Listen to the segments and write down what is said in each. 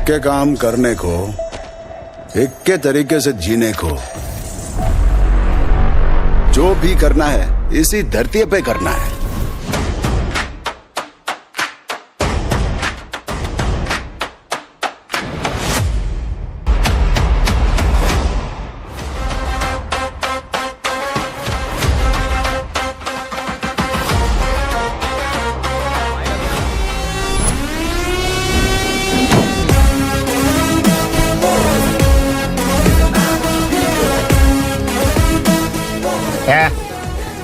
के काम करने को, एक के तरीके से जीने को, जो भी करना है इसी धरती पे करना है।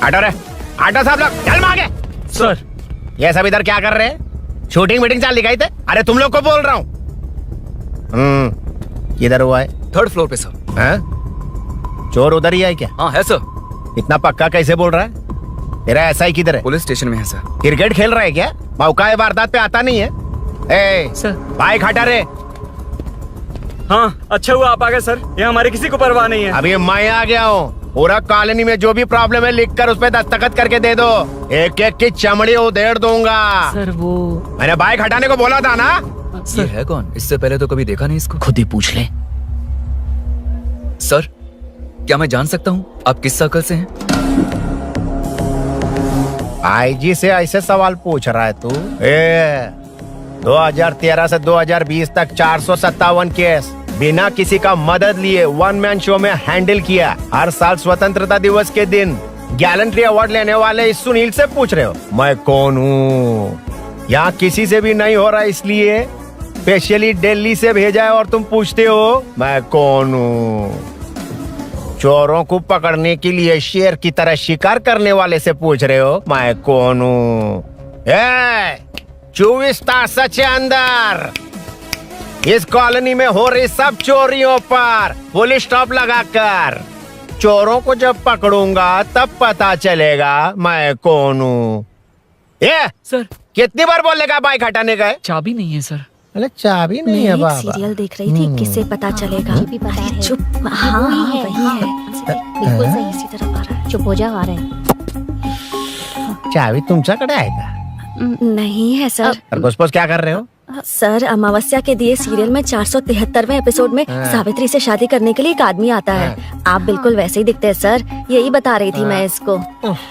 आटो रे, आटो साहब लोग चल मांगे। सर ये सब इधर क्या कर रहे हैं? शूटिंग मीटिंग चाल दिखाई थे? अरे तुम लोग को बोल रहा हूँ। किधर हुआ है? 3rd फ्लोर पे सर। हैं? चोर उधर ही है क्या? हाँ है सर। इतना पक्का कैसे बोल रहा है? तेरा ऐसा ही किधर है? पुलिस स्टेशन में है सर। क्रिकेट खेल रहा है क्या? मौका है वारदात पे आता नहीं है। ए सर। बाइक हटा रे। हाँ अच्छा हुआ आप आ गए सर, ये हमारे किसी को परवाह नहीं है। अभी मैं आ गया हूँ। पूरा कॉलोनी में जो भी प्रॉब्लम है लिखकर उस पे दस्तखत करके दे दो। एक एक की चमड़ी उधेड़ दूंगा। सर वो मैंने बाइक हटाने को बोला था ना। ये है कौन? इससे पहले तो कभी देखा नहीं इसको। खुद ही पूछ ले। सर क्या मैं जान सकता हूँ आप किस सर्कल से हैं? आईजी से ऐसे सवाल पूछ रहा है तू? 2013 से 2020 तक 457 केस बिना किसी का मदद लिए 1 मैन शो में हैंडल किया। हर साल स्वतंत्रता दिवस के दिन गैलेंट्री अवार्ड लेने वाले इस सुनील से पूछ रहे हो मैं कौन हूँ? यहाँ किसी से भी नहीं हो रहा, इसलिए स्पेशली दिल्ली से भेजा है और तुम पूछते हो मैं कौन हूँ। चोरों को पकड़ने के लिए शेर की तरह शिकार करने वाले से पूछ रहे हो मैं कौन हूँ? 24 तास के अंदर इस कॉलोनी में हो रही सब चोरियों पर पुलिस स्टॉप लगाकर चोरों को जब पकड़ूंगा तब पता चलेगा मैं कौन हूँ। ये सर कितनी बार बोलेगा बाइक हटाने का है? चाबी नहीं है सर। अरे चाबी नहीं मैं है एक बाबा। सीरियल देख रही थी, किससे पता चलेगा? भी पता है। चुप। हाँ वही है। बिल्कुल सही। इसी तरफ आ रहा है। चुप हो जा, आ रहे हैं। चाबी तुमच्याकडे आहे का? नहीं है सर। खरगोश क्या कर रहे हो? सर अमावस्या के दिए सीरियल में 473वें एपिसोड में सावित्री से शादी करने के लिए एक आदमी आता है। आप बिल्कुल वैसे ही दिखते हैं सर, यही बता रही थी मैं इसको।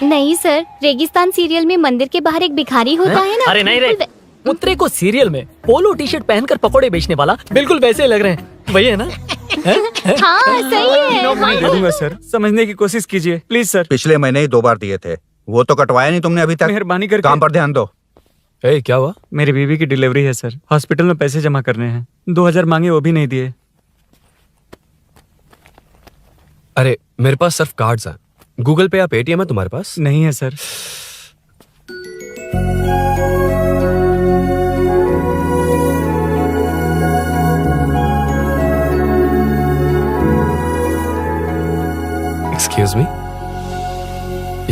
नहीं सर, रेगिस्तान सीरियल में मंदिर के बाहर एक भिखारी होता है ना। अरे नहीं रे, पुत्रे को सीरियल में पोलो टी शर्ट पहनकर पकोड़े बेचने वाला बिल्कुल वैसे लग रहे हैं। वही है ना? हाँ सही है। दे दूंगा सर, समझने की कोशिश कीजिए प्लीज सर। पिछले महीने ही 2 बार दिए थे, वो तो कटवाया नहीं तुमने अभी तक। मेहरबानी करके काम पर ध्यान दो। क्या हुआ? मेरी बीवी की डिलीवरी है सर, हॉस्पिटल में पैसे जमा करने हैं। 2000 मांगे, वो भी नहीं दिए। अरे मेरे पास सिर्फ कार्ड्स हैं। गूगल पे या पेटीएम है तुम्हारे पास? नहीं है सर। एक्सक्यूज मी,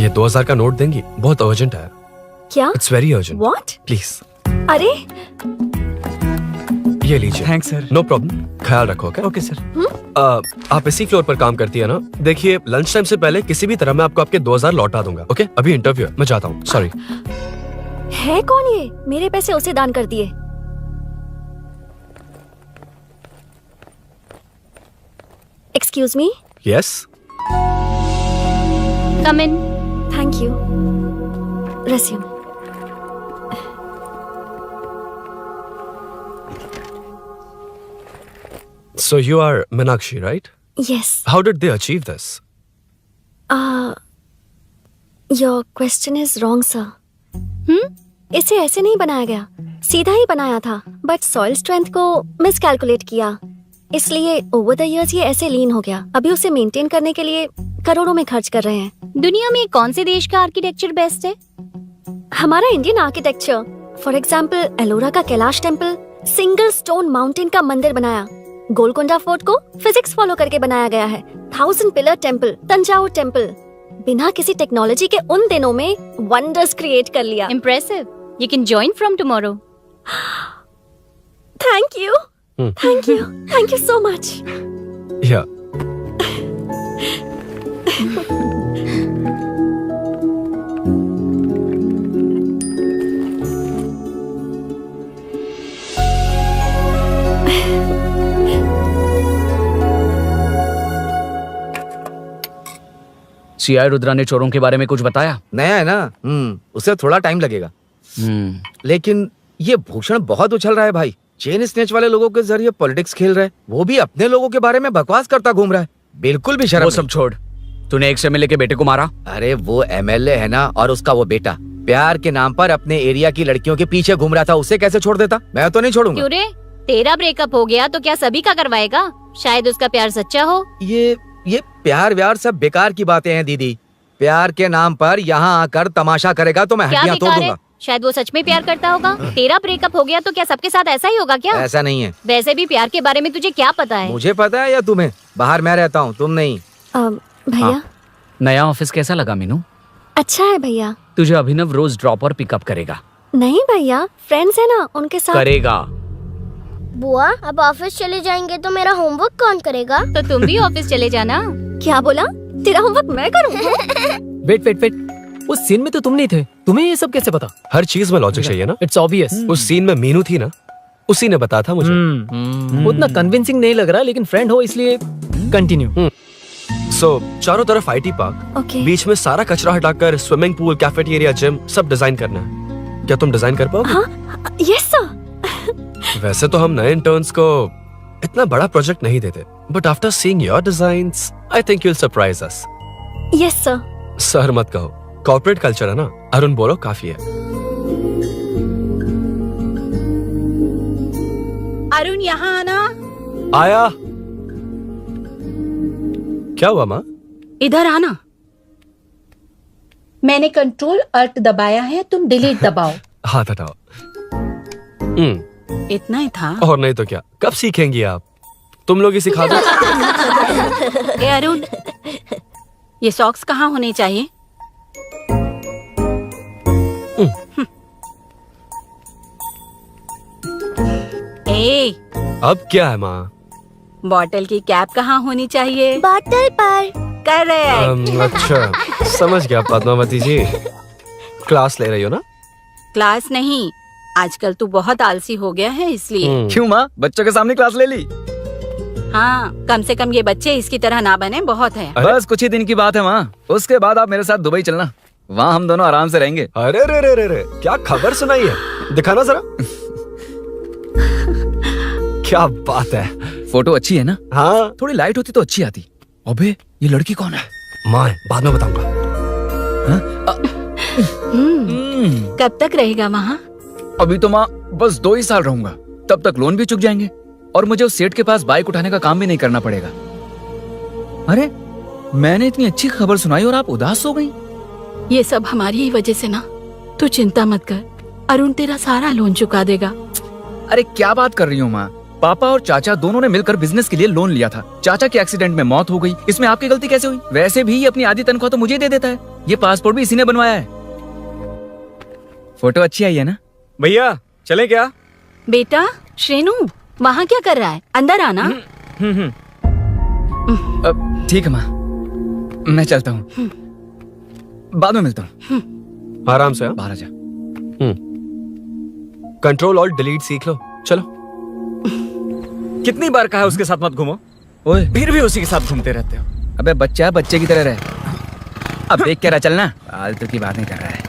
ये 2000 का नोट देंगी? बहुत अर्जेंट है। क्या? It's very urgent. What? Please अरे ये लीजिए। Thanks sir. नो प्रॉब्लम, ख्याल रखो। Okay sir. आप इसी फ्लोर पर काम करती है ना? देखिए लंच टाइम से पहले किसी भी तरह मैं आपको आपके 2000 लौटा दूंगा। ओके अभी इंटरव्यू है, मैं जाता हूँ। सॉरी। है कौन ये? मेरे पैसे उसे दान कर दिए। Excuse me. Yes come in. Thank you. Resume. So you are Meenakshi, right? Yes. How did they achieve this? Your question is wrong, sir. इसे ऐसे नहीं बनाया गया, सीधा ही बनाया था, बट सॉइल स्ट्रेंथ को मिसकैलकुलेट किया, इसलिए ओवर द इयर्स ये ऐसे लीन हो गया। अभी उसे मेंटेन करने के लिए करोड़ों में खर्च कर रहे हैं। दुनिया में कौन से देश का आर्किटेक्चर बेस्ट है? हमारा Indian architecture. For example Ellora का Kailash temple, single stone mountain का मंदिर बनाया। गोलकोंडा फोर्ट को फिजिक्स फॉलो करके बनाया गया है। 1000 पिलर टेम्पल, तंजावुर टेम्पल, बिना किसी टेक्नोलॉजी के उन दिनों में वंडर्स क्रिएट कर लिया। Impressive. You can join from tomorrow. Thank you, thank you, thank you so much. Yeah. CI Rudra ने चोरों के बारे में कुछ बताया? नया है ना, उसे थोड़ा टाइम लगेगा। लेकिन ये भूषण बहुत उछल रहा है भाई। चेन स्नेच वाले लोगों के जरिए पॉलिटिक्स खेल रहा है, वो भी अपने लोगों के बारे में बकवास करता घूम रहा है। बिल्कुल भी शर्म वो सब छोड़, तूने एक एमएलए के बेटे को मारा। अरे वो एमएलए है ना, और उसका वो बेटा प्यार के नाम पर अपने एरिया की लड़कियों के पीछे घूम रहा था, उसे कैसे छोड़ देता? मैं तो नहीं छोड़ूंगा। क्यों रे, तेरा ब्रेकअप हो गया तो क्या सभी का करवाएगा? शायद उसका प्यार सच्चा हो। ये प्यार व्यार सब बेकार की बातें हैं दीदी। प्यार के नाम पर यहाँ आकर तमाशा करेगा तो मैं क्या हड्डियां तोड़ बेकार है? दूंगा। शायद वो सच में प्यार करता होगा। तेरा ब्रेकअप हो गया तो क्या सबके साथ ऐसा ही होगा क्या? ऐसा नहीं है। वैसे भी प्यार के बारे में तुझे क्या पता है? मुझे पता है या तुम्हें? बाहर मैं रहता हूँ, तुम नहीं। भैया नया ऑफिस कैसा लगा मीनू? अच्छा है भैया। तुझे अभिनव रोज ड्रॉप और पिकअप करेगा। नहीं भैया, फ्रेंड्स है ना, उनके साथ करेगा। बुआ अब ऑफिस चले जाएंगे तो मेरा होमवर्क कौन करेगा? तो तुम भी ऑफिस चले जाना। क्या बोला? तेरा होमवर्क मैं करूँ? वेट, उस सीन में तो तुम नहीं थे, तुम्हें ये सब कैसे पता? हर चीज में लॉजिक चाहिए ना। It's obvious. उस सीन में मीनू थी ना, उसी ने बताया था मुझे। उतना कन्विंसिंग नहीं लग रहा, लेकिन फ्रेंड हो इसलिए कंटिन्यू। सो चारों तरफ आईटी पार्क, Okay. बीच में सारा कचरा हटाकर स्विमिंग पूल, कैफेटेरिया, जिम सब डिजाइन करना है। क्या तुम डिजाइन कर पाओगे? हाँ, यस सर। वैसे तो हम नए इंटर्न्स को इतना बड़ा प्रोजेक्ट नहीं देते, but after seeing your designs I think you will surprise us. Yes sir. Sir मत कहो, कॉर्पोरेट कल्चर है ना। अरुण बोलो, काफी है। अरुण यहाँ आना। आया। क्या हुआ माँ? इधर आना। मैंने कंट्रोल अल्ट दबाया है, तुम डिलीट दबाओ। हाथ हटाओ। इतना ही था। और नहीं तो क्या, कब सीखेंगी आप? तुम लोग ही सिखा दो। ए अरुण, ये सॉक्स कहाँ होने चाहिए? ए, अब क्या है माँ? बॉटल की कैप कहाँ होनी चाहिए? बॉटल पर। करेक्ट। अच्छा, समझ गया पद्मावती जी। क्लास ले रही हो ना? क्लास नहीं, आजकल तू बहुत आलसी हो गया है इसलिए। क्यों माँ, बच्चों के सामने क्लास ले ली? हाँ, कम से कम ये बच्चे इसकी तरह ना बने, बहुत है। बस कुछ ही दिन की बात है माँ, उसके बाद आप मेरे साथ दुबई चलना, वहाँ हम दोनों आराम से रहेंगे। अरे रे रे रे रे, क्या खबर सुनाई है, दिखाना जरा। क्या बात है। फोटो अच्छी है ना? हाँ, थोड़ी लाइट होती तो अच्छी आती। अबे ये लड़की कौन है? माँ बाद में बताऊंगा। कब तक रहेगा वहाँ? अभी तो माँ बस 2 ही साल रहूंगा, तब तक लोन भी चुक जाएंगे और मुझे उस सेठ के पास बाइक उठाने का काम भी नहीं करना पड़ेगा। अरे मैंने इतनी अच्छी खबर सुनाई और आप उदास हो गई। ये सब हमारी ही वजह से ना, तू चिंता मत कर, अरुण तेरा सारा लोन चुका देगा। अरे क्या बात कर रही हो माँ, पापा और चाचा दोनों ने मिलकर बिजनेस के लिए लोन लिया था। चाचा की एक्सीडेंट में मौत हो गई, इसमें आपकी गलती कैसे हुई? वैसे भी ये अपनी आधी तनख्वाह तो मुझे दे देता है। ये पासपोर्ट भी इसी ने बनवाया है। फोटो अच्छी आई है ना? भैया चले क्या? बेटा श्रेनु, वहाँ क्या कर रहा है? अंदर आना। ठीक है माँ, मैं चलता हूँ, बाद में मिलता हूँ। आराम से। बाहर आ जा। कंट्रोल और डिलीट सीख लो। चलो। कितनी बार कहा है उसके साथ मत घूमो, ओए फिर भी उसी के साथ घूमते रहते हो। अबे बच्चा बच्चे की तरह रहे। अब देख के रहा चलना, फालतू की बात नहीं कर रहा है।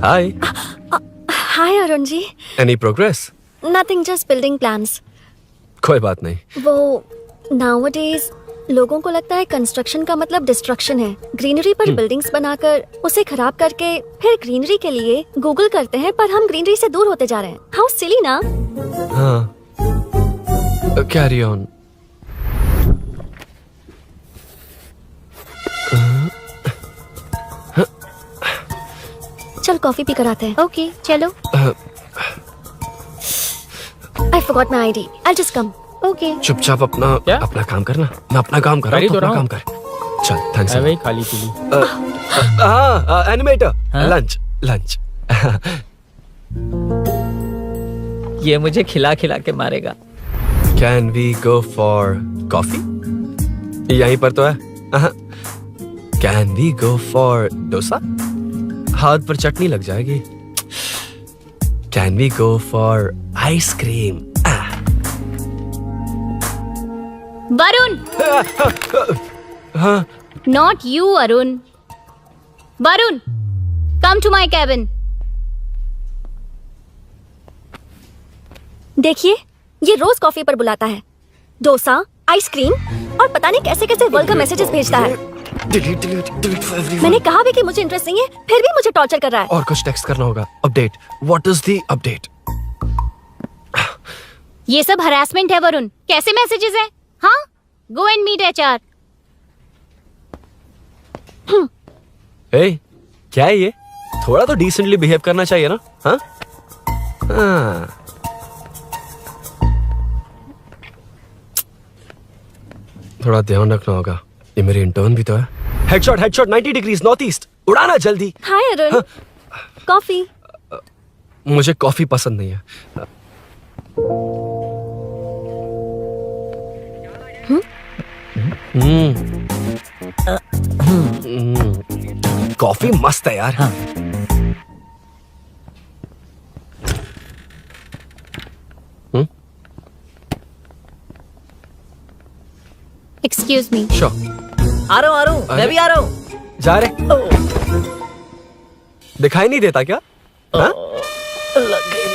Hi. Hi Arun ji. Any progress? Nothing, just building plans. कोई बात नहीं। वो नाउअडेज लोगों को लगता है कंस्ट्रक्शन का मतलब डिस्ट्रक्शन है। ग्रीनरी पर बिल्डिंग्स बनाकर उसे खराब करके फिर ग्रीनरी के लिए गूगल करते हैं, पर हम ग्रीनरी से दूर होते जा रहे हैं। हाउ सिली ना? हाँ, कैरी ऑन। चल कॉफी पी कर आते हैं। ओके चलो। I forgot my ID, I just come. Okay. चुपचाप अपना काम करना। मैं अपना काम कर रहा हूँ, अपना काम कर। चल, थैंक्स। वही खाली पीली। हाँ, एनिमेटर। लंच। ये मुझे खिला खिला के मारेगा। Can we go for coffee? यहीं पर तो है। Can we go for dosa? हाथ पर चटनी लग जाएगी। Can we go for ice cream? Varun, हाँ, not you Arun. Varun, come to my cabin. देखिए, ये रोज कॉफी पर बुलाता है, डोसा, आइसक्रीम और पता नहीं कैसे कैसे वल्गर मैसेजेस भेजता है। Delete for everyone. मैंने कहा भी कि मुझे इंटरेस्ट नहीं है, फिर भी मुझे टॉर्चर कर रहा है। और कुछ टेक्स्ट करना होगा। Update, what is the update? ये सब हरासमेंट है वरुण। कैसे मैसेजेस है? हाँ, गो एंड मीट HR। ए, क्या है ये? थोड़ा तो डिसेंटली बिहेव करना चाहिए ना? हाँ? हाँ। थोड़ा ध्यान रखना होगा, ये मेरी इंटर्न भी तो है। हेडशॉट 90 डिग्रीज नॉर्थ ईस्ट, उड़ाना जल्दी। हाय अरुण, कॉफी। मुझे कॉफी पसंद नहीं है। कॉफी मस्त है यार। हाँ। Excuse me. श्योर। आ रहा हूँ, मैं भी आ रहा हूँ। जा रहे? दिखाई नहीं देता क्या? हाँ? लग गई।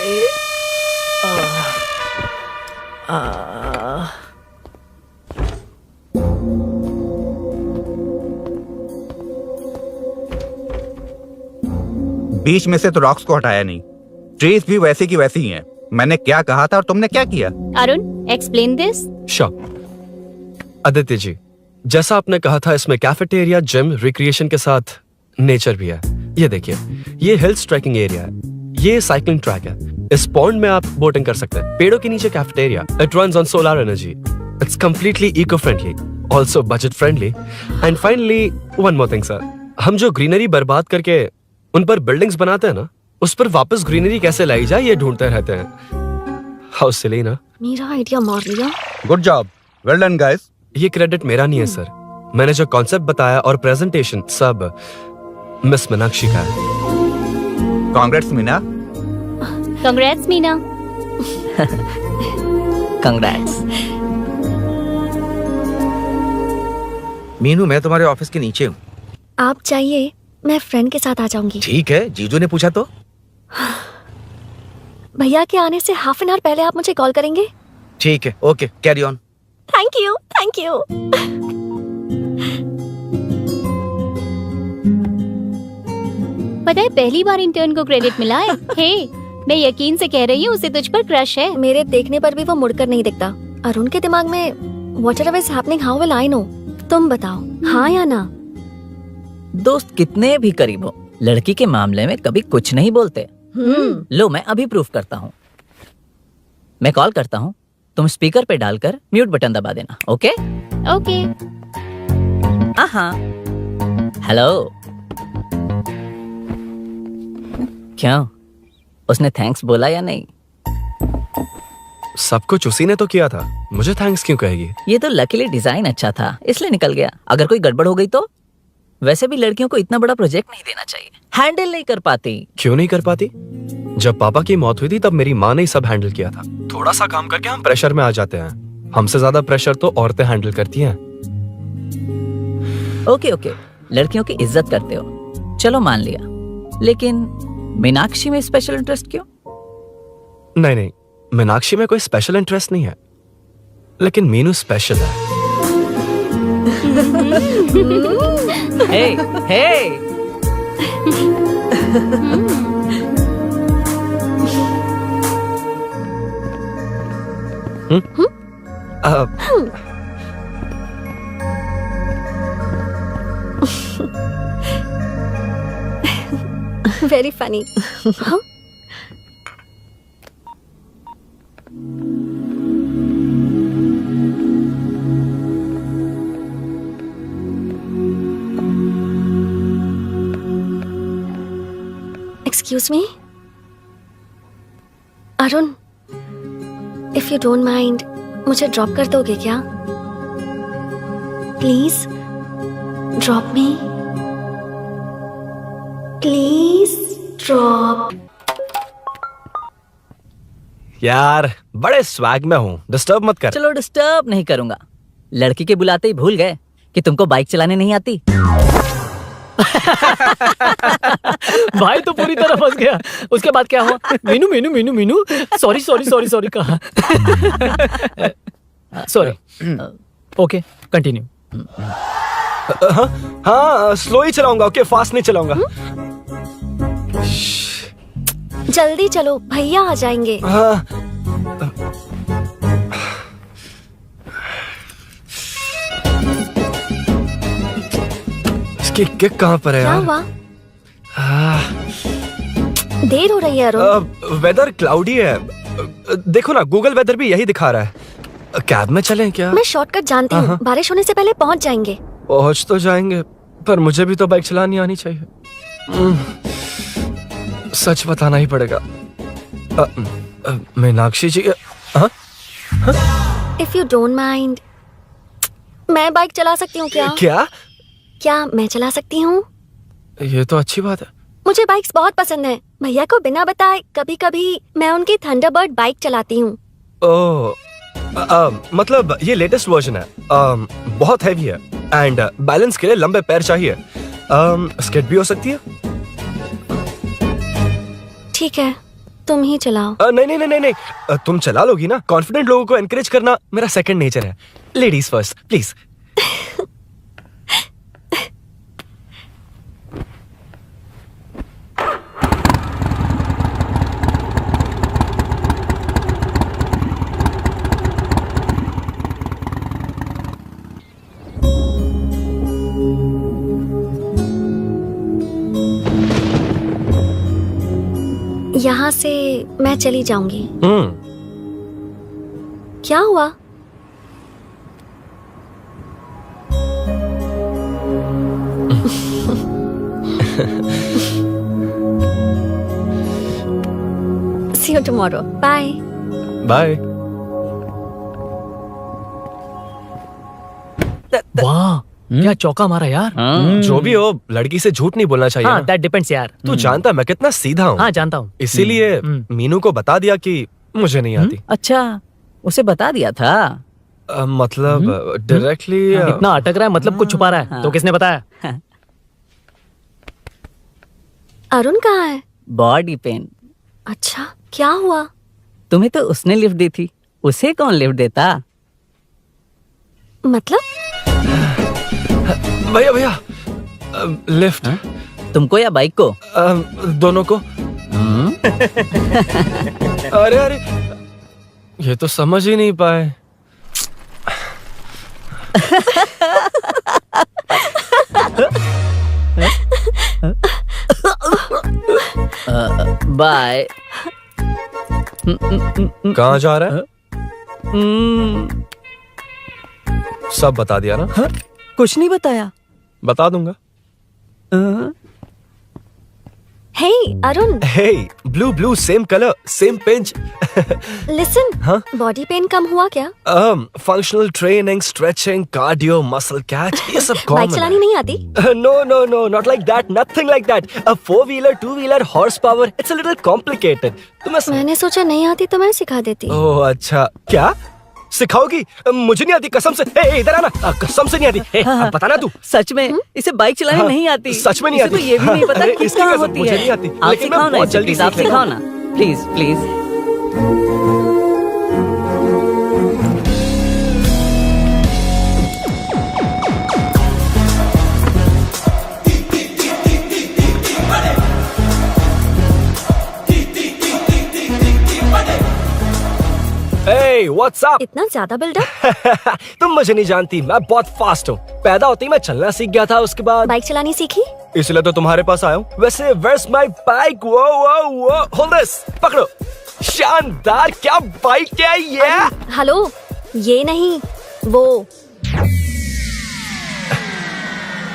बीच में से तो रॉक्स को हटाया नहीं, ट्रीज भी वैसी की वैसी ही हैं। मैंने क्या कहा था और तुमने क्या किया? Arun, explain this. Sure. Aditya ji, जैसा आपने कहा था, इसमें कैफेटेरिया, जिम, रिक्रिएशन के साथ नेचर भी है। ये देखिए, ये हिल्स ट्रैकिंग एरिया है, ये साइकिलिंग ट्रैक है, इस पॉन्ड में आप बोटिंग कर सकते हैं, पेड़ों के नीचे cafeteria, it runs on solar energy, it's completely eco friendly, also budget friendly, and finally one more thing sir, हम जो ग्रीनरी बर्बाद करके उन पर बिल्डिंग्स बनाते हैं ना, उस पर वापस ग्रीनरी कैसे लाई जाए ये ढूंढते रहते हैं। हाउ सिली ना? मेरा आइडिया मार लिया। Good job, well done guys. ये क्रेडिट मेरा नहीं है सर, मैंने जो कॉन्सेप्ट बताया और प्रेजेंटेशन सब मिस मीनाक्षी का है। Congrats Meena. Congrats Meena. Congrats. Meenu, मैं तुम्हारे ऑफिस के नीचे हूँ। आप चाहिए, मैं फ्रेंड के साथ आ जाऊंगी। ठीक है, जीजू ने पूछा तो। भैया के आने से हाफ एन आवर पहले आप मुझे कॉल करेंगे? ठीक है, okay, carry on. Thank you, thank you. पता है, पहली बार इंटर्न को क्रेडिट मिला है। हे, मैं यकीन से कह रही हूँ, उसे तुझ पर क्रश है। मेरे देखने पर भी वो मुड़कर नहीं दिखता। अरुण के दिमाग में whatever is happening, how will I know? तुम बताओ, हाँ या ना? दोस्त कितने भी करीब हो, लड़की के मामले में कभी कुछ नहीं बोलते। लो, मैं अभी प्रूफ करता हूँ। मैं कॉल करता हूँ, तुम स्पीकर पे डालकर म्यूट बटन दबा देना। ओके? ओके। हाँ। हेलो। क्यों, उसने थैंक्स बोला या नहीं? सब कुछ उसी ने तो किया था, मुझे थैंक्स क्यों कहेगी? ये तो लकीली डिजाइन अच्छा था, इसलिए निकल गया। अगर कोई गड़बड़ हो गई तो? वैसे भी लड़कियों को इतना बड़ा प्रोजेक्ट नहीं देना चाहिए, हैंडल नहीं कर पाती। क्यों नहीं कर पाती? जब पापा की मौत हुई थी तब मेरी माँ ने ही सब हैंडल किया था। थोड़ा सा काम करके हम प्रेशर में आ जाते हैं, हमसे ज्यादा प्रेशर तो औरतें हैंडल करती हैं। ओके, लड़कियों की इज्जत करते हो, चलो मान लिया, लेकिन मीनाक्षी में स्पेशल इंटरेस्ट क्यों? नहीं, मीनाक्षी में कोई स्पेशल इंटरेस्ट नहीं है, लेकिन मीनू स्पेशल है। Hey. Very funny. Excuse me, Arun, if you don't mind, मुझे ड्रॉप कर दोगे क्या? Please drop me, please drop. यार बड़े स्वैग में हूँ, डिस्टर्ब मत कर। चलो डिस्टर्ब नहीं करूंगा। लड़की के बुलाते ही भूल गए कि तुमको बाइक चलाने नहीं आती। भाई तो पूरी तरह फंस गया। उसके बाद क्या हुआ? Meenu Meenu Meenu Meenu sorry sorry sorry sorry कहा। सॉरी। Okay continue. हाँ स्लो ही चलाऊंगा, ओके फास्ट नहीं चलाऊंगा। जल्दी चलो, भैया आ जाएंगे। हाँ। इसकी किक कहाँ पर है क्या यार? हुआ? देर हो रही है अरुण। वेदर क्लाउडी है। देखो ना, गूगल वेदर भी यही दिखा रहा है। कैब में चलें क्या? मैं शॉर्टकट जानती हूँ, बारिश होने से पहले पहुँच जाएंगे। पहुंच तो जाएंगे, पर मुझे भी तो बाइक चलानी आनी चाहिए। सच बताना ही पड़ेगा। मीनाक्षी जी, हाँ? इफ यू डोंट माइंड, मैं बाइक चला सकती हूँ क्या? क्या मैं चला सकती हूँ? ये तो अच्छी बात है। मुझे बाइक्स बहुत पसंद है। भैया को बिना बताए कभी कभी मैं उनकी थंडरबर्ड बाइक चलाती हूँ। मतलब ये लेटेस्ट वर्जन है। बहुत हैवी है एंड बैलेंस के लिए लंबे पैर चाहिए। स्किड भी हो सकती है। ठीक है, तुम ही चलाओ। नहीं नहीं नहीं नहीं, तुम चला लोगी ना। कॉन्फिडेंट लोगों को एनकरेज करना मेरा सेकंड नेचर है। Ladies first please. यहाँ से मैं चली जाऊंगी। क्या हुआ? See you tomorrow. Bye. Bye. वाह क्या चौका मारा यार। जो भी हो, लड़की से झूठ नहीं बोलना चाहिए। हाँ ना? दैट डिपेंड्स यार। तू जानता मैं कितना सीधा हूँ। हाँ जानता हूँ। इसीलिए मीनू को बता दिया कि मुझे नहीं आती। अच्छा, उसे बता दिया था। मतलब डायरेक्टली इतना अटक रहा है, मतलब कुछ छुपा रहा है। तो किसने बताया? अरुण कहाँ है? Body pain. अच्छा, क्या हुआ? तुम्हें तो उसने लिफ्ट दी थी, उसे कौन लिफ्ट देता? मतलब? भैया भैया, लिफ्ट। तुमको या बाइक को? दोनों को। अरे अरे, ये तो समझ ही नहीं पाए। बाय। कहाँ जा रहा है? सब बता दिया ना? कुछ नहीं बताया। बता दूंगा। Hey, Arun. Hey, blue, same color, same pinch. Listen. हाँ? Body pain कम हुआ क्या? Functional training, stretching, cardio, muscle catch, ये सब common बाइक चलानी नहीं आती? No, not like that, nothing like that. A 4-wheeler, 2-wheeler, horsepower, it's a little complicated. मैंने सोचा नहीं आती तो मैं सिखा देती। ओह अच्छा, क्या? सिखाओगी? मुझे नहीं आती कसम से। इधर आना, कसम से नहीं आती। बताना तू। सच में इसे बाइक चलाने नहीं आती। सच में नहीं आती। तो ये भी नहीं पता किस कहाँ होती मुझे है। नहीं आती, आप लेकिन मैं सिखाओ ना बहुत इसे, जल्दी प्लीज आप सीख लेगा। सिखाओ ना, please please. Hey, what's up? इतना ज्यादा बिल्डअप? तुम मुझे नहीं जानती, मैं बहुत फास्ट हूँ। पैदा होते ही मैं चलना सीख गया था, उसके बाद बाइक चलानी सीखी? इसलिए तो तुम्हारे पास आया हूँ। वैसे where's my bike? वो hold this, पकड़ो। शानदार, क्या बाइक है ये? हेलो, ये नहीं, वो।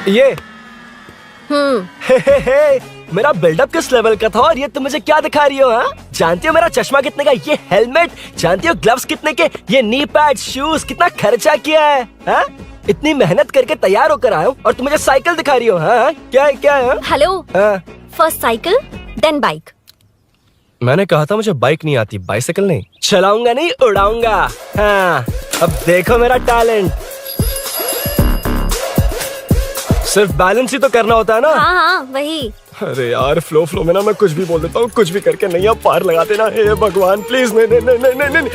ये हे, मेरा बिल्डअप किस लेवल का था और ये तुम मुझे क्या दिखा रही हो? हाँ, जानती हो मेरा चश्मा कितने का, ये हेलमेट जानती हो ग्लव्स कितने के, ये नी पैड शूज कितना खर्चा किया है, हाँ? इतनी मेहनत करके तैयार होकर आया हूँ और तुम मुझे साइकिल दिखा रही हो, हाँ? क्या है क्या है? हेलो, हाँ? First cycle then bike. मैंने कहा था मुझे बाइक नहीं आती, बाइसाइकिल नहीं। चलाऊंगा नहीं उड़ाऊंगा, हाँ? अब देखो मेरा टैलेंट। सिर्फ बैलेंस ही तो करना होता है ना। हाँ हाँ वही। अरे यार फ्लो में ना मैं कुछ भी बोल देता हूँ, कुछ भी करके नहीं, आप पार लगा देना, हे भगवान प्लीज। नहीं नहीं नहीं नहीं नहीं नहीं,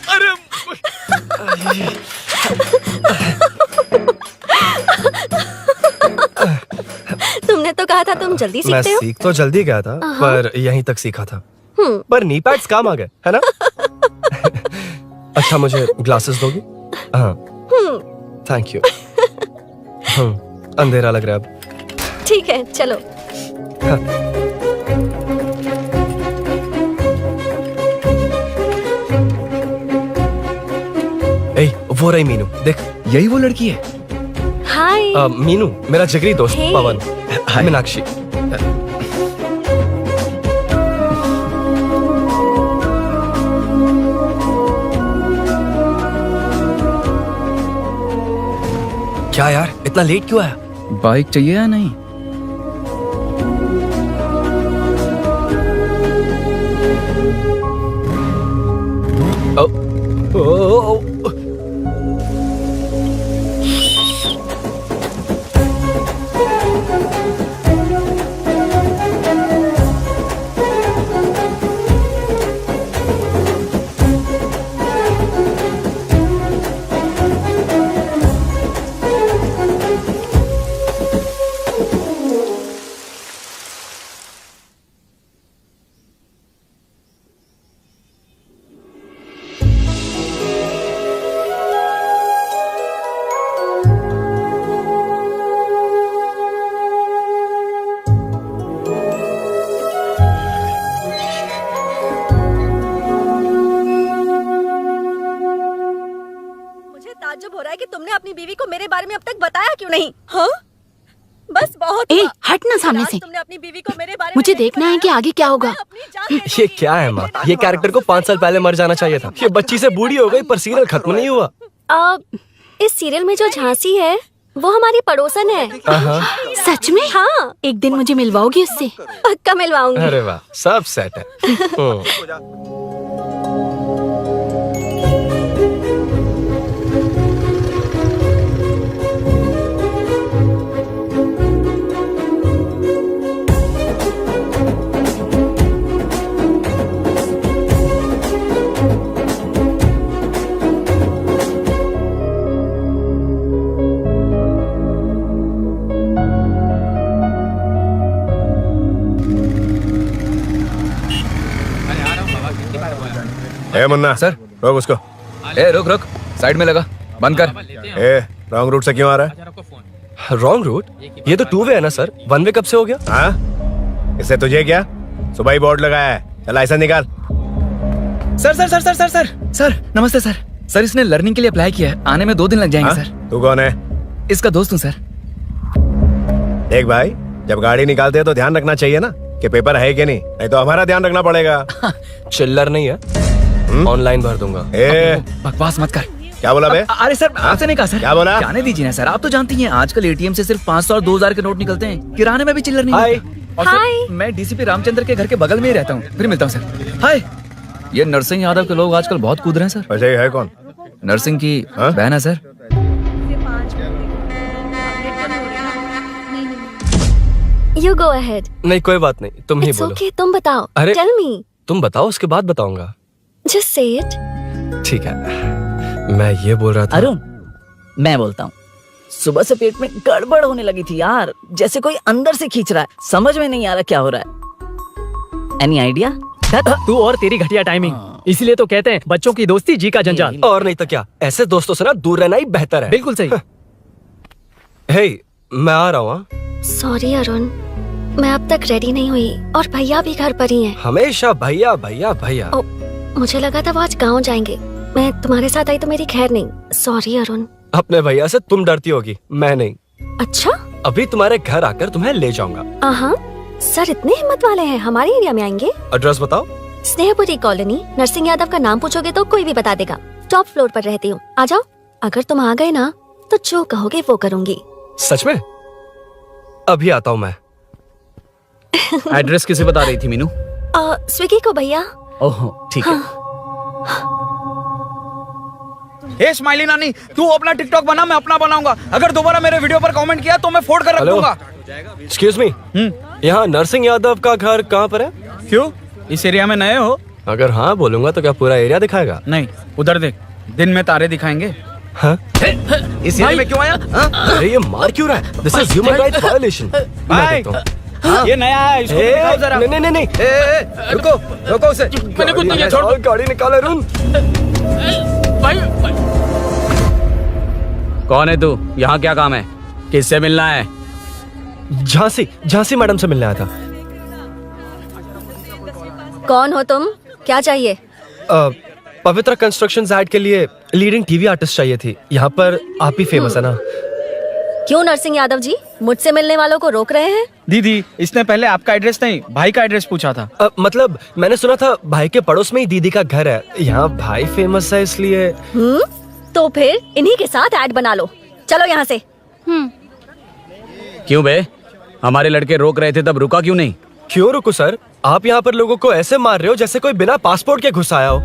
अरे तुमने तो कहा था तुम जल्दी मैं सीखते हो। सीख तो जल्दी गया था, पर यहीं तक सीखा था। पर नी पैड्स काम आ गए, है ना? अच्छा मुझे ग्लासेस दोगी? हाँ थैंक यू। अंधेरा लग रहा है अब। ठीक है चलो। ए, वो रही मीनू, देख यही वो लड़की है। हाय। मीनू मेरा जिगरी दोस्त Hey. पवन। मीनाक्षी। क्या यार इतना लेट क्यों आया? बाइक चाहिए या नहीं? ताज्जुब हो रहा है कि तुमने अपनी बीवी को मेरे बारे में अब तक बताया क्यों नहीं? हाँ? बस बहुत ए, हुआ। हट ना सामने आज से। तुमने अपनी बीवी को मेरे बारे में मुझे नहीं देखना है कि आगे क्या होगा। ये क्या है माँ? ये कैरेक्टर को 5 साल पहले मर जाना चाहिए था। ये बच्ची से बूढ़ी हो गई पर सीरियल खत्म नहीं हुआ। इस सीरियल में जो झांसी है वो हमारी पड़ोसन है। सच में? हाँ। एक दिन मुझे मिलवाओगी उससे? पक्का मिलवाऊंगी। अरे वाह सब सेट है। ए मुन्ना सर। रोक उसको। ए रुक रुक, साइड में लगा, बंद कर। ए रॉन्ग रूट से क्यों आ रहा है? Wrong route? ये तो 2 वे है ना सर, 1 वे कब से हो गया? हाँ इससे तुझे क्या? सुबह ही बोर्ड लगाया है, चल लाइसेंस निकाल। Sir sir sir sir sir sir sir नमस्ते सर। सर इसने लर्निंग के लिए अप्लाई किया है, आने में 2 दिन लग जाएंगे। हाँ? सर तू कौन है? इसका दोस्त हूँ सर। देख भाई जब गाड़ी निकालते हैं तो ध्यान रखना चाहिए ना कि पेपर है कि नहीं तो हमारा ध्यान रखना पड़ेगा। चिल्लर नहीं है, ऑनलाइन भर दूंगा। ए बकवास मत कर। क्या बोला बे? अरे सर आपसे नहीं कहा सर। क्या बोला? जाने दीजिए ना सर, आप तो जानती हैं आजकल एटीएम से सिर्फ 500 और 2000 के नोट निकलते हैं, किराने में भी चिल्लर नहीं मिलता। और सर मैं डीसीपी रामचंद्र के घर के बगल में ही रहता हूँ, फिर मिलता हूँ सर। हाय, ये नरसिंह यादव के लोग आजकल बहुत कूद रहे हैं सर। अच्छा ये है कौन? नरसिंह की बहन है सर। You go ahead. नहीं कोई बात नहीं, तुम ही It's बोलो। okay, तुम बताओ। अरे Tell me. तुम बताओ उसके बाद बताऊंगा। Just say it. ठीक है, मैं ये बोल रहा था। अरुण मैं बोलता हूँ, सुबह से पेट में गड़बड़ होने लगी थी यार, जैसे कोई अंदर से खींच रहा है, समझ में नहीं आ रहा क्या हो रहा है। Any idea? तू और तेरी घटिया टाइमिंग, इसलिए तो कहते हैं बच्चों की दोस्ती जी का जंजाल। और नहीं तो क्या, ऐसे दोस्तों से ना दूर रहना ही बेहतर है। बिल्कुल सही। हे मैं आ रहा हूँ। सॉरी अरुण, मैं अब तक रेडी नहीं हुई और भैया भी घर पर ही हैं। हमेशा भैया भैया भैया। मुझे लगा था वो आज गाँव जाएंगे, मैं तुम्हारे साथ आई तो मेरी खैर नहीं। सॉरी अरुण। अपने भैया से तुम डरती होगी, मैं नहीं। अच्छा? अभी तुम्हारे घर आकर तुम्हें ले जाऊंगा। सर इतने हिम्मत वाले हैं, हमारे एरिया में आएंगे? एड्रेस बताओ। स्नेहपुरी कॉलोनी, नरसिंह यादव का नाम पूछोगे तो कोई भी बता देगा। टॉप फ्लोर पर रहती हूँ, आ जाओ। अगर तुम आ गए ना तो जो कहोगे वो करूँगी। सच में? अभी आता हूँ मैं। एड्रेस किसे बता रही थी मीनू? स्विगी को भैया। ओह ठीक है। हे स्माइली नानी, तू अपना टिकटॉक बना, मैं अपना बनाऊंगा। अगर दोबारा मेरे वीडियो पर कमेंट किया तो मैं फोड़ कर रख दूंगा। एक्सक्यूज मी, यहाँ नरसिंह यादव का घर कहाँ पर है? क्यों, इस एरिया में नए हो? अगर हाँ बोलूंगा तो क्या पूरा एरिया दिखाएगा? नहीं, उधर देख, दिन में तारे दिखाएंगे। हाँ? इस एरिया में क्यों आया? अरे ये मार क्यों रहा है? This is human rights violation. ये नया है, इसको दिखाओ जरा। नहीं। रुको रुको उसे। मैंने कुछ नहीं किया, छोड़ दो। गाड़ी निकालो अरुण। भाई कौन है तू? यहाँ क्या काम है? किससे मिलना है? झांसी मैडम से मिलने आया था। कौन हो तुम, क्या चाहिए? पवित्र कंस्ट्रक्शंस ऐड के लिए लीडिंग टीवी आर्टिस्ट चाहिए थी। यहाँ पर आप ही फेमस है ना? क्यों नरसिंह यादव जी मुझसे मिलने वालों को रोक रहे हैं? दीदी, इसने पहले आपका एड्रेस नहीं, भाई का एड्रेस पूछा था। मतलब मैंने सुना था भाई के पड़ोस में ही दीदी का घर है। यहाँ भाई फेमस है इसलिए। तो फिर इन्हीं के साथ ऐड बना लो, चलो यहाँ से। क्यों बे, हमारे लड़के रोक रहे थे तब रुका क्यों नहीं? क्यों रुको सर, आप यहाँ पर लोगों को ऐसे मार रहे हो जैसे कोई बिना पासपोर्ट के घुस आया हो।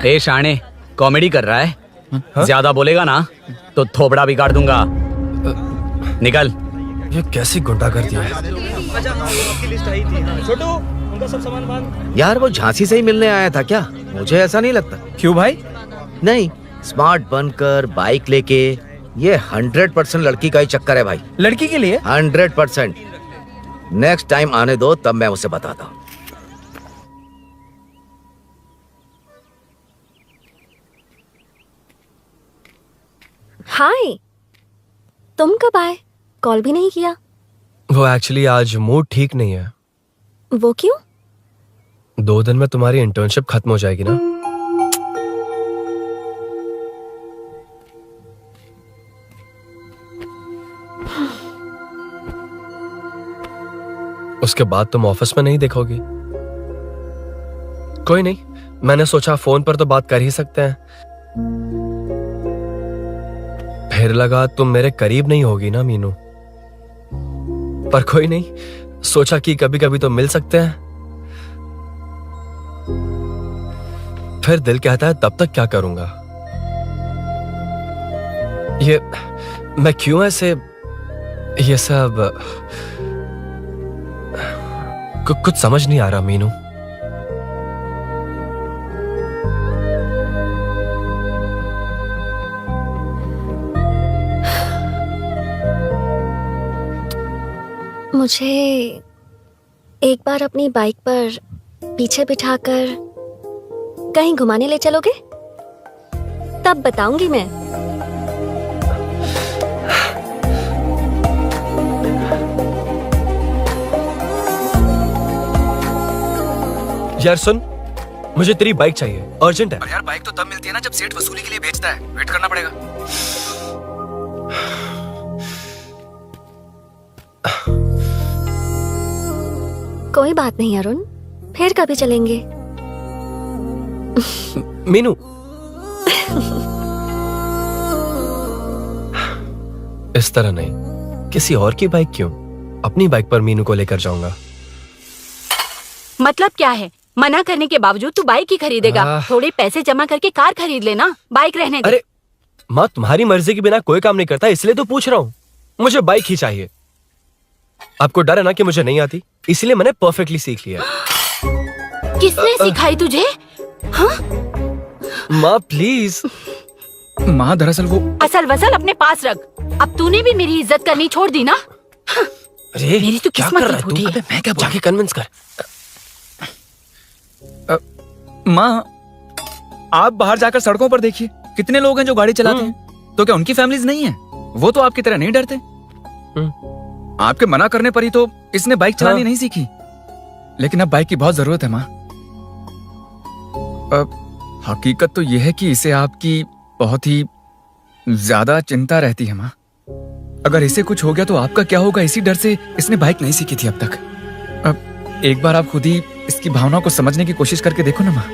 ए शाणे, कॉमेडी कर रहा है? ज्यादा बोलेगा ना तो थोबड़ा बिगाड़ दूंगा। निकल। ये कैसी गुंडागर्दी है? छोटू, उनका सब सामान बांध। यार वो झांसी से ही मिलने आया था क्या? मुझे ऐसा नहीं लगता। क्यों भाई? नहीं, स्मार्ट बनकर बाइक लेके, ये 100% लड़की का ही चक्कर है भाई। लड़की के लिए? 100%। नेक्स्ट टाइम आने दो, तब मैं उसे बताता हूँ। हाय, तुम कब आए? कॉल भी नहीं किया। वो एक्चुअली आज मूड ठीक नहीं है। वो क्यों? 2 दिन में तुम्हारी इंटर्नशिप खत्म हो जाएगी ना। उसके बाद तुम ऑफिस में नहीं देखोगी। कोई नहीं, मैंने सोचा फोन पर तो बात कर ही सकते हैं। फिर लगा तुम मेरे करीब नहीं होगी ना मीनू, पर कोई नहीं, सोचा कि कभी कभी तो मिल सकते हैं। फिर दिल कहता है तब तक क्या करूंगा। ये मैं क्यों ऐसे, ये सब कुछ समझ नहीं आ रहा मीनू। मुझे एक बार अपनी बाइक पर पीछे बिठाकर कहीं घुमाने ले चलोगे? तब बताऊंगी मैं। यार सुन, मुझे तेरी बाइक चाहिए, अर्जेंट है। यार बाइक तो तब मिलती है ना जब सेठ वसूली के लिए भेजता है, वेट करना पड़ेगा। कोई बात नहीं अरुण, फिर कभी चलेंगे। मीनू, इस तरह नहीं, किसी और की बाइक क्यों, अपनी बाइक पर मीनू को लेकर जाऊंगा। मतलब क्या है? मना करने के बावजूद तू बाइक ही खरीदेगा? थोड़े पैसे जमा करके कार खरीद लेना, बाइक रहने दे। अरे माँ, तुम्हारी मर्जी के बिना कोई काम नहीं करता, इसलिए तो पूछ रहा हूँ। मुझे बाइक ही चाहिए। आपको डर है ना कि मुझे नहीं आती, इसलिए मैंने परफेक्टली सीख लिया। किसने सिखाई तुझे? हाँ? माँ प्लीज। माँ दरअसल वो असल वसल अपने पास रख। अब तूने भी मेरी इज्जत करनी छोड़ दी ना। अरे मेरी तो क्या किस्मत कर ही रहा है फूटी तू? है। मैं क्या जाके कन्विंस कर। माँ, आप बाहर जाकर सड़कों पर देखिए, कितने लोग हैं जो गाड़ी चलाते हैं। तो क्या उनकी फैमिलीज नहीं है? वो तो आपकी तरह नहीं डरते। आपके मना करने पर ही तो इसने बाइक चलानी नहीं सीखी। लेकिन अब बाइक की बहुत जरूरत है माँ। हकीकत तो यह है कि इसे आपकी बहुत ही ज्यादा चिंता रहती है माँ। अगर इसे कुछ हो गया तो आपका क्या होगा, इसी डर से इसने बाइक नहीं सीखी थी अब तक। अब एक बार आप खुद ही इसकी भावनाओं को समझने की कोशिश करके देखो ना माँ।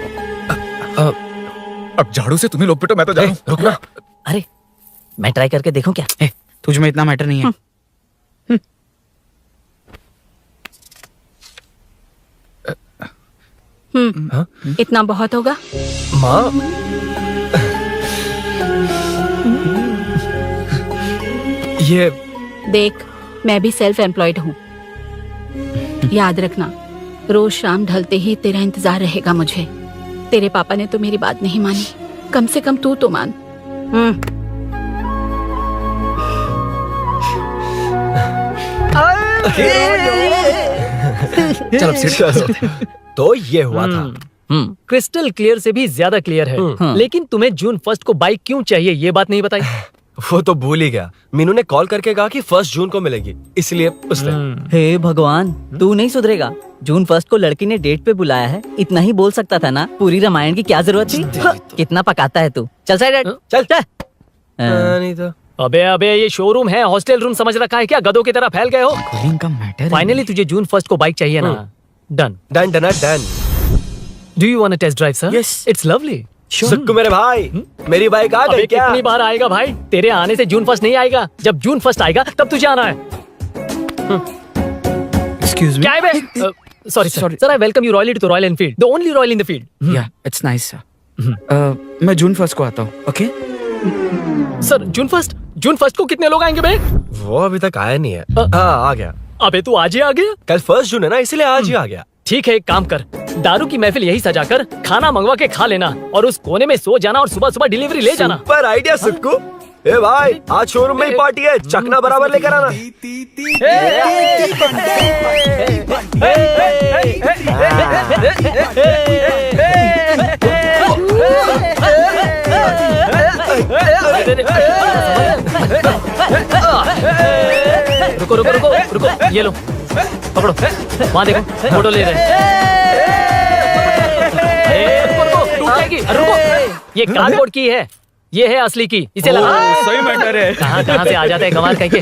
अब झाड़ू से तुम्हें लोग पिटो, मैं तो जा रहा हूं। रुकना। अरे मैं ट्राई करके देखूं क्या? तुझ में इतना मैटर नहीं है। इतना बहुत होगा। माँ ये देख, मैं भी सेल्फ एम्प्लॉयड हूँ। याद रखना, रोज शाम ढलते ही तेरा इंतजार रहेगा मुझे। तेरे पापा ने तो मेरी बात नहीं मानी, कम से कम तू तो मान। चलो तो ये हुआ था। क्रिस्टल क्लियर से भी ज्यादा क्लियर है। लेकिन तुम्हें जून 1 को बाइक क्यों चाहिए, ये बात नहीं बताई। वो तो भूल ही गया। मीनू ने कॉल करके कहा कि 1 जून को मिलेगी, इसलिए उसने। हे भगवान, तू नहीं सुधरेगा। जून 1 को लड़की ने डेट पे बुलाया है, इतना ही बोल सकता था ना। पूरी रामायण की क्या जरूरत थी? कितना पकाता है तू। चल साइड चल। नहीं तो अबे ये शोरूम है, हॉस्टल रूम समझ रखा है क्या? गधों की तरह फैल गए हो। फाइनली तुझे जून 1 को बाइक चाहिए ना? Done done done done. Do you want a test drive sir? Yes, it's lovely. Sukku मेरे भाई, मेरी बाइक आ गई क्या? कितनी बार आएगा भाई? तेरे आने से जून 1 नहीं आएगा। जब जून 1 आएगा तब तुझे आना है। Excuse me. क्या है बे? Sorry sir, I welcome you royally to Royal Enfield, the only royal in the field. Yeah it's nice sir. मैं जून 1 को आता हूँ। ओके सर, जून 1 को कितने लोग आएंगे बे? वो अभी तक आया नहीं है। हाँ, आ गया। अबे तू आज ही आ गया? कल 1 जून है ना, इसलिए आज ही आ गया। ठीक है, एक काम कर, दारू की महफिल यही सजाकर खाना मंगवा के खा लेना और उस कोने में सो जाना और सुबह सुबह डिलीवरी ले जाना। पर आइडिया सुक्कू। ए भाई, आज शोरूम में ही पार्टी है, चकना बराबर लेकर आना। रुको रुको रुको रुको, ये लो पकड़ो, वहाँ देखो फोटो ले रहे हैं। रुको, टूट जाएगी। रुको, ये कार्डबोर्ड की है, ये है असली की, इसे लगा। सही मैटर है। कहाँ से आ जाते हैं कमाल कहीं के।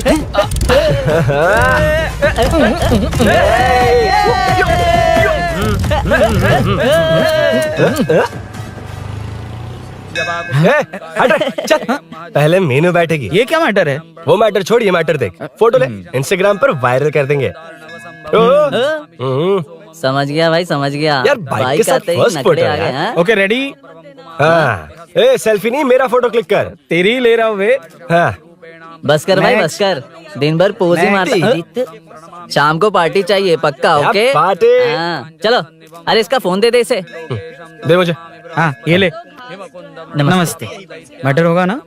चल, पहले मीनू बैठेगी। ये क्या मैटर है? वो मैटर छोड़, ये मैटर देख। फोटो ले, इंस्टाग्राम पर वायरल कर देंगे। समझ गया भाई, समझ गया। यार बाइक के साथ फर्स्ट फोटो आ गया। Okay ready. हाँ, ए सेल्फी नहीं, मेरा फोटो क्लिक कर। तेरी ही ले रहा हूँ वे। हाँ, बस कर भाई, बस कर। दिन भर पोज ही मारता। शाम को पार्टी चाहिए पक्का। Okay party. हाँ, चलो। अरे इसका फोन दे इसे। दे मुझे। हाँ ये ले। नमस्ते। मैटर होगा ना?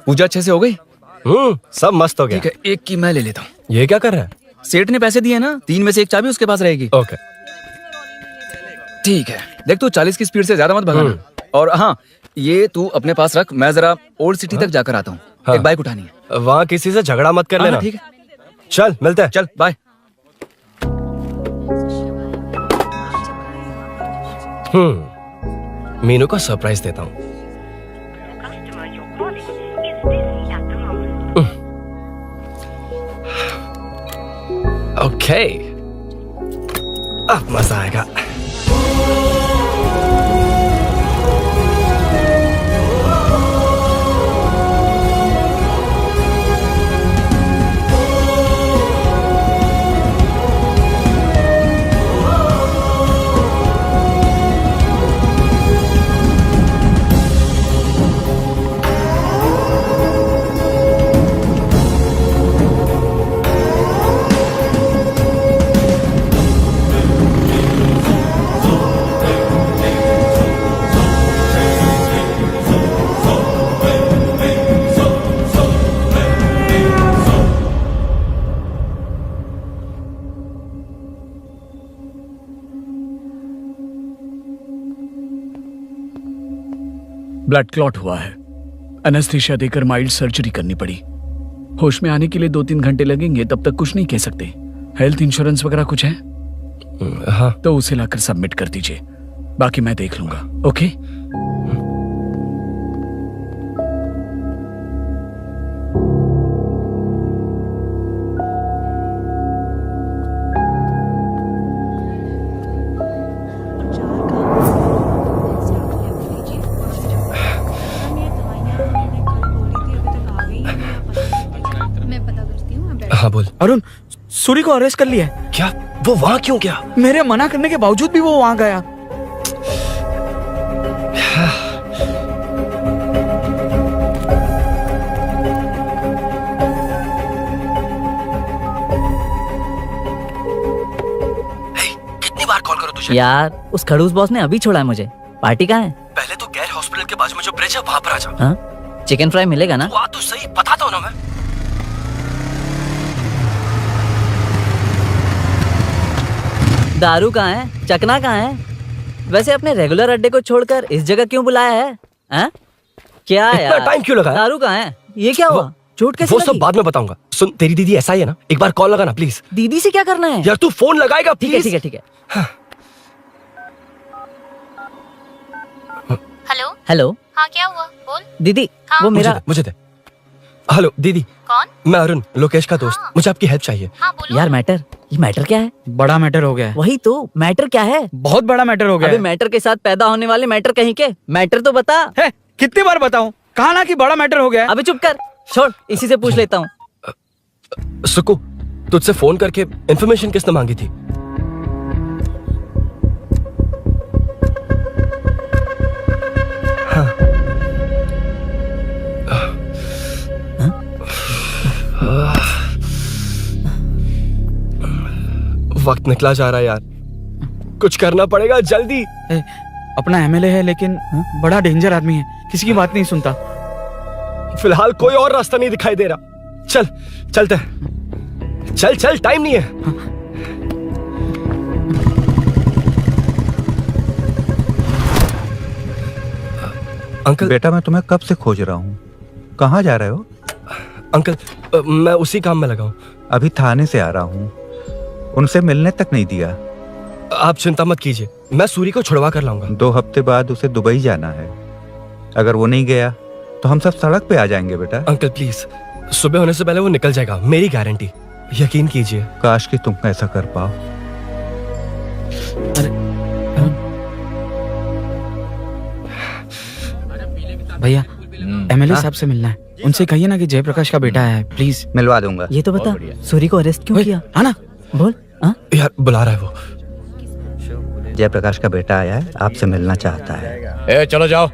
पूजा अच्छे से हो गई? सब मस्त हो गया। ठीक है, एक की मैं ले लेता हूँ। ये क्या कर रहा है? सेठ ने पैसे दिए ना, 3 में से 1 चाबी उसके पास रहेगी। ओके ठीक है, देख तू 40 की स्पीड से ज्यादा मत भगाना। और हाँ, ये तू अपने पास रख, मैं जरा ओल्ड सिटी तक जाकर आता हूँ। एक बाइक उठानी है। वहाँ किसी से झगड़ा मत कर लेना। ठीक है, चल मिलते हैं। चल बाय। मीनू को सरप्राइज देता हूँ। ओके, अब मजा आएगा। ब्लड क्लॉट हुआ है। एनेस्थीसिया देकर माइल्ड सर्जरी करनी पड़ी। होश में आने के लिए 2-3 घंटे लगेंगे, तब तक कुछ नहीं कह सकते। हेल्थ इंश्योरेंस वगैरह कुछ है? हाँ। तो उसे लाकर सबमिट कर दीजिए, बाकी मैं देख लूंगा। ओके? बोल। अरुण, सूरी को अरेस्ट कर लिया है। क्या? वो वहां क्यों गया? मेरे मना करने के बावजूद भी वो वहां गया। कितनी बार कॉल करो तुझे? यार उस खड़ूस बॉस ने अभी छोड़ा है मुझे। पार्टी कहाँ है? पहले तो गैर हॉस्पिटल के बाजू में जो ब्रिज है वहां पर आ जा। हाँ? चिकन फ्राई मिलेगा ना? तू आ तो सही, बताता हूँ ना मैं। दारू कहाँ है? चकना कहाँ है? वैसे अपने रेगुलर अड्डे को छोड़कर इस जगह क्यों बुलाया है? हाँ? क्या इतना यार? टाइम क्यों लगा? दारू कहाँ है? ये क्या हुआ? चोट कैसे वो लगी? सब बाद में बताऊंगा। सुन, तेरी दीदी ऐसा ही है ना, एक बार कॉल लगाना प्लीज। दीदी से क्या करना है? यार तू फोन लगाएगा ठीक है प्लीज? ठीक है ठीक है। Hello hello. हाँ क्या हुआ बोल। दीदी हाँ? वो मेरा मुझे दे। हेलो दीदी। कौन? मैं अरुण, लोकेश का दोस्त। मुझे आपकी हेल्प चाहिए। हाँ बोलो। यार मैटर, ये मैटर क्या है? बड़ा मैटर हो गया है। वही तो, मैटर क्या है? बहुत बड़ा मैटर हो गया अबे है। मैटर के साथ पैदा होने वाले मैटर कहीं के, मैटर तो बता। है, कितनी बार बताऊं? कहा ना कि बड़ा मैटर हो गया है। अबे चुप कर, छोड़, इसी से पूछ लेता हूँ। सुकू, तुझसे फोन करके इन्फॉर्मेशन किसने मांगी थी? वक्त निकला जा रहा है यार, कुछ करना पड़ेगा जल्दी। अपना एमएलए है लेकिन बड़ा डेंजर आदमी है, किसी की बात नहीं सुनता। फिलहाल कोई और रास्ता नहीं दिखाई दे रहा। चल चलते हैं, चल चल, टाइम नहीं है। अंकल बेटा, मैं तुम्हें कब से खोज रहा हूँ। कहाँ जा रहे हो? अंकल मैं उसी काम में लगा हूँ। अभी थाने से आ रहा हूँ, उनसे मिलने तक नहीं दिया। आप चिंता मत कीजिए, मैं सूरी को छुड़वा कर लाऊंगा। 2 हफ्ते बाद उसे दुबई जाना है। अगर वो नहीं गया तो हम सब सड़क पे आ जाएंगे बेटा। अंकल प्लीज, सुबह होने से पहले वो निकल जाएगा, मेरी गारंटी, यकीन कीजिए। काश कि तुम ऐसा कर पाओ। भैया, एमएलए साहब से मिलना है। उनसे कहिए ना कि जयप्रकाश का बेटा है, प्लीज। मिलवा दूंगा। ये तो बता, सूरी को अरेस्ट क्यों किया? हाँ ना, बोल। यार बुला रहा है वो। जयप्रकाश का बेटा आया है, आपसे मिलना चाहता है। चलो जाओ,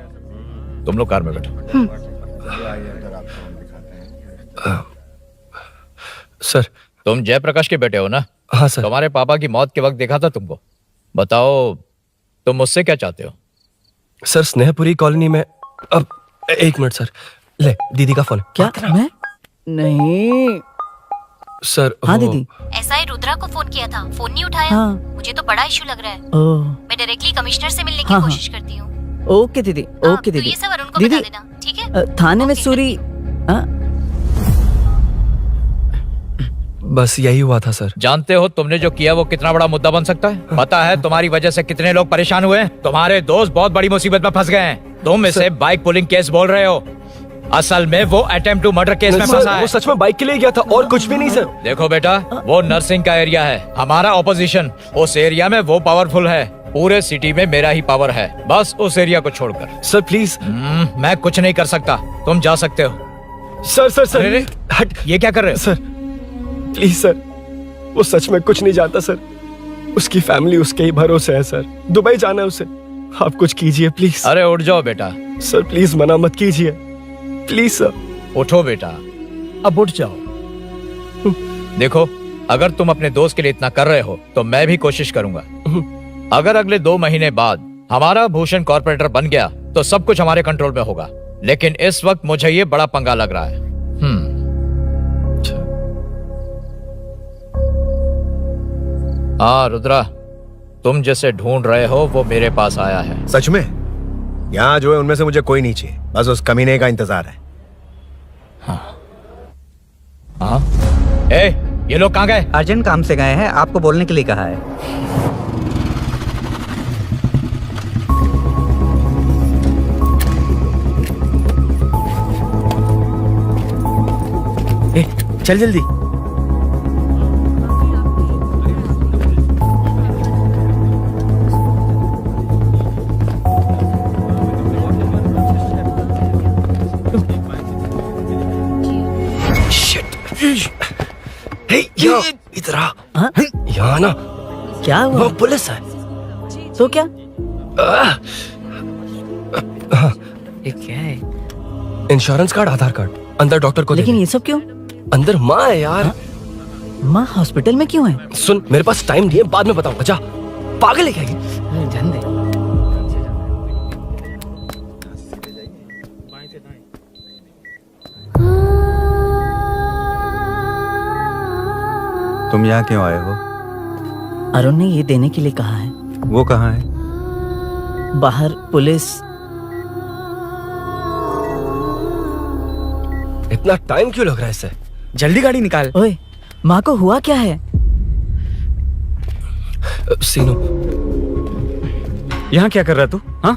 तुम लोग कार में बैठो। सर, तुम जयप्रकाश के बेटे हो ना? हाँ सर। तुम्हारे पापा की मौत के वक्त देखा था तुमको। बताओ तुम मुझसे क्या चाहते हो? सर, स्नेहपुरी कॉलोनी में। अब 1 मिनट सर, ले दीदी का फोन। क्या? मैं नहीं सर। हाँ दीदी। एसआई रुद्रा को फोन किया था, फोन नहीं उठाया। हाँ। मुझे तो बड़ा इशू लग रहा है। ओह, मैं डायरेक्टली कमिश्नर से मिलने की हाँ, कोशिश करती हूँ। ओके दीदी, ओके तो दीदी। ये सब अरुण को दीदी, बता देना, ठीक है? थाने में सूरी। बस यही हुआ था सर। जानते हो तुमने जो किया वो कितना बड़ा मुद्दा बन सकता है? पता है तुम्हारी वजह से कितने लोग परेशान हुए हैं? तुम्हारे दोस्त बहुत बड़ी मुसीबत में फंस गए हैं। तुम इसे बाइक पुलिंग केस बोल रहे हो, असल में वो अटेम्प्ट टू मर्डर केस में फंसा है। वो सच में बाइक के लिए गया था और कुछ भी नहीं सर। देखो बेटा, वो नर्सिंग का एरिया है, हमारा ऑपोजिशन उस एरिया में वो पावरफुल है। पूरे सिटी में मेरा ही पावर है, बस उस एरिया को छोड़कर। Sir please. मैं कुछ नहीं कर सकता, तुम जा सकते हो। सर सर सर, अरे, हट। ये क्या कर रहे हो? सर प्लीज सर, वो सच में कुछ नहीं जानता सर। उसकी फैमिली उसके ही भरोसे है सर। दुबई जाना है उसे, आप कुछ कीजिए प्लीज। अरे उठ जाओ बेटा। सर प्लीज मना मत कीजिए, प्लीज सर। उठो बेटा, अब उठ जाओ। देखो, अगर तुम अपने दोस्त के लिए इतना कर रहे हो तो मैं भी कोशिश करूंगा। अगर अगले 2 महीने बाद हमारा भूषण कॉर्पोरेटर बन गया तो सब कुछ हमारे कंट्रोल में होगा, लेकिन इस वक्त मुझे ये बड़ा पंगा लग रहा है। हाँ रुद्रा, तुम जिसे ढूंढ रहे हो वो मेरे पास आया है। सच में? यहाँ जो है उनमें से मुझे कोई नहीं चाहिए, बस उस कमीने का इंतजार है। हाँ? ए, ये लोग कहाँ गए? अर्जेंट काम से गए हैं, आपको बोलने के लिए कहा है। चल जल्दी। हे इधर आ। यहाँ ना क्या हुआ? वो पुलिस है। तो क्या? ये क्या है? इंश्योरेंस कार्ड, आधार कार्ड, अंदर डॉक्टर को। लेकिन ये सब क्यों? अंदर माँ है यार। माँ हॉस्पिटल में क्यों है? सुन, मेरे पास टाइम नहीं है, बाद में बताऊंगा। जा, पागल है क्या ये? जान दे। तुम यहाँ क्यों आए हो? अरुण ने ये देने के लिए कहा है। वो कहाँ है? बाहर पुलिस। इतना टाइम क्यों लग रहा है इससे? जल्दी गाड़ी निकाल। ओए, माँ को हुआ क्या है? सीनू, यहाँ क्या कर रहा तू? हाँ?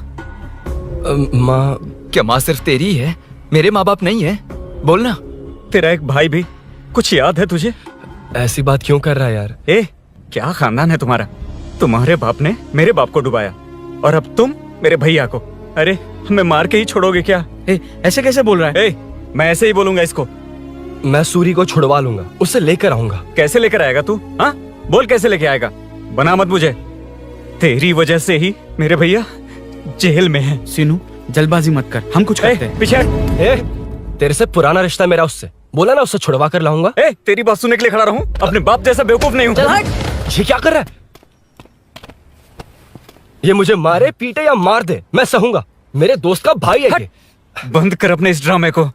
माँ। क्या माँ सिर्फ तेरी है? मेरे माँ बाप नहीं है? बोलना। तेरा एक भाई भी। कुछ याद है तुझे? ऐसी बात क्यों कर रहा है यार? ए, क्या खानदान है तुम्हारा? तुम्हारे बाप ने मेरे बाप को डुबाया और अब तुम मेरे भैया को। अरे, हमें मार के ही छोड़ोगे क्या? ऐसे कैसे बोल रहा है? मैं ऐसे ही बोलूंगा इसको। मैं सूरी को छुड़वा लूंगा, उसे लेकर आऊंगा। कैसे लेकर आएगा तू? हाँ, बोल कैसे लेके आएगा? बना मत मुझे। तेरी वजह से ही मेरे भैया जेल में है। सीनू, जल्दबाजी मत कर, हम कुछ करते हैं। पीछे। तेरे से पुराना रिश्ता मेरा उससे। बोला ना, उससे छुड़वा कर लाऊंगा। तेरी बात सुनने के लिए खड़ा रहूं? अपने बाप जैसा बेवकूफ नहीं हूं। ये क्या कर रहा है? ये मुझे मारे, पीटे या मार दे, मैं सहूंगा। मेरे दोस्त का भाई है ये। बंद कर अपने इस ड्रामे को।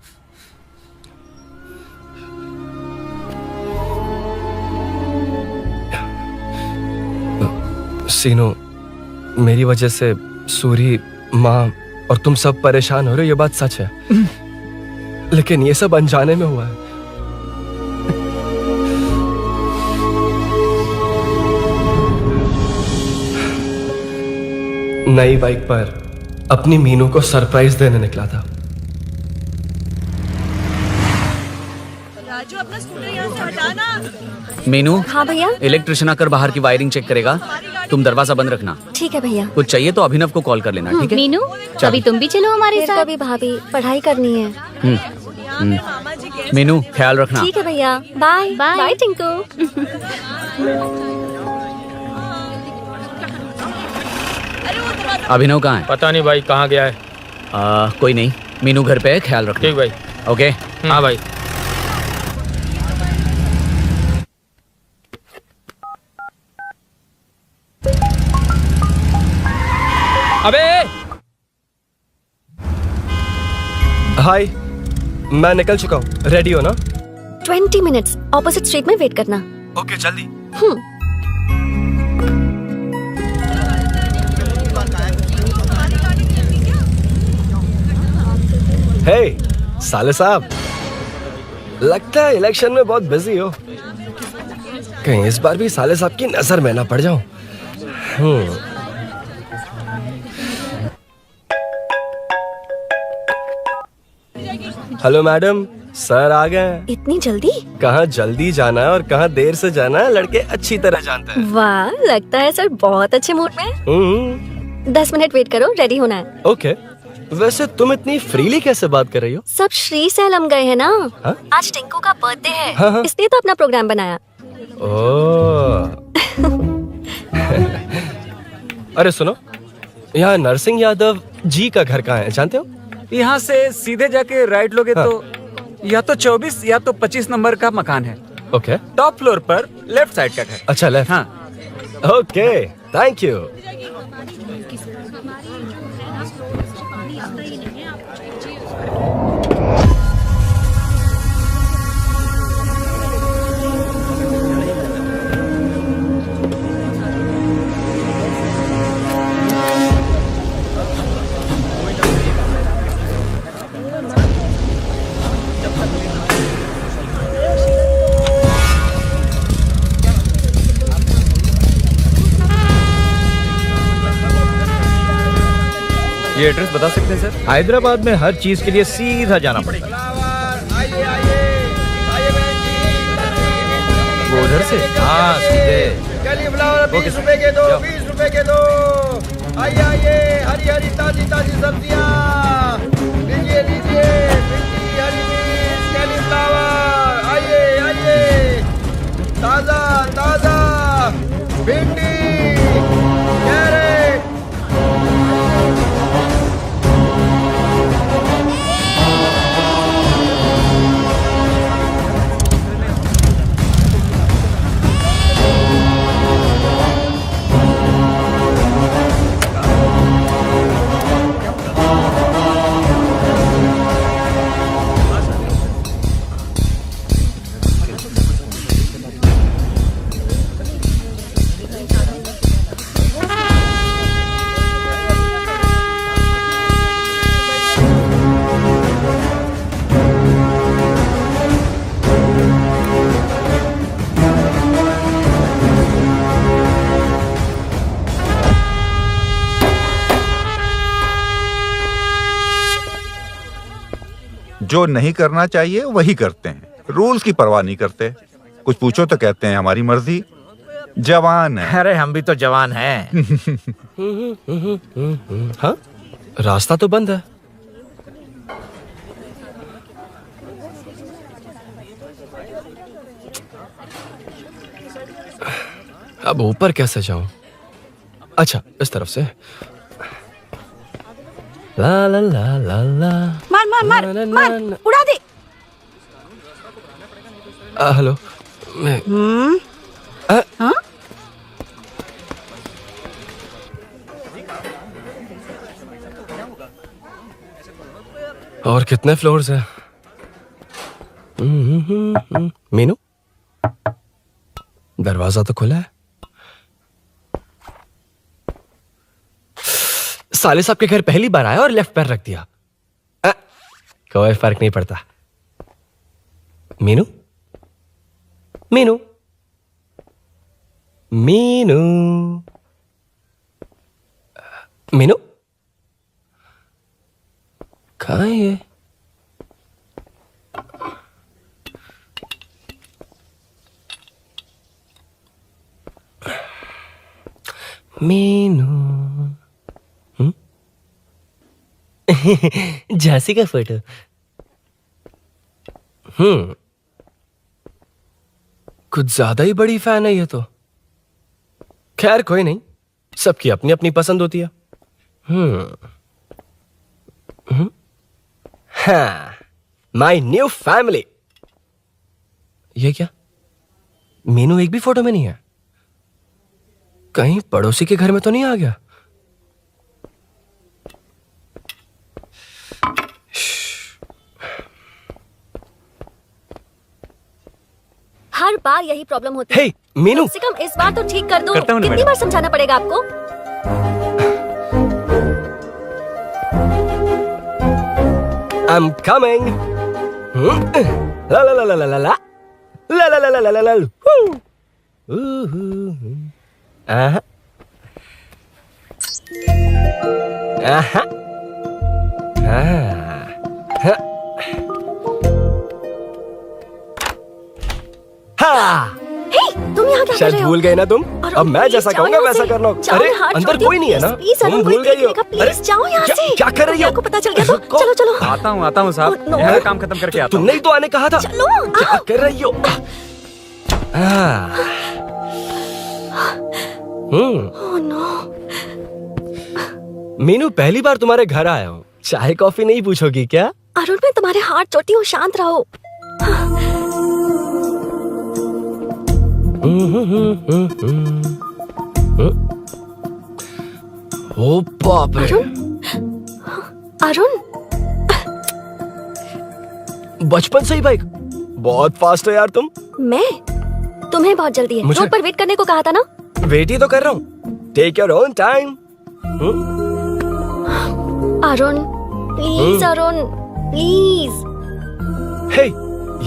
सीनो, मेरी वजह से सूरी, माँ और तुम सब परेशान हो रहे हो, ये बात सच है। लेकिन ये सब अनजाने में हुआ है। नई बाइक पर अपनी मीनू को सरप्राइज देने निकला था। राजू, अपना स्कूटर यहाँ से हटाना। मीनू। हाँ भैया। इलेक्ट्रिशियन आकर बाहर की वायरिंग चेक करेगा। तुम दरवाजा बंद रखना। ठीक है भैया। कुछ चाहिए तो अभिनव को कॉल कर लेना, ठीक है? मीनू, कभी तुम भी चलो हमारे साथ। कभी भाभी, पढ़ाई करनी है। मीनू, ख्याल रखना। ठीक है भैया, बाय बाय टिंकू। अभिनव कहाँ है? पता नहीं भाई, कहाँ गया है? कोई नहीं, मीनू घर पे है, ख्याल रखना। ठीक भाई। ओके। हाँ भाई। अबे हाय, मैं निकल चुका हूँ। रेडी हो ना? 20 मिनट्स ऑपोजिट स्ट्रीट में वेट करना। ओके, जल्दी। हे साले साहब, लगता है इलेक्शन में बहुत बिजी हो। कहीं इस बार भी साले साहब की नजर में ना पड़ जाऊं। हेलो मैडम, सर आ गए। इतनी जल्दी? कहाँ जल्दी जाना है और कहाँ देर से जाना है, लड़के अच्छी तरह जानते हैं। वाह, लगता है सर बहुत अच्छे मूड में। 10 मिनट वेट करो, रेडी होना है। ओके। वैसे तुम इतनी फ्रीली कैसे बात कर रही हो? सब श्री सैलम गए हैं ना। हा? आज टिंकू का बर्थडे है। हाँ। इसलिए तो अपना प्रोग्राम बनाया। अरे सुनो, यहाँ नरसिंह यादव जी का घर कहाँ है, जानते हो? यहाँ से सीधे जाके राइट लोगे तो या तो 24 या तो 25 नंबर का मकान है। ओके। टॉप फ्लोर पर लेफ्ट साइड का घर। अच्छा, लेफ्ट। हाँ। Okay, thank you. ये एड्रेस बता सकते हैं सर? हैदराबाद में हर चीज के लिए सीधा जाना पड़ता है। वो उधर से? हाँ, सीधे। कैलीफ्लावर 20 रुपए के दो, 20 रुपए के दो। आइए आइए, हरी हरी ताजी ताजी सब्जियाँ लीजिए लीजिए। भिंडी, हरी मिर्च, कैलीफ्लावर, आइए आइए। जो नहीं करना चाहिए वही करते हैं, रूल्स की परवाह नहीं करते। कुछ पूछो तो कहते हैं हमारी मर्जी। जवान है। अरे हम भी तो जवान हैं। हाँ, रास्ता तो बंद है। अब ऊपर कैसे जाऊं? अच्छा, इस तरफ से। ला ला ला ला ला। मार मार मार मार, उड़ा दे। हेलो, मैं हाँ? और कितने फ्लोर्स हैं? मीनू, दरवाजा तो खुला है। साले साहब के घर पहली बार आया और लेफ्ट पैर रख दिया। कोई फर्क नहीं पड़ता। मीनू, मीनू, मीनू, मीनू, कहाँ है ये? मीनू, झांसी का फोटो। कुछ ज्यादा ही बड़ी फैन है ये तो। खैर कोई नहीं, सबकी अपनी अपनी पसंद होती है। हाँ, माई न्यू फैमिली। ये क्या? मीनू एक भी फोटो में नहीं है। कहीं पड़ोसी के घर में तो नहीं आ गया? हर बार यही प्रॉब्लम होती है। मीनू, कम से कम इस बार तो ठीक कर दो। करता हूं ना कितनी मैडम। बार समझाना पड़ेगा आपको? I'm coming. La la la la la la la. La la la la la la la. Aha. Aha. तुम यहाँ क्या कर शायद रहे हो? भूल गए ना तुम। अब मैं जैसा जाओ कहूँगा यहाँ वैसा से। करना। जाओ, अरे हाथ अंदर छोड़ कोई नहीं है ना? प्लीज, तुम भूल गई हो। प्लीज जाओ यहाँ से। क्या कर रही हो? आपको पता चल गया तो चलो चलो। आता हूँ साहब, मेरा काम खत्म करके आता हूँ। तुमने ही तो आने कहा था। चलो। क्या कर रही हो? Oh no. मीनू, पहली बार तुम्हारे घर आया हूँ। चाय कॉफी नहीं पूछोगी क्या? अरुण, मैं तुम्हारे हाथ चोटी हूँ, शांत रहो। ओ बाप रे। अरुण, बचपन से ही बाइक बहुत फास्ट है यार तुम। तुम्हें बहुत जल्दी है। रोड पर वेट करने को कहा था ना? वेट ही तो कर रहा हूँ। Take your own time. Arun please, Arun please. Hey,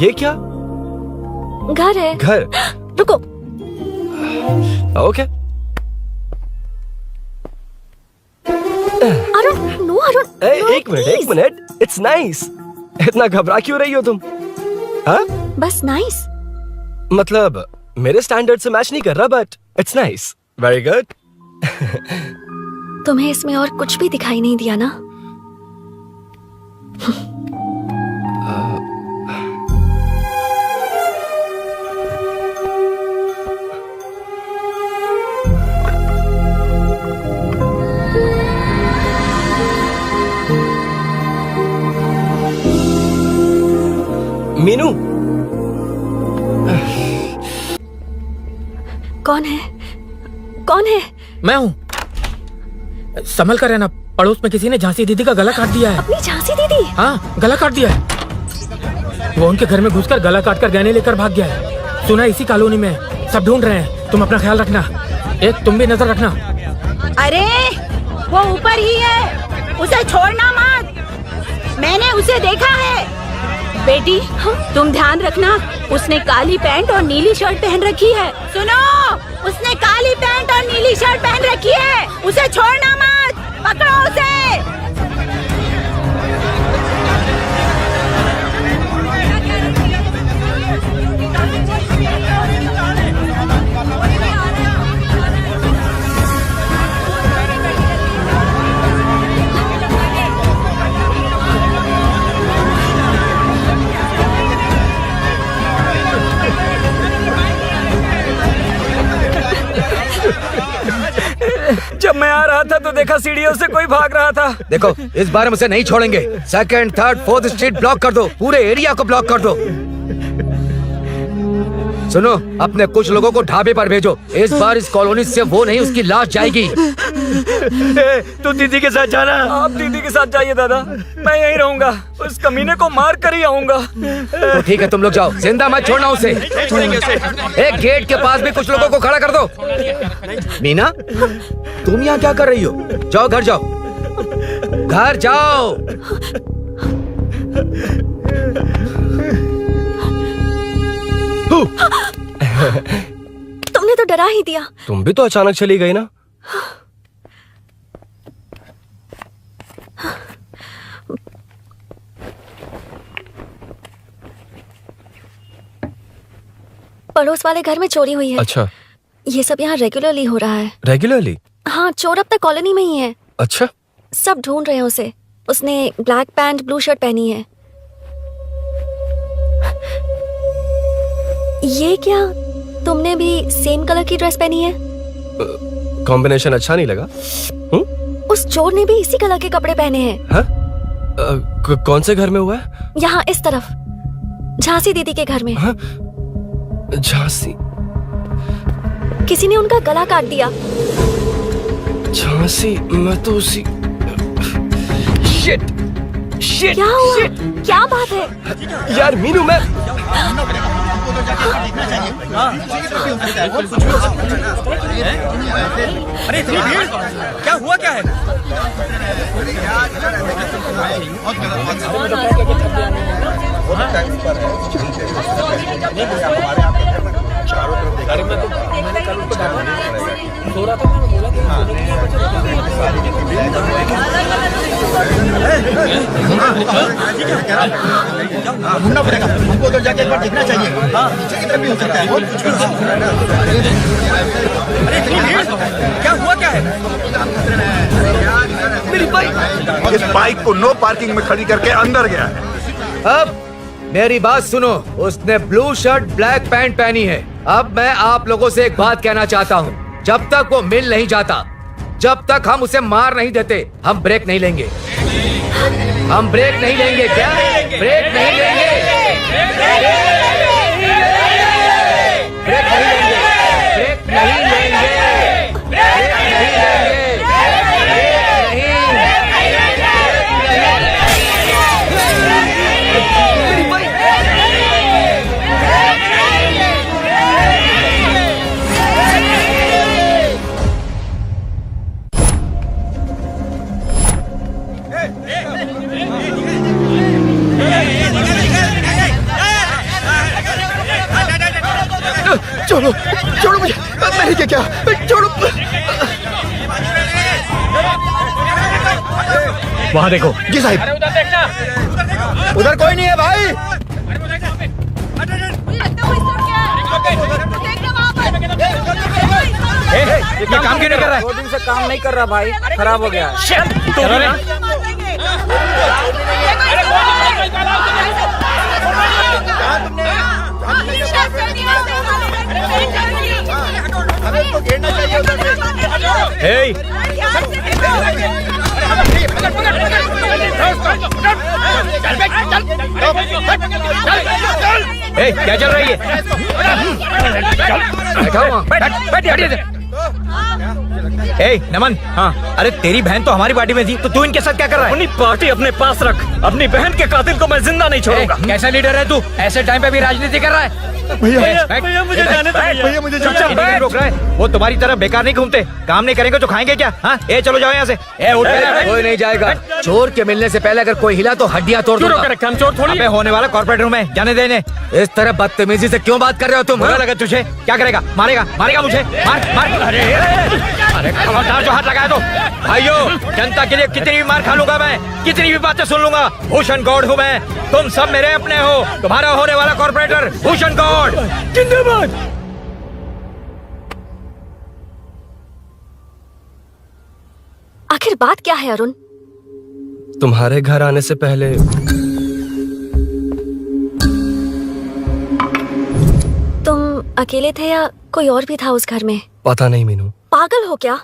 ये क्या? घर है। घर? रुको। ओके। अरुण, नो अरुण। एक मिनट। It's nice. इतना घबरा क्यों रही हो तुम? हाँ? बस नाइस। मतलब मेरे स्टैंडर्ड से मैच नहीं कर रहा, but it's nice. Very good. तुम्हें इसमें और कुछ भी दिखाई नहीं दिया ना? मीनू, कौन है? कौन है? मैं हूँ। संभल कर रहना। पड़ोस में किसी ने झांसी दीदी का गला काट दिया है। अपनी झांसी दीदी? हाँ, गला काट दिया है। वो उनके घर में घुसकर गला काट कर गहने लेकर भाग गया है। सुना इसी कॉलोनी में है। सब ढूंढ रहे हैं। तुम अपना ख्याल रखना। एक तुम भी नजर रखना। अरे वो ऊपर ही है, उसे छोड़ना मत। मैंने उसे देखा है। बेटी, तुम ध्यान रखना। उसने काली पैंट और नीली शर्ट पहन रखी है। सुनो, उसने काली पैंट और नीली शर्ट पहन रखी है। उसे छोड़ना मत। पकड़ो उसे। रहा था तो देखा सीढ़ियों से कोई भाग रहा था। देखो इस बार हम उसे नहीं छोड़ेंगे। 2nd, 3rd, 4th street block कर दो, पूरे एरिया को ब्लॉक कर दो। सुनो, अपने कुछ लोगों को ढाबे पर भेजो। इस बार इस कॉलोनी से वो नहीं, उसकी लाश जाएगी। तू दीदी के साथ जाना। आप दीदी के साथ जाइए दादा, मैं यहीं रहूंगा। उस कमीने को मार कर ही आऊंगा। तो ठीक है, तुम लोग जाओ, जिंदा मत छोड़ना उसे। एक गेट के पास भी कुछ लोगों को खड़ा कर दो। मीना, तुम यहाँ क्या कर रही हो? जाओ घर जाओ, घर जाओ। तुमने तो डरा ही दिया। तुम भी तो अचानक चली गई ना। पड़ोस वाले घर में चोरी हुई है। अच्छा, ये सब यहाँ रेगुलरली हो रहा है। रेगुलरली? हाँ, चोर अब तक कॉलोनी में ही है। अच्छा, सब ढूंढ रहे हैं उसे। उसने ब्लैक पैंट ब्लू शर्ट पहनी है। ये क्या, तुमने भी सेम कलर की ड्रेस पहनी है? कॉम्बिनेशन अच्छा नहीं लगा? उस चोर ने भी इसी कलर के कपड़े पहने हैं। हाँ? कौन से घर में हुआ है? यहाँ इस तरफ, झांसी दीदी के घर में। हाँ? झांसी? किसी ने उनका गला काट दिया। झांसी? मैं तो उसी... शिट! शिट! क्या हुआ? शिट! क्या बात है? यार मीनू, मैं... अरे इतनी भीड़, क्या हुआ क्या है? ढूंढना पड़ेगा हमको, उधर जाके एक बार देखना चाहिए। इधर भी हो सकता है। अरे इतनी भीड़, क्या हुआ क्या है? मेरी बाइक, इस बाइक को नो पार्किंग में खड़ी करके अंदर गया है। अब मेरी बात सुनो, उसने ब्लू शर्ट ब्लैक पैंट पहनी है। अब मैं आप लोगों से एक बात कहना चाहता हूँ, जब तक वो मिल नहीं जाता, जब तक हम उसे मार नहीं देते, हम ब्रेक नहीं लेंगे। हम ब्रेक नहीं लेंगे। क्या ब्रेक नहीं लेंगे? ब्रेक नहीं लेंगे। ब्रेक नहीं लेंगे। ब्रेक नहीं लेंगे। छोड़ो, छोड़ो मुझे, मैं क्या क्या, छोड़ो। वहाँ देखो। जी साहब। उधर कोई नहीं है भाई। ये काम क्यों नहीं कर रहा है? 2 दिन से काम नहीं कर रहा भाई, खराब हो गया। हमें तो घेरना चाहिए उधर से। क्या चल रही है? नमन। हाँ, अरे तेरी बहन तो हमारी पार्टी में थी, तो तू इनके साथ क्या कर रहा है? अपनी पार्टी अपने पास रख, अपनी बहन के कातिल को मैं जिंदा नहीं छोड़ूंगा। कैसा लीडर है तू? ऐसे टाइम पे भी राजनीति कर रहा है? भैया मुझे जाने दो। भैया मुझे चुपचाप बैठ। रोक रहा है? वो तुम्हारी तरह बेकार नहीं घूमते, काम नहीं करेंगे तो खाएंगे क्या? हाँ, ए चलो जाओ यहाँ से। कोई नहीं जाएगा। चोर के मिलने से पहले अगर कोई हिला तो हड्डियां तोड़ दूंगा। हम चोर थोड़ी। अबे होने वाला कॉर्पोरेट रूम है, जाने देने। इस तरह बदतमीजी से क्यों बात कर रहे हो तुम? बुरा लगा तुझे? क्या करेगा? मारेगा? मारेगा मुझे? मार मार। अरे खबरदार जो हाथ लगाया तो। भाइयों, जनता के लिए कितनी भी मार खा लूंगा मैं, कितनी भी बातें सुन लूंगा। भूषण गौड़ हूँ मैं, तुम सब मेरे अपने हो। तुम्हारा होने वाला कॉर्पोरेटर भूषण गौड़ जिंदाबाद। आखिर बात क्या है अरुण? तुम्हारे घर आने से पहले तुम अकेले थे या कोई और भी था उस घर में? पता नहीं मीनू। पागल हो क्या?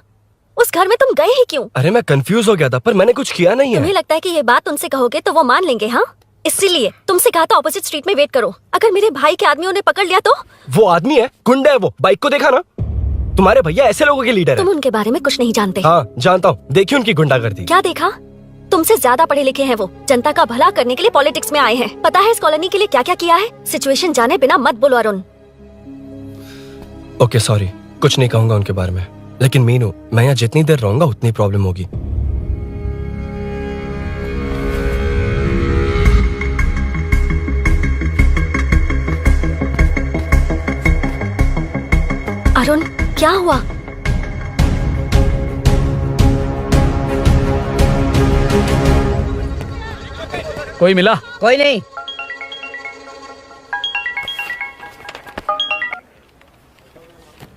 उस घर में तुम गए ही क्यों? अरे मैं कंफ्यूज हो गया था, पर मैंने कुछ किया नहीं तुम्हें है। लगता है कि ये बात उनसे कहोगे तो वो मान लेंगे? हाँ, इसीलिए तुमसे कहा था ऑपोजिट स्ट्रीट में वेट करो। अगर मेरे भाई के आदमियों ने पकड़ लिया तो? वो आदमी है, गुंडा है वो। बाइक को देखा ना? तुम्हारे भैया ऐसे लोगों के लीडर तुम है। उनके बारे में कुछ नहीं जानते। हाँ जानता हूँ, देखिए उनकी गुंडागर्दी। क्या देखा? तुमसे ज्यादा पढ़े लिखे हैं वो। जनता का भला करने के लिए पॉलिटिक्स में आए हैं। पता है इस कॉलोनी के लिए क्या क्या किया है? सिचुएशन जाने बिना मत बोलो अरुण। ओके सॉरी, कुछ नहीं कहूंगा उनके बारे में। लेकिन मीनू, मैं यहाँ जितनी देर रहूंगा उतनी प्रॉब्लम होगी। अरुण, क्या हुआ? कोई मिला? कोई नहीं।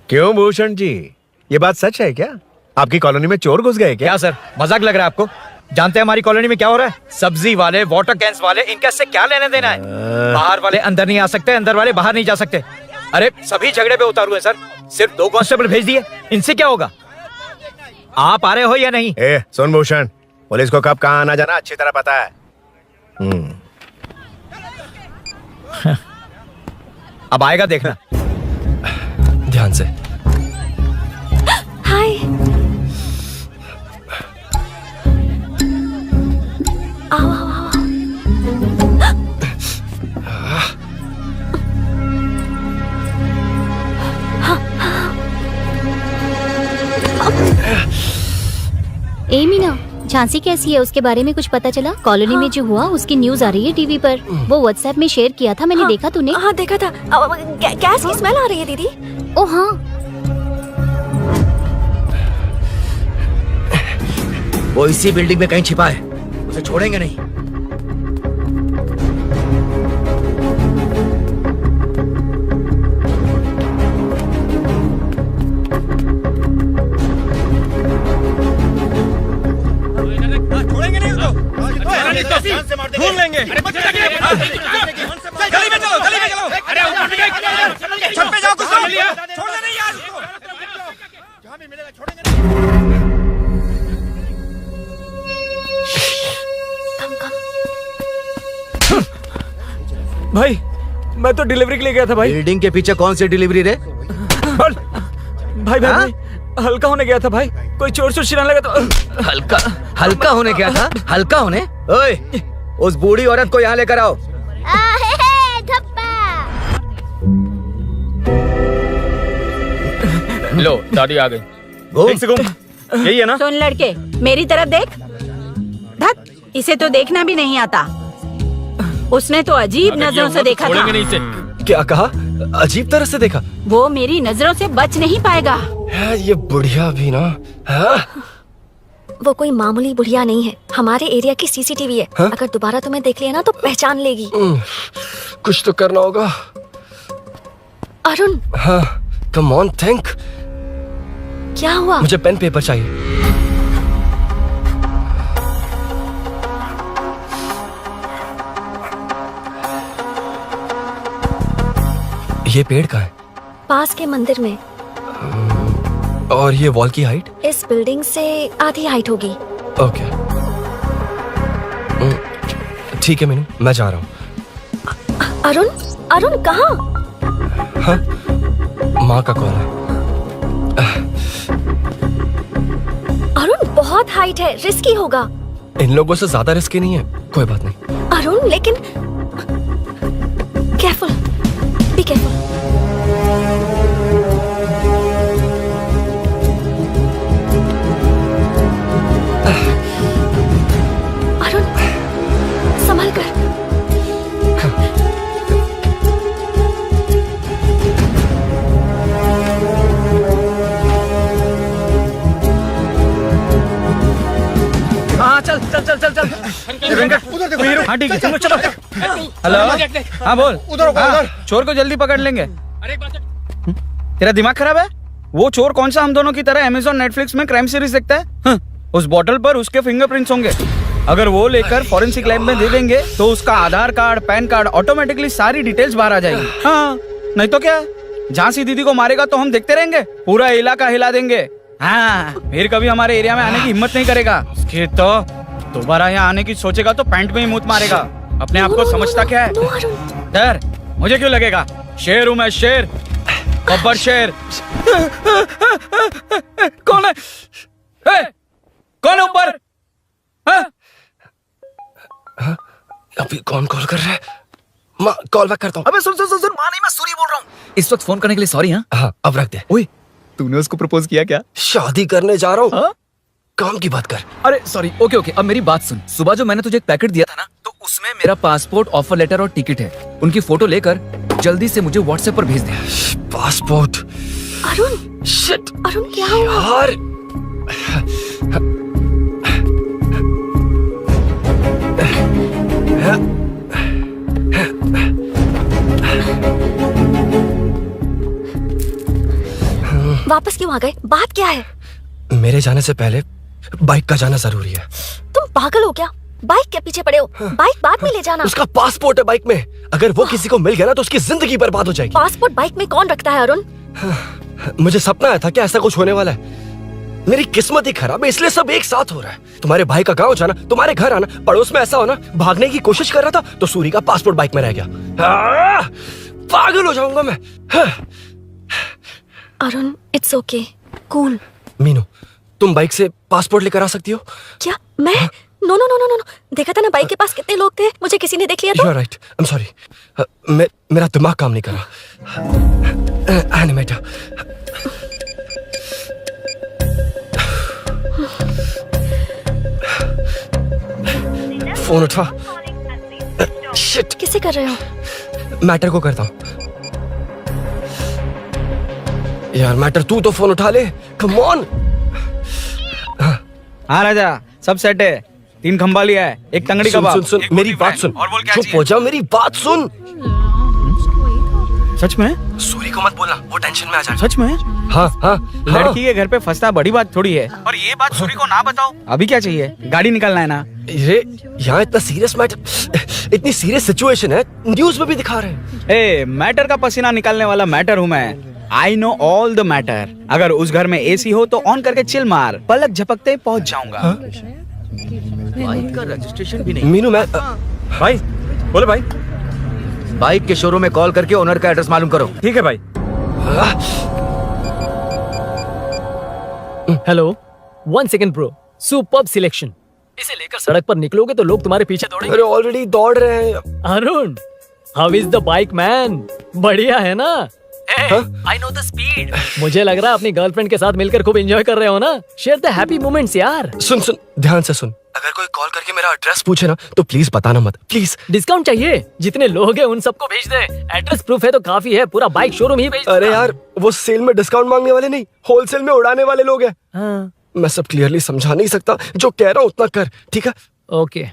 क्यों भूषण जी, ये बात सच है क्या? आपकी कॉलोनी में चोर घुस गए क्या? सर, मजाक लग रहा है आपको? जानते हैं हमारी कॉलोनी में क्या हो रहा है? सब्जी वाले, वाटर कैंस वाले, इनका से क्या लेने देना है? बाहर वाले अंदर नहीं आ सकते, अंदर वाले बाहर नहीं जा सकते। अरे सभी झगड़े पे उतारू है सर। सिर्फ 2 कांस्टेबल भेज दिए, इनसे क्या होगा? आप आ रहे हो या नहीं? ए सुन भूषण, पुलिस को कब कहाँ आना जाना अच्छी तरह पता है। अब आएगा देखना। ध्यान से। हाय। आओ आओ आओ। ए मीना, झांसी कैसी है? उसके बारे में कुछ पता चला? कॉलोनी में जो हुआ उसकी न्यूज आ रही है टीवी पर। वो व्हाट्सएप में शेयर किया था मैंने। देखा तूने? हाँ देखा था। गैस की स्मेल आ रही है दीदी। ओ हाँ, वो इसी बिल्डिंग में कहीं छिपा है, उसे छोड़ेंगे नहीं। छोड़ेंगे नहीं उसको। ढूंढ लेंगे। गली में चलो, गली में चलो। अरे छत पे जाओ, कुछ छोड़ दे नहीं यार उसको। जहाँ भी मिलेगा छोड़ेंगे नहीं। भाई, मैं तो डिलीवरी के लिए गया था भाई। बिल्डिंग के पीछे कौन सी डिलीवरी रे? भाई भाई, हल्का होने गया था भाई। कोई चोर चोर चिल्लाने लगा तो। हल्का होने गया था? हल्का होने? ओए, उस बूढ़ी औरत को यहाँ लेकर आओ। लो, दादी आ गई। घूम। यही है ना? सुन लड़के, मेरी तरफ देख। धत, इसे तो देखना भी नहीं आता। उसने तो अजीब नजरों से देखा था। क्या कहा? अजीब तरह से देखा? वो मेरी नजरों से बच नहीं पाएगा। ये बुढ़िया भी ना। वो कोई मामूली बुढ़िया नहीं है, हमारे एरिया की सीसीटीवी है। अगर दोबारा तुम्हें देख लिया ना तो पहचान लेगी। कुछ तो करना होगा। अरुण। हाँ, कम ऑन थिंक। क्या हुआ? मुझे पेन पेपर चाहिए। ये पेड़ का है? पास के मंदिर में। और ये वॉल की हाइट? इस बिल्डिंग से आधी हाइट होगी। ओके, ठीक है मीनू, मैं जा रहा हूँ। अरुण, अरुण कहाँ? हाँ, माँ का कॉल है। अरुण बहुत हाइट है, रिस्की होगा। इन लोगों से ज्यादा रिस्की नहीं है, कोई बात नहीं। अरुण लेकिन केयरफुल, बी केयरफुल। अरुण संभल कर। हाँ चल चल चल चल चल। उधर देखो। हाँ ठीक है, चलो चलो। हेलो, हाँ बोल। उधर उधर। चोर को जल्दी पकड़ लेंगे। तेरा दिमाग खराब है? वो चोर कौन सा हम दोनों की तरह अमेज़न नेटफ्लिक्स में क्राइम सीरीज देखता है? उस बॉटल पर उसके फिंगरप्रिंट्स होंगे। अगर वो लेकर फॉरेंसिक लैब में दे देंगे तो उसका आधार कार्ड, पैन कार्ड, ऑटोमेटिकली सारी डिटेल्स बाहर आ जाएगी। हाँ, नहीं तो क्या? झांसी दीदी को मारेगा तो हम देखते रहेंगे? पूरा इलाका हिला देंगे। हाँ, फिर कभी हमारे एरिया में आने की हिम्मत नहीं करेगा। उसके तो दोबारा यहाँ आने की सोचेगा तो पैंट में ही मूत मारेगा। अपने आप को समझता क्या है? डर मुझे क्यों लगेगा? शेर हूँ मैं, शेर, गब्बर शेर। कौन है? कौन है ऊपर? अभी कौन कॉल कर रहा है? माँ कॉल बैक करता हूँ। अबे सुन सुन सुन, माँ नहीं, मैं सूरी बोल रहा हूँ। इस वक्त फोन करने के लिए सॉरी। हाँ अब रख दे। ओए, तूने उसको प्रपोज किया क्या? शादी करने जा रहा हूँ। काम की बात कर। अरे सॉरी, ओके ओके, अब मेरी बात सुन। सुबह जो मैंने तुझे एक पैकेट दिया था ना, तो उसमें मेरा पासपोर्ट, ऑफर लेटर और टिकट है। उनकी फोटो लेकर जल्दी से मुझे व्हाट्सएप पर भेज दे। पासपोर्ट? अरुण, शिट, अरुण क्या हुआ? यार वापस क्यों आ गए? बात क्या है? मेरे जाने से पहले बाइक का जाना जरूरी है। तुम पागल हो क्या? बाइक के पीछे पड़े हो? बाइक बाद में ले जाना। उसका पासपोर्ट है बाइक में। अगर वो किसी को मिल गया ना तो उसकी जिंदगी बर्बाद हो जाएगी। पासपोर्ट बाइक में कौन रखता है अरुण? मुझे सपना आया था कि ऐसा कुछ होने वाला है। मेरी किस्मत ही खराब है, इसलिए सब एक साथ हो रहा है। तुम्हारे भाई का गांव जाना, तुम्हारे घर आना, पड़ोस में ऐसा होना। भागने की कोशिश कर रहा था तो सूरी का पासपोर्ट बाइक में रह गया। पागल हो जाऊंगा मैं। Arun, it's okay, cool. Meenu, तुम बाइक से पासपोर्ट लेकर आ सकती हो? क्या मैं? No no no no no, देखा था ना बाइक के पास कितने लोग थे, मुझे किसी ने देख लिया तो। You are right. I'm sorry. मेरा दिमाग काम नहीं कर रहा। एनिमेटर। फोन उठा। शिट। किसे कर रहे हो? मैटर को करता हूँ। यार मैटर, तू तो फोन उठा ले। Come on. हाँ राजा, सब सेट है। 3 खंबा लिया है, एक तंगड़ी सुन, कबाब। सुन सुन, मेरी बात सुन। चुप हो जा, मेरी बात सुन। सच में? सूरी को मत बोलना, वो टेंशन में आ जाएगा। सच में? हाँ हाँ। लड़की के घर पे फंसना बड़ी बात थोड़ी है। और ये बात सूरी को ना बताओ। अभी क्या चाहिए? गाड़ी निकलना है ना? ये यहाँ इतना सीरियस मैटर, इतनी सीरियस सिचुएशन है, न्यूज में भी दिखा रहे हैं। ए, मैटर का पसीना निकालने वाला मैटर हूँ मैं। I know all the matter. अगर उस घर में एसी हो तो ऑन करके चिल मार, पलक झपकते पहुंच जाऊंगा। बाइक का रजिस्ट्रेशन भी नहीं। मीनू, मैं भाई बोले भाई। बाइक के शोरूम में कॉल करके ओनर का एड्रेस मालूम करो। ठीक है भाई। Hello, 1 second bro, superb selection. इसे लेकर सड़क पर निकलोगे तो लोग तुम्हारे पीछे दौड़ेंगे। अरे ऑलरेडी दौड़ रहे हैं। Arun, how is the bike man? बढ़िया है ना? I know the speed. मुझे लग रहा है अपनी गर्लफ्रेंड के साथ मिलकर खूब एंजॉय कर रहे हो ना? शेयर द हैप्पी मोमेंट्स यार। सुन सुन, ध्यान से सुन। अगर कोई कॉल करके मेरा एड्रेस पूछे ना तो प्लीज बताना मत, प्लीज। डिस्काउंट चाहिए? जितने लोग हैं उन सबको भेज दे। एड्रेस प्रूफ है तो काफी है, पूरा बाइक शोरूम ही भेज दे। अरे यार, वो सेल में डिस्काउंट मांगने वाले नहीं, होलसेल में उड़ाने वाले लोग हैं। हाँ। मैं सब क्लियरली समझा नहीं सकता, जो कह रहा हूँ उतना कर, ठीक है? ओके।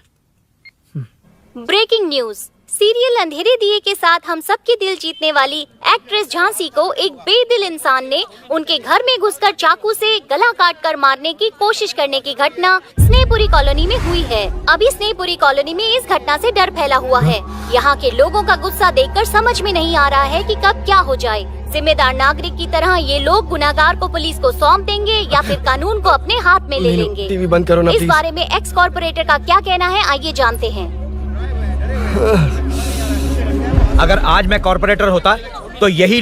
Breaking news. सीरियल अंधेरे दिए के साथ हम सबके दिल जीतने वाली एक्ट्रेस झांसी को एक बेदिल इंसान ने उनके घर में घुसकर चाकू से गला काटकर मारने की कोशिश करने की घटना स्नेहपुरी कॉलोनी में हुई है। अभी स्नेहपुरी कॉलोनी में इस घटना से डर फैला हुआ है। यहाँ के लोगों का गुस्सा देखकर समझ में नहीं आ रहा है कि कब क्या हो जाए। जिम्मेदार नागरिक की तरह ये लोग गुनाहगार को पुलिस को सौंप देंगे या फिर कानून को अपने हाथ में ले लेंगे। टीवी बंद करो ना इस प्लीज। बारे में एक्स कॉर्पोरेटर का क्या कहना है, आइए जानते हैं। अगर आज मैं कॉर्पोरेटर होता तो यही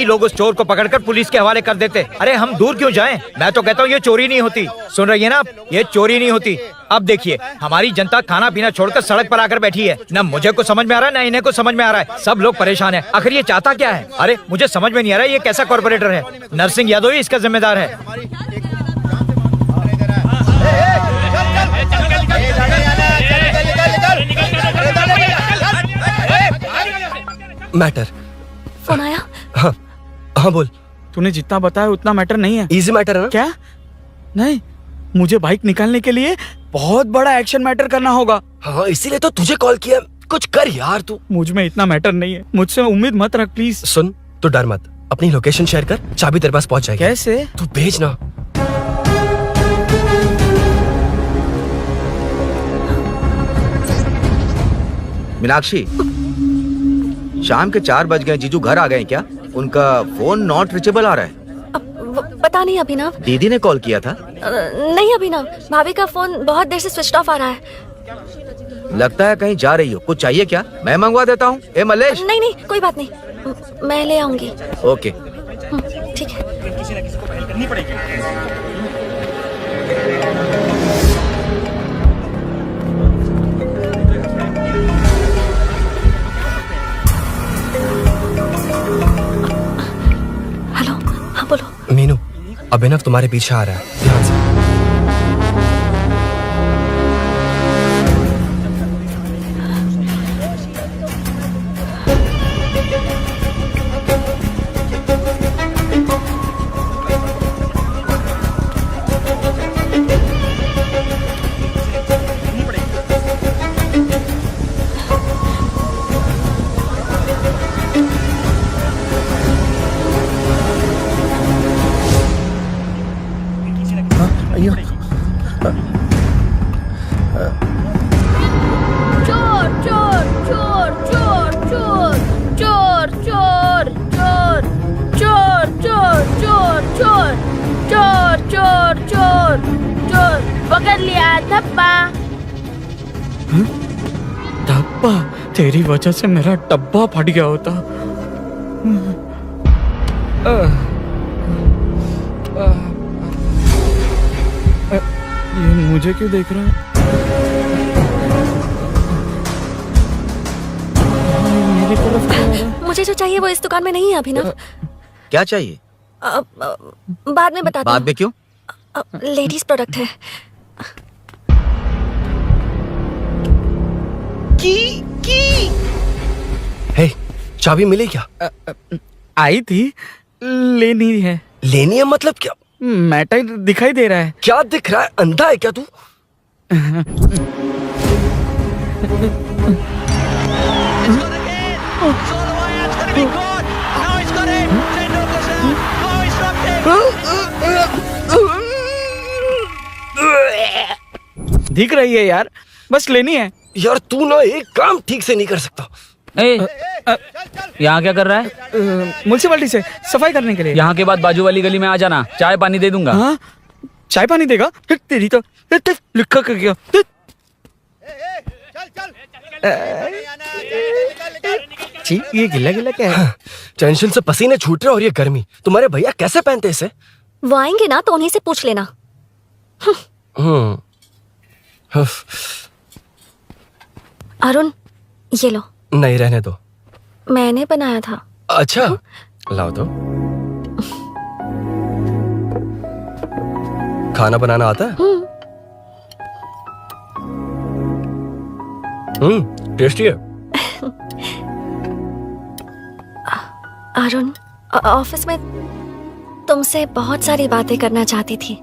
लोग उस चोर को पकड़कर पुलिस के हवाले कर देते। अरे हम दूर क्यों जाएं? मैं तो कहता हूँ ये चोरी नहीं होती। सुन रही है ना आप? ये चोरी नहीं होती। अब देखिए, हमारी जनता खाना पीना छोड़कर सड़क पर आकर बैठी है। न मुझे को समझ में आ रहा है, न इन्हें को समझ में आ रहा है। सब लोग परेशान है। आखिर ये चाहता क्या है? अरे मुझे समझ में नहीं आ रहा है, ये कैसा कॉर्पोरेटर है? नरसिंह यादव ही इसका जिम्मेदार है। मैटर। फोन आया? हाँ हाँ बोल। तूने जितना बताया उतना मैटर नहीं है। इजी मैटर है ना? क्या? नहीं, मुझे बाइक निकालने के लिए बहुत बड़ा एक्शन मैटर करना होगा। हाँ, इसीलिए तो तुझे कॉल किया। कुछ कर यार तू। मुझ में इतना मैटर नहीं है, मुझसे उम्मीद मत रख प्लीज। सुन, तू डर मत, अपनी लोकेशन शेयर कर, चाबी तेरे पास पहुंच जाएगी। कैसे? तू भेज ना। मीनाक्षी, शाम के 4 बज गए। जीजू घर आ गए क्या? उनका फोन नॉट रीचेबल आ रहा है। पता नहीं अभिनव। दीदी ने कॉल किया था? नहीं अभिनव, भाभी का फोन बहुत देर से स्विच ऑफ आ रहा है। लगता है कहीं जा रही हो। कुछ चाहिए क्या? मैं मंगवा देता हूँ। ए मलेश। नहीं नहीं कोई बात नहीं, मैं ले आऊंगी। ओके ठीक है। किसी न किसी को पहल करनी पड़ेगी। हेलो, हाँ बोलो। मीनू, अभिनव तुम्हारे पीछे आ रहा है, ध्यान से। चोर चोर चोर चोर चोर चोर चोर चोर चोर चोर चोर चोर चोर चोर चोर चोर पकड़ लिया धप्पा। डब्बा, तेरी वजह से मेरा डब्बा फट गया होता। ये मुझे क्यों देख रहा है? मेरी तरफ क्यों आ रहा है? मुझे जो चाहिए वो इस दुकान में नहीं है अभिनव। क्या चाहिए? बाद में बताती बाद में क्यों? लेडीज प्रोडक्ट है। हे, चाबी मिली क्या? आई थी, लेनी है। लेनी है मतलब क्या? मैटर दिखाई दे रहा है। क्या दिख रहा है? अंधा है क्या तू? दिख रही है यार, बस लेनी है। यार तू ना एक काम ठीक से नहीं कर सकता। यहाँ क्या कर रहा है? म्युनिसिपैलिटी से सफाई करने के लिए। यहाँ के बाद बाजू वाली गली में आ जाना, चाय पानी दे दूंगा। हाँ? चाय पानी देगा? तेरी तो लिखा कर गया। ये गिला गिला क्या है? टेंशन से पसीने छूट रहे और ये गर्मी, तुम्हारे भैया कैसे पहनते इसे? वो आएंगे ना तो उन्हीं से पूछ लेना। अरुण, ये लो। नहीं, रहने दो। मैंने बनाया था। अच्छा, लाओ तो। खाना बनाना आता है? टेस्टी है। अरुण, ऑफिस में तुमसे बहुत सारी बातें करना चाहती थी,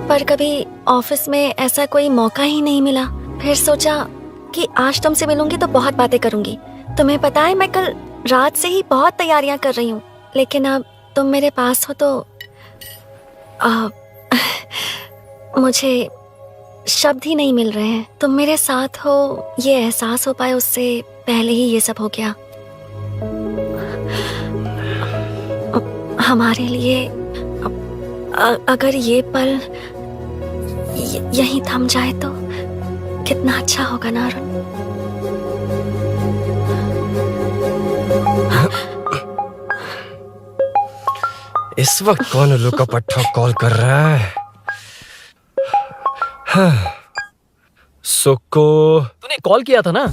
पर कभी ऑफिस में ऐसा कोई मौका ही नहीं मिला। फिर सोचा कि आज तुमसे मिलूंगी तो बहुत बातें करूंगी। तुम्हें पता है मैं कल रात से ही बहुत तैयारियां कर रही हूँ, लेकिन अब तुम मेरे पास हो तो मुझे शब्द ही नहीं मिल रहे हैं। तुम मेरे साथ हो ये एहसास हो पाए उससे पहले ही ये सब हो गया। हमारे लिए अगर ये पल यहीं थम जाए तो कितना अच्छा होगा ना अरुण। इस वक्त कौन उल्लू का पट्टा कॉल कर रहा है? सुक्को, तूने कॉल किया था ना?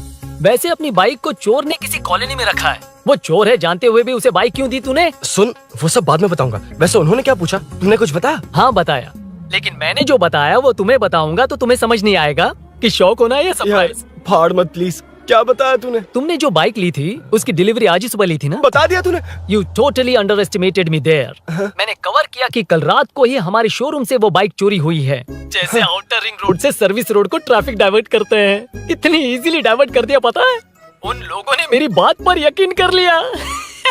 वैसे अपनी बाइक को चोर ने किसी कॉलोनी में रखा है। वो चोर है जानते हुए भी उसे बाइक क्यों दी तूने? सुन, वो सब बाद में बताऊंगा। वैसे उन्होंने क्या पूछा? तुमने कुछ बताया? हाँ बताया, लेकिन मैंने जो बताया वो तुम्हें बताऊंगा तो तुम्हें समझ नहीं आएगा कि शौक होना है या सरप्राइज। फाड़ मत प्लीज। क्या बताया तूने? तुमने जो बाइक ली थी उसकी डिलीवरी आज ही सुबह ली थी ना? बता दिया तूने? You totally underestimated me there. मैंने कवर किया कि कल रात को ही हमारे शोरूम से वो बाइक चोरी हुई है। जैसे आउटर रिंग रोड से सर्विस रोड को ट्रैफिक डाइवर्ट करते हैं, इतनी इजीली डाइवर्ट कर दिया। पता है, उन लोगों ने मेरी बात पर यकीन कर लिया।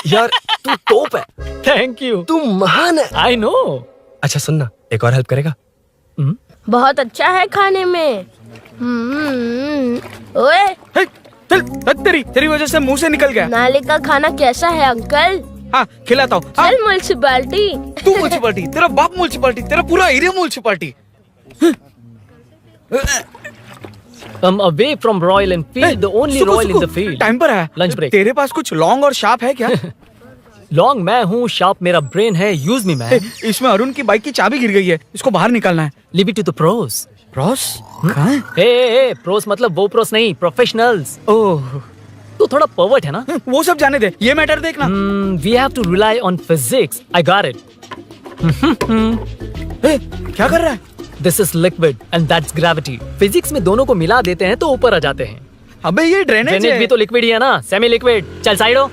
यार तू टॉप है। थैंक यू, तू महान है। I know. अच्छा सुनना, एक और हेल्प करेगा? बहुत अच्छा है खाने में। ओए, तेरी वजह से मुंह से निकल गया। नाले का खाना कैसा है अंकल? हाँ, खिलाता हूँ। चल म्युनिसिपैलिटी। तू म्युनिसिपालिटी, तेरा बाप म्युनिसिपालिटी, तेरा पूरा area municipality. away from Royal Enfield, the only Royal in the field. Time पर है। Lunch break. तेरे पास कुछ लॉन्ग और शार्प है क्या? लॉन्ग मैं हूँ, शार्प मेरा ब्रेन है, यूज मी मैन। इसमें अरुण की बाइक की चाबी गिर गई है, इसको बाहर निकालना है। Leave it to the pros. Pros कहाँ है? ए प्रोस मतलब वो प्रोस नहीं, प्रोफेशनल्स। ओह, तू थोड़ा पर्वर्ट है ना? वो सब जाने दे, ये मैटर देखना। We have to rely on physics. I got it. क्या कर रहा है? This is liquid and that's gravity. Physics में दोनों को मिला देते हैं तो ऊपर आ जाते हैं। अबे ये ड्रेनेज है। भी तो लिक्विड ही है ना, सेमी लिक्विड। चल साइड हो।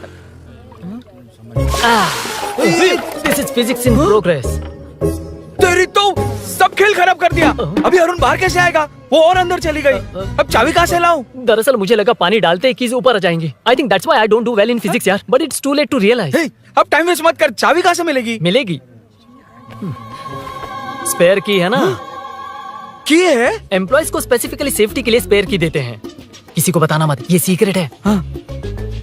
This is physics in progress. तेरी तो सब खेल खराब कर दिया। अभी अरुण बाहर कैसे आएगा? वो और अंदर चली गई। अब चाबी कहाँ से लाऊं? दरअसल मुझे लगा पानी डालते ही कीज ऊपर आ जाएंगी। I think that's why I don't do well in physics यार। But it's too late to realize. अब टाइम वेस्ट मत कर, चाबी कहाँ से मिलेगी? मिलेगी। स्पेयर की है ना? की है? एम्प्लॉयज को स्पेसिफिकली सेफ्टी के लिए स्पेयर की देते हैं। किसी को बताना मत, ये सीक्रेट है। हाँ,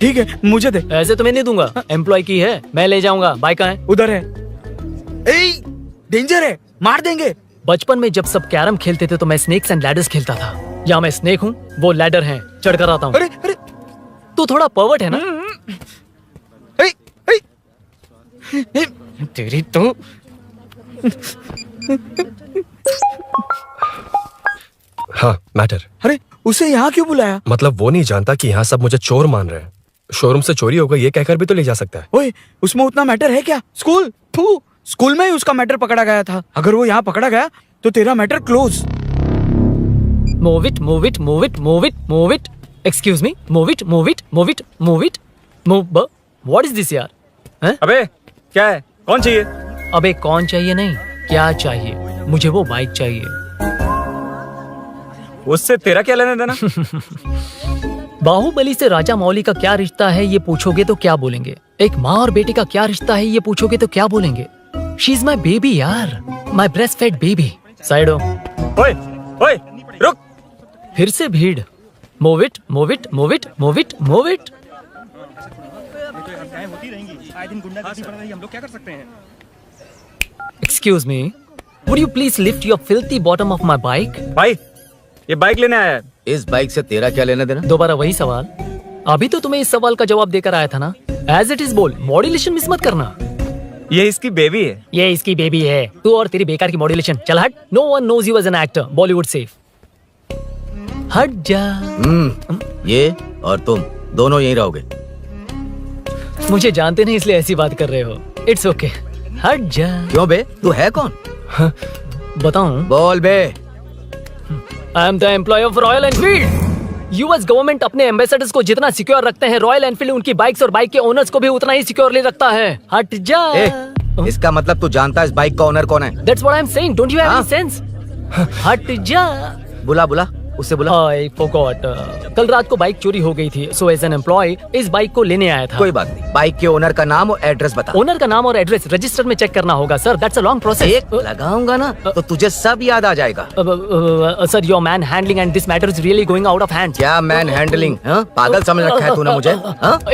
ठीक है, मुझे दे। ऐसे तो मैं नहीं दूंगा। एम्प्लॉय की है, मैं ले जाऊंगा। बाइक कहाँ है? उधर है। डेंजर है, मार देंगे। बचपन में जब सब कैरम खेलते थे तो मैं स्नेक्स एंड लैडर्स खेलता था। या मैं स्नेक हूँ, वो लैडर है, चढ़ कर आता हूँ। अरे अरे, तू थोड़ा पर्वर्ट है ना? तेरी तो हाँ, मैटर। अरे उसे यहाँ क्यों बुलाया? मतलब वो नहीं जानता कि यहाँ सब मुझे चोर मान रहे हैं। शोरूम से चोरी होगा ये कहकर भी तो ले जा सकता है। ओए, उसमें उतना मैटर है क्या? स्कूल में ही उसका मैटर पकड़ा गया था। अगर वो यहाँ पकड़ा गया तो तेरा matter close. Move it, move it, move it, move it, move it. Excuse me, move it, move it, move it, move it, move. What is this यार? हैं? अबे क्या है? कौन चाहिए? अबे कौन चाहिए नहीं, क्या चाहिए? मुझे वो बाइक चाहिए। उससे तेरा क्या लेना देना? बाहुबली से राजा मौली का क्या रिश्ता है ये पूछोगे तो क्या बोलेंगे? एक माँ और बेटे का क्या रिश्ता है ये पूछोगे तो क्या बोलेंगे? शी इज माई बेबी यार, my breast fed baby. Side हो। ओए, ओए, रुक। फिर से भीड़। Move it, move it, move it, move it, move it. Excuse me, would you please lift your filthy bottom of my bike? भाई, ये बाइक लेने आया है। इस बाइक से तेरा क्या लेना देना? दोबारा वही सवाल। अभी तो तुम्हें इस सवाल का जवाब देकर आया था ना। एज इट इज बोल, मॉड्यूलेशन मिस मत करना। ये इसकी बेबी है। ये इसकी बेबी है। तू और तेरी बेकार की मॉड्यूलेशन। चल हट। No one knows you as an actor. Bollywood safe. हट जा। ये और तुम दोनों यहीं रहोगे। मुझे जानते नहीं इसलिए ऐसी बात कर रहे हो। It's okay. हट जा। क्यों बे, तू है कौन? बताऊं? बोल बे। I am the employ of Royal Enfield. US government अपने एम्बेसडर्स को जितना सिक्योर रखते हैं, रॉयल एनफील्ड उनकी बाइक्स और बाइक के ओनर्स को भी उतना ही सिक्योरली रखता है। हट जा। इसका मतलब तू जानता है इस बाइक का ओनर कौन है? That's what I'm saying. Don't you have any sense? हट जा। बुला बुला, उससे बुला। I forgot. कल रात को बाइक चोरी हो गई थी, so as an employee इस बाइक को लेने आया था। कोई बात नहीं, बाइक के ओनर का नाम और एड्रेस बता। ओनर का नाम और एड्रेस रजिस्टर में चेक करना होगा sir. That's a long process. एक लगाऊंगा ना तो तुझे सब याद आ जाएगा। Sir, your man handling and this matter is really going out of hand. क्या मैन हैंडलिंग? पागल समझ रखा है तूने मुझे?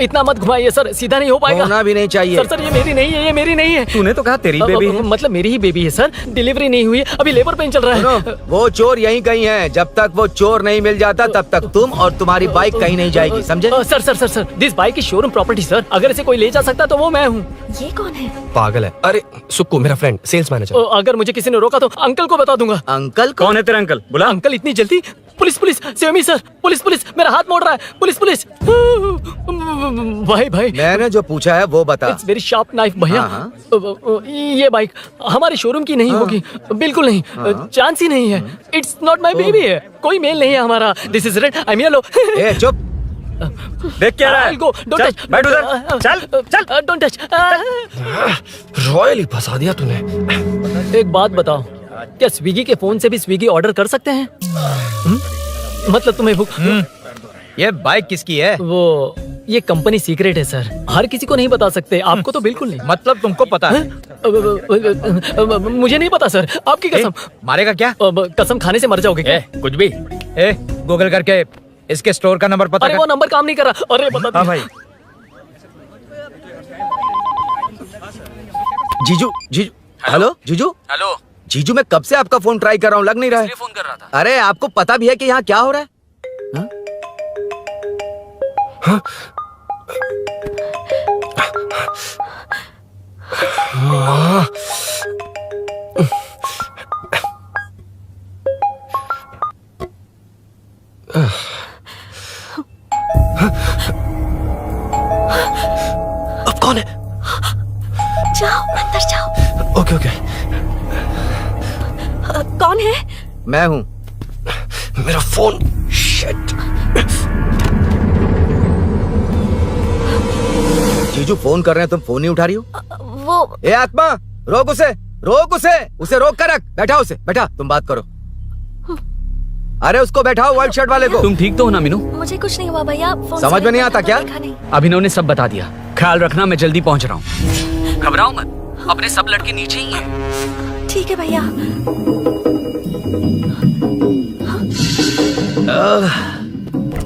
इतना मत घुमाइए सर, सीधा नहीं हो पाएगा। होना भी नहीं चाहिए। सर सर, ये मेरी नहीं है, ये मेरी नहीं है। तूने तो कहा तेरी बेबी है। मतलब मेरी ही बेबी है सर। डिलीवरी नहीं हुई, अभी लेबर पेन चल रहा है। वो चोर यहीं कहीं है। जब तक वो चोर नहीं मिल जाता तब तक तुम और तुम्हारी बाइक कहीं नहीं जाएगी, समझे? Sir sir sir sir, this bike is showroom property sir. अगर इसे कोई ले जा सकता तो वो मैं हूँ। ये कौन है? पागल है। अरे सुक्कू, मेरा फ्रेंड, सेल्स मैनेजर। अगर मुझे किसी ने रोका तो अंकल को बता दूंगा। अंकल कौन है तेरा अंकल? बुला। अंकल इतनी जल्दी? Police police, save me sir. Police police, मेरा हाथ मोड़ रहा है। Police police. भाई भाई, मैंने जो पूछा है वो बता। इट्स वेरी शार्प नाइफ भैया। ये बाइक हमारे शोरूम की नहीं होगी, बिल्कुल नहीं। चांस ही नहीं है। इट्स नॉट माय बेबी है, कोई मेल नहीं है हमारा। This is red, I am yellow. ए चुप, देख क्या रहा है? Go, don't touch. बैठ उधर। चल चल, डोंट टच। रॉयल ही फंसा दिया तूने। एक बात बताओ, क्या स्विगी के फोन से भी स्विगी ऑर्डर कर सकते हैं? मतलब तुम्हें भूख? ये बाइक किसकी है? वो ये कंपनी सीक्रेट है सर, हर किसी को नहीं बता सकते। आपको तो बिल्कुल नहीं। मतलब तुमको पता है? मुझे नहीं पता सर, आपकी कसम। मारेगा क्या? कसम खाने से मर जाओगे क्या? कुछ भी। गूगल करके इसके स्टोर का नंबर पता अरे कर। वो नंबर काम नहीं कर रहा। अरे बता। हाँ भाई। जीजू जीजू हेलो जीजू। हेलो जीजू, मैं कब से आपका फोन ट्राई कर रहा हूँ, लग नहीं रहा है। फोन कर रहा था। अरे आपको पता भी है कि यहाँ क्या हो रहा है? हाँ? अब कौन है? जाओ अंदर जाओ। Okay okay. कौन है? मैं हूँ। मेरा फोन। शिट। जीजू फोन कर रहे हैं, तुम फोन नहीं उठा रही हो। वो ए आत्मा, रोक उसे, रोक उसे रोक कर रख। बैठा उसे, बैठा, तुम बात करो। अरे उसको बैठाओ, व्हाइट शर्ट वाले को। तुम ठीक तो हो ना मीनू? मुझे कुछ नहीं हुआ भैया। फोन समझ में नहीं आता क्या? अभिनव ने सब बता दिया। ख्याल रखना, मैं जल्दी पहुंच रहा हूँ। घबराओ मत, अपने सब लड़के नीचे ही हैं। ठीक है भैया।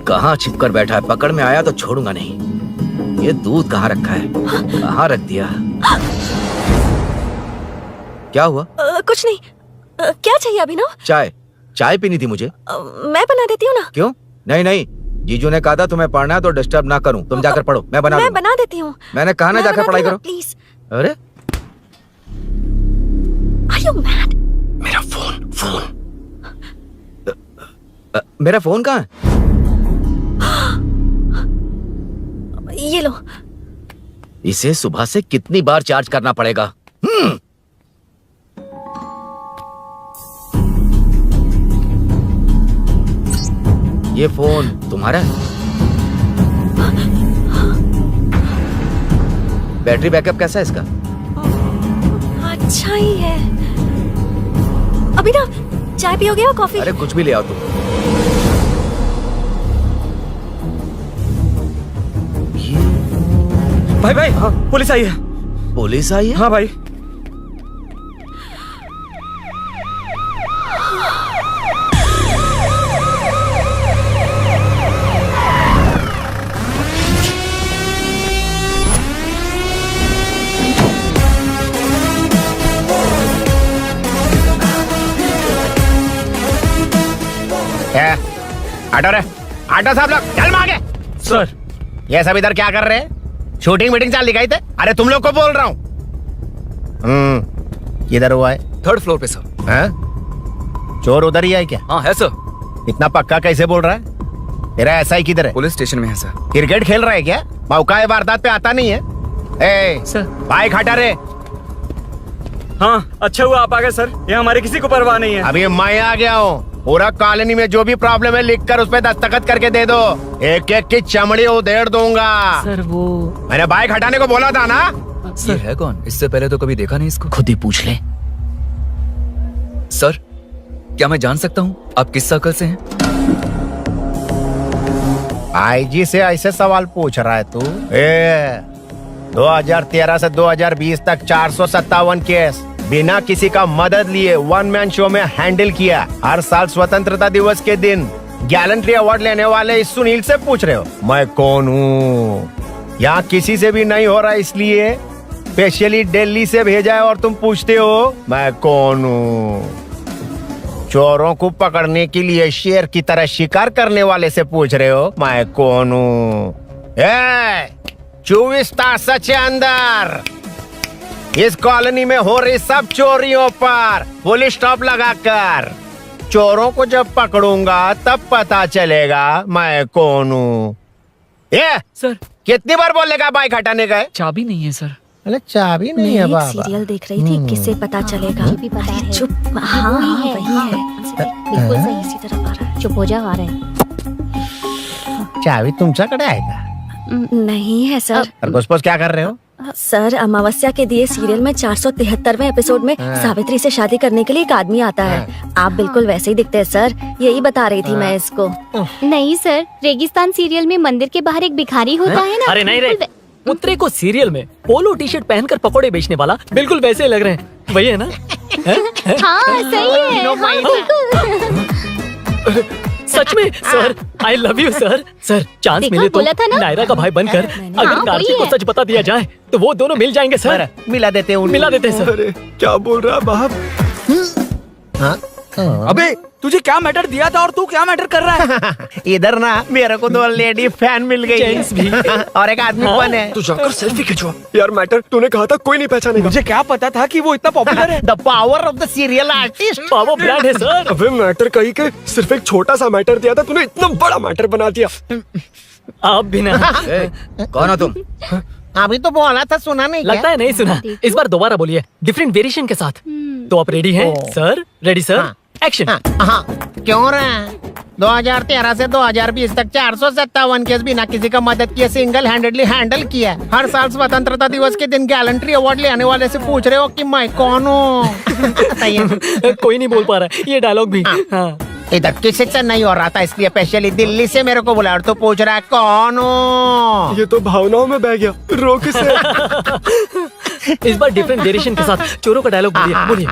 कहाँ छिप कर बैठा है, पकड़ में आया तो छोड़ूंगा नहीं। ये दूध कहाँ रखा है, कहाँ रख दिया? क्या हुआ? कुछ नहीं। क्या चाहिए अभिनव? चाय पीनी थी मुझे। मैं बना देती हूँ ना। क्यों? नहीं, जीजू ने कहा था तुम्हें पढ़ना है तो डिस्टर्ब ना करूं। तुम जाकर पढ़ो, मैं बना देती हूँ। मैंने कहा ना जाकर पढ़ाई करो प्लीज। अरे Are you mad? मेरा फोन। मेरा फोन कहाँ है? ये लो। इसे सुबह से कितनी बार चार्ज करना पड़ेगा? ये फोन तुम्हारा है? बैटरी बैकअप कैसा है इसका? अच्छा ही है। अभिनव, चाय पियोगे या कॉफी? अरे कुछ भी ले आओ तुम। भाई हाँ, पुलिस आई है। पुलिस आई है? हाँ भाई। आटो रे, आटो साहब लोग चल मांगे। सर ये सब इधर क्या कर रहे हैं? शूटिंग मीटिंग चाल दिखाई थे? अरे तुम लोग को बोल रहा हूँ। किधर हुआ है? 3rd फ्लोर पे सर। हैं? चोर उधर ही है क्या? हाँ है सर। इतना पक्का कैसे बोल रहा है? तेरा ऐसा ही किधर है? पुलिस स्टेशन में है सर। क्रिकेट खेल रहा है क्या? मौका है वारदात पे आता नहीं है। ए सर, बाइक हटा रे। हाँ अच्छा हुआ आप आ गए सर, ये हमारे किसी को परवाह नहीं है। अभी मैं आ गया हूँ। पूरा कॉलोनी में जो भी प्रॉब्लम है लिखकर उस पे दस्तखत करके दे दो। एक एक की चमड़ी उधेड़ दूंगा। सर वो मैंने बाइक हटाने को बोला था ना। ये है कौन? इससे पहले तो कभी देखा नहीं इसको। खुद ही पूछ ले। सर क्या मैं जान सकता हूँ आप किस सर्कल से हैं? आईजी से ऐसे सवाल पूछ रहा है तू? 2013 से 2020 तक 457 केस बिना किसी का मदद लिए 1 मैन शो में हैंडल किया। हर साल स्वतंत्रता दिवस के दिन गैलेंट्री अवार्ड लेने वाले इस सुनील से पूछ रहे हो मैं कौन हूँ? यहाँ किसी से भी नहीं हो रहा, इसलिए स्पेशली दिल्ली से भेजा है और तुम पूछते हो मैं कौन हूँ? चोरों को पकड़ने के लिए शेर की तरह शिकार करने वाले से पूछ रहे हो मैं कौन हूँ? 24 तास के अंदर इस कॉलोनी में हो रही सब चोरियों पर पुलिस स्टॉप लगाकर चोरों को जब पकड़ूंगा तब पता चलेगा मैं कौन हूँ। ये सर कितनी बार बोलेगा बाइक हटाने का है? चाबी नहीं है सर। अरे चाबी नहीं मैं है एक बाबा। सीरियल देख रही थी, किससे पता चलेगा? भी पता है। चुप। हाँ वही है। बिल्कुल सही। इसी तरफ आ रहा है। चुप हो जा, आ रहे हैं। चाबी तुमच्याकडे आहे का? नहीं है सर। खरगोश क्या कर रहे हो? सर अमावस्या के दिए सीरियल में 473वें एपिसोड में सावित्री से शादी करने के लिए एक आदमी आता है। आप बिल्कुल वैसे ही दिखते हैं सर, यही बता रही थी मैं इसको। नहीं सर, रेगिस्तान सीरियल में मंदिर के बाहर एक भिखारी होता है ना। अरे नहीं रे, पुत्रे को सीरियल में पोलो टी शर्ट पहनकर पकोड़े बेचने वाला बिल्कुल वैसे लग रहे हैं। वही है ना? हाँ सही है। हाँ, बिल्कुल। सच में sir, I love you sir. Sir chance देखा, मिले तो बोला था ना? नायरा का भाई बनकर अगर हाँ, कार्ची वही को है। सच बता दिया जाए तो वो दोनों मिल जाएंगे सर। मिला देते हैं उनको। मिला देते हैं सर। अरे क्या बोल रहा है बाप? अबे तुझे क्या मैटर दिया था और तू क्या मैटर कर रहा है? इधर ना मेरे को 2 लेडी फैन मिल गई जेंट्स भी। और एक आदमी हाँ। फन है। तू जाकर सेल्फी खिंचवा। यार मैटर तूने कहा था कोई नहीं पहचानेगा। मुझे क्या पता था कि वो इतना पॉपुलर है। The power of the serial artist. Power brand है सर। अबे मैटर कहीं के सिर्फ एक छोटा सा मैटर दिया था, तूने इतना बड़ा मैटर बना दिया। आप भी ना। कौन हो तुम? अभी तो बोला था, सुना नहीं लगता है नहीं सुना। इस बार दोबारा बोलिए डिफरेंट वेरिएशन के साथ। तो आप रेडी हैं सर? Ready sir, action. हाँ, क्यों रहा? 2013 से 2020 तक 457 केस बिना किसी का मदद किए सिंगल हैंडेडली हैंडल किया। हर साल स्वतंत्रता दिवस के दिन गैलेंट्री अवार्ड लेने वाले से पूछ रहे हो कि मैं कौन हूँ? कोई नहीं बोल पा रहा है ये डायलॉग भी। हाँ। इधर किसी से नहीं हो रहा था, इसलिए स्पेशली दिल्ली से मेरे को बुलाया और तू पूछ रहा है कौन हूँ? ये तो भावनाओं में बह गया। रो किसे? इस बार डिफरेंट वेरिएशन के साथ चोरों का डायलॉग बोलिए।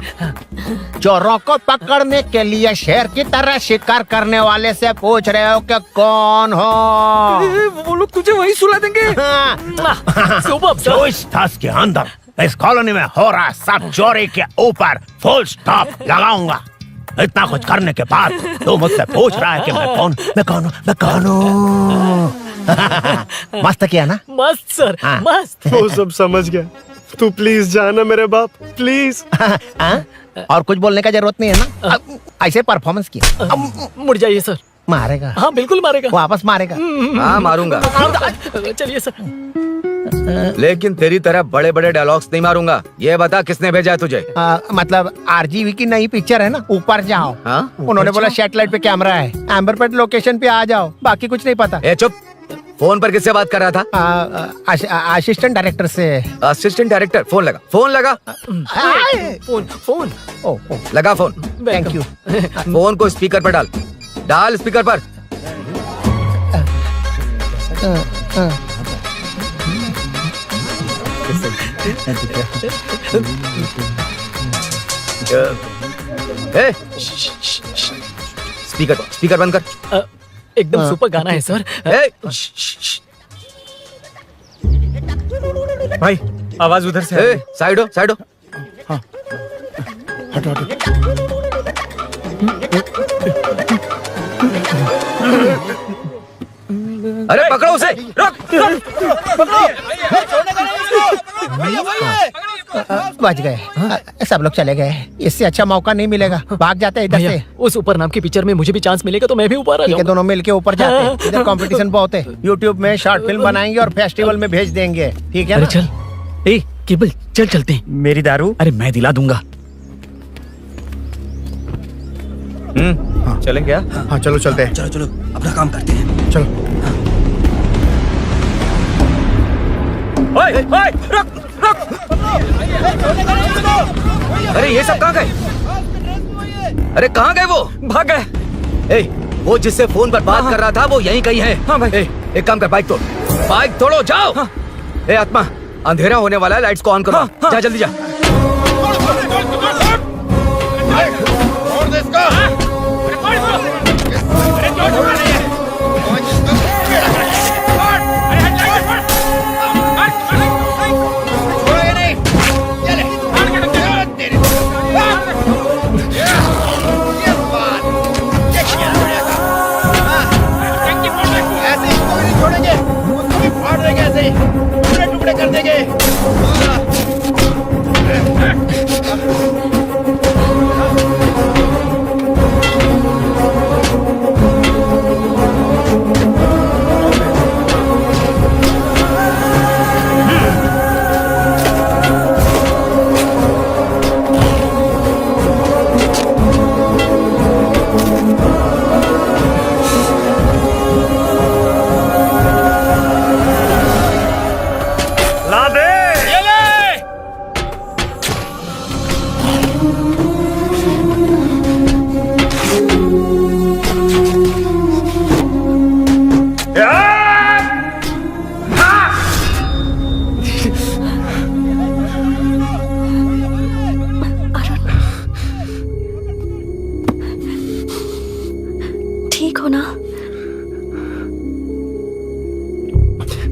चोरों को पकड़ने के लिए शेर की तरह शिकार करने वाले से पूछ रहे हो कि कौन हो? वो लोग तुझे वही सुला देंगे। Super sir. इस ताश के अंदर इस कॉलोनी में हो रहा सब चोरी के ऊपर फुल स्टॉप लगाऊंगा। इतना कुछ करने के बाद तू मुझसे पूछ रहा है कि मैं कौन हूँ? मस्त किया ना? मस्त सर, मस्त। वो सब समझ गया। तू प्लीज जाना मेरे बाप, प्लीज। और कुछ बोलने का जरूरत नहीं है ना? ऐसे परफॉर्मेंस किया। मुड़ जाइए सर। मारेगा? हाँ बिल्कुल मारेगा। वापस मारेगा? हाँ मारूंगा। चलिए सर। लेकिन तेरी तरह बड़े बड़े डायलॉग्स नहीं मारूंगा। ये बता किसने भेजा है तुझे? मतलब आरजीवी की नई पिक्चर है ना, ऊपर जाओ। उन्होंने बोला सैटेलाइट पे कैमरा है, एम्बरपेट लोकेशन पे आ जाओ, बाकी कुछ नहीं पता। ए चुप। फोन पर किससे बात कर रहा था? असिस्टेंट डायरेक्टर से। Assistant director? फोन लगा, फोन लगा। फोन लगा फोन। Thank you. फोन को स्पीकर पर डाल। डाल स्पीकर पर। स्पीकर बंद कर। एकदम सुपर गाना है सर। भाई आवाज उधर से। साइड हो, साइड हो। हाँ। हटो हटो। अरे पकड़ो उसे। रुक। बच गए, सब लोग चले गए। इससे अच्छा मौका नहीं मिलेगा, भाग जाते हैं इधर भैया, से। उस ऊपर नाम की पिक्चर में मुझे भी चांस मिलेगा तो मैं भी ऊपर आ ठीक है, जाऊंगा। दोनों मिलके ऊपर जाते हैं। इधर कंपटीशन बहुत है। यूट्यूब में शॉर्ट फिल्म बनाएंगे और फेस्टिवल में भेज देंगे, ठीक है अरे ना? चल, ए केबल चल चलते हैं। मेरी दारू? अरे मैं दिला दूंगा। चलें क्या? हाँ चलो चलते हैं। चलो चलो अपना काम करते हैं। चलो। ओए, ओए, रुक, रुक। अरे ये सब कहाँ गए? अरे कहाँ गए वो? भाग गए। वो जिससे फोन पर बात कर रहा था वो यहीं कहीं है। हाँ भाई। एक काम कर, बाइक तोड़, बाइक तोड़ो, जाओ। आत्मा, अंधेरा होने वाला है, लाइट्स को ऑन करो। जा जल्दी जा। टुकड़े कर देंगे।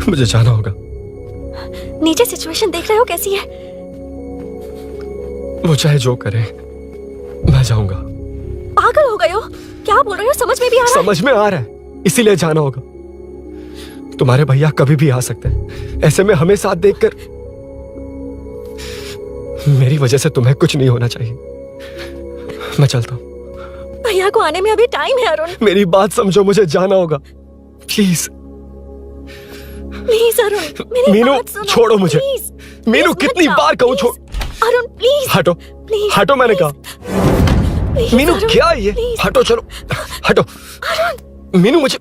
मुझे जाना होगा। नीचे सिचुएशन देख रहे हो कैसी है? वो चाहे जो करे, मैं जाऊंगा। पागल हो गए हो? क्या बोल रहे हो? समझ में भी आ रहा है? समझ में आ रहा है, इसीलिए जाना होगा। तुम्हारे भैया कभी भी आ सकते हैं, ऐसे में हमें साथ देखकर मेरी वजह से तुम्हें कुछ नहीं होना चाहिए। मैं चलता हूँ। भैया को आने में अभी टाइम है अरुण। मेरी बात समझो, मुझे जाना होगा। प्लीज प्लीज अरुण, मेरी मीनू, बात सुनो। छोड़ो मुझे। प्लीज, मीनू, प्लीज कितनी मत बार जाओ, कहूँ छोड़। अरुण प्लीज। हटो, प्लीज, हटो, मैंने कहा। प्लीज, मीनू अरुण, क्या ये? प्लीज। हटो, चलो हटो। मीनू मुझे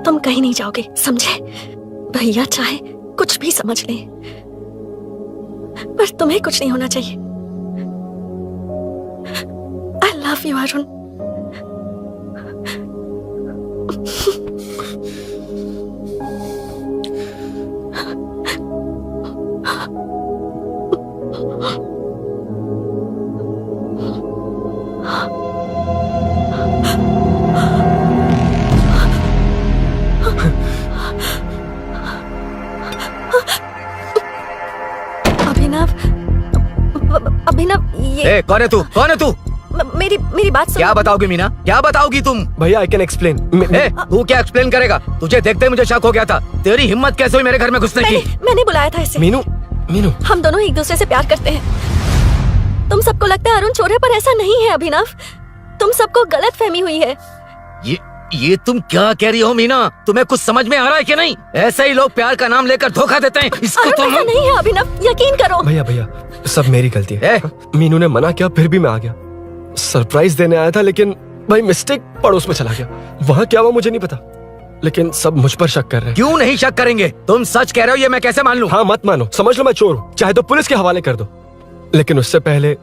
तुम कहीं नहीं जाओगे, समझे? भैया चाहे कुछ भी समझ लें, पर तुम्हें कुछ नहीं होना चाहिए। I love you Arun. Abhinav, ये कौन है तू? कौन है तू? मेरी बात सुनो। क्या बताओगी मीना? क्या बताओगी तुम? भैया आई कैन एक्सप्लेन। तू क्या एक्सप्लेन करेगा? तुझे देखते ही मुझे शक हो गया था। तेरी हिम्मत कैसे हुई मेरे घर में घुसने की? मैंने बुलाया था इसे। मीनू, मीनू, हम दोनों एक दूसरे से प्यार करते हैं। तुम सबको लगता है अरुण चोर है, पर ऐसा नहीं है अभिनव। तुम सबको गलत फहमी हुई है। ये तुम क्या कह रही हो मीना? तुम्हें कुछ समझ में आ रहा है कि नहीं? ऐसे ही लोग प्यार का नाम लेकर धोखा देते हैं। इसको तुम ऐसा नहीं है अभिनव, यकीन करो। भैया भैया, सब मेरी गलती है। मीनू ने मना किया, फिर भी मैं आ गया। सरप्राइज देने आया था, लेकिन भाई मिस्टेक पड़ोस में चला गया। वहाँ क्या हुआ मुझे नहीं पता, लेकिन सब मुझ पर शक कर रहे हैं। क्यों नहीं शक करेंगे? तुम सच कह रहे हो, ये मैं कैसे मान लूं? हाँ मत मानो, समझ लो मैं चोर हूँ, चाहे तो पुलिस के हवाले कर दो। लेकिन उससे पहले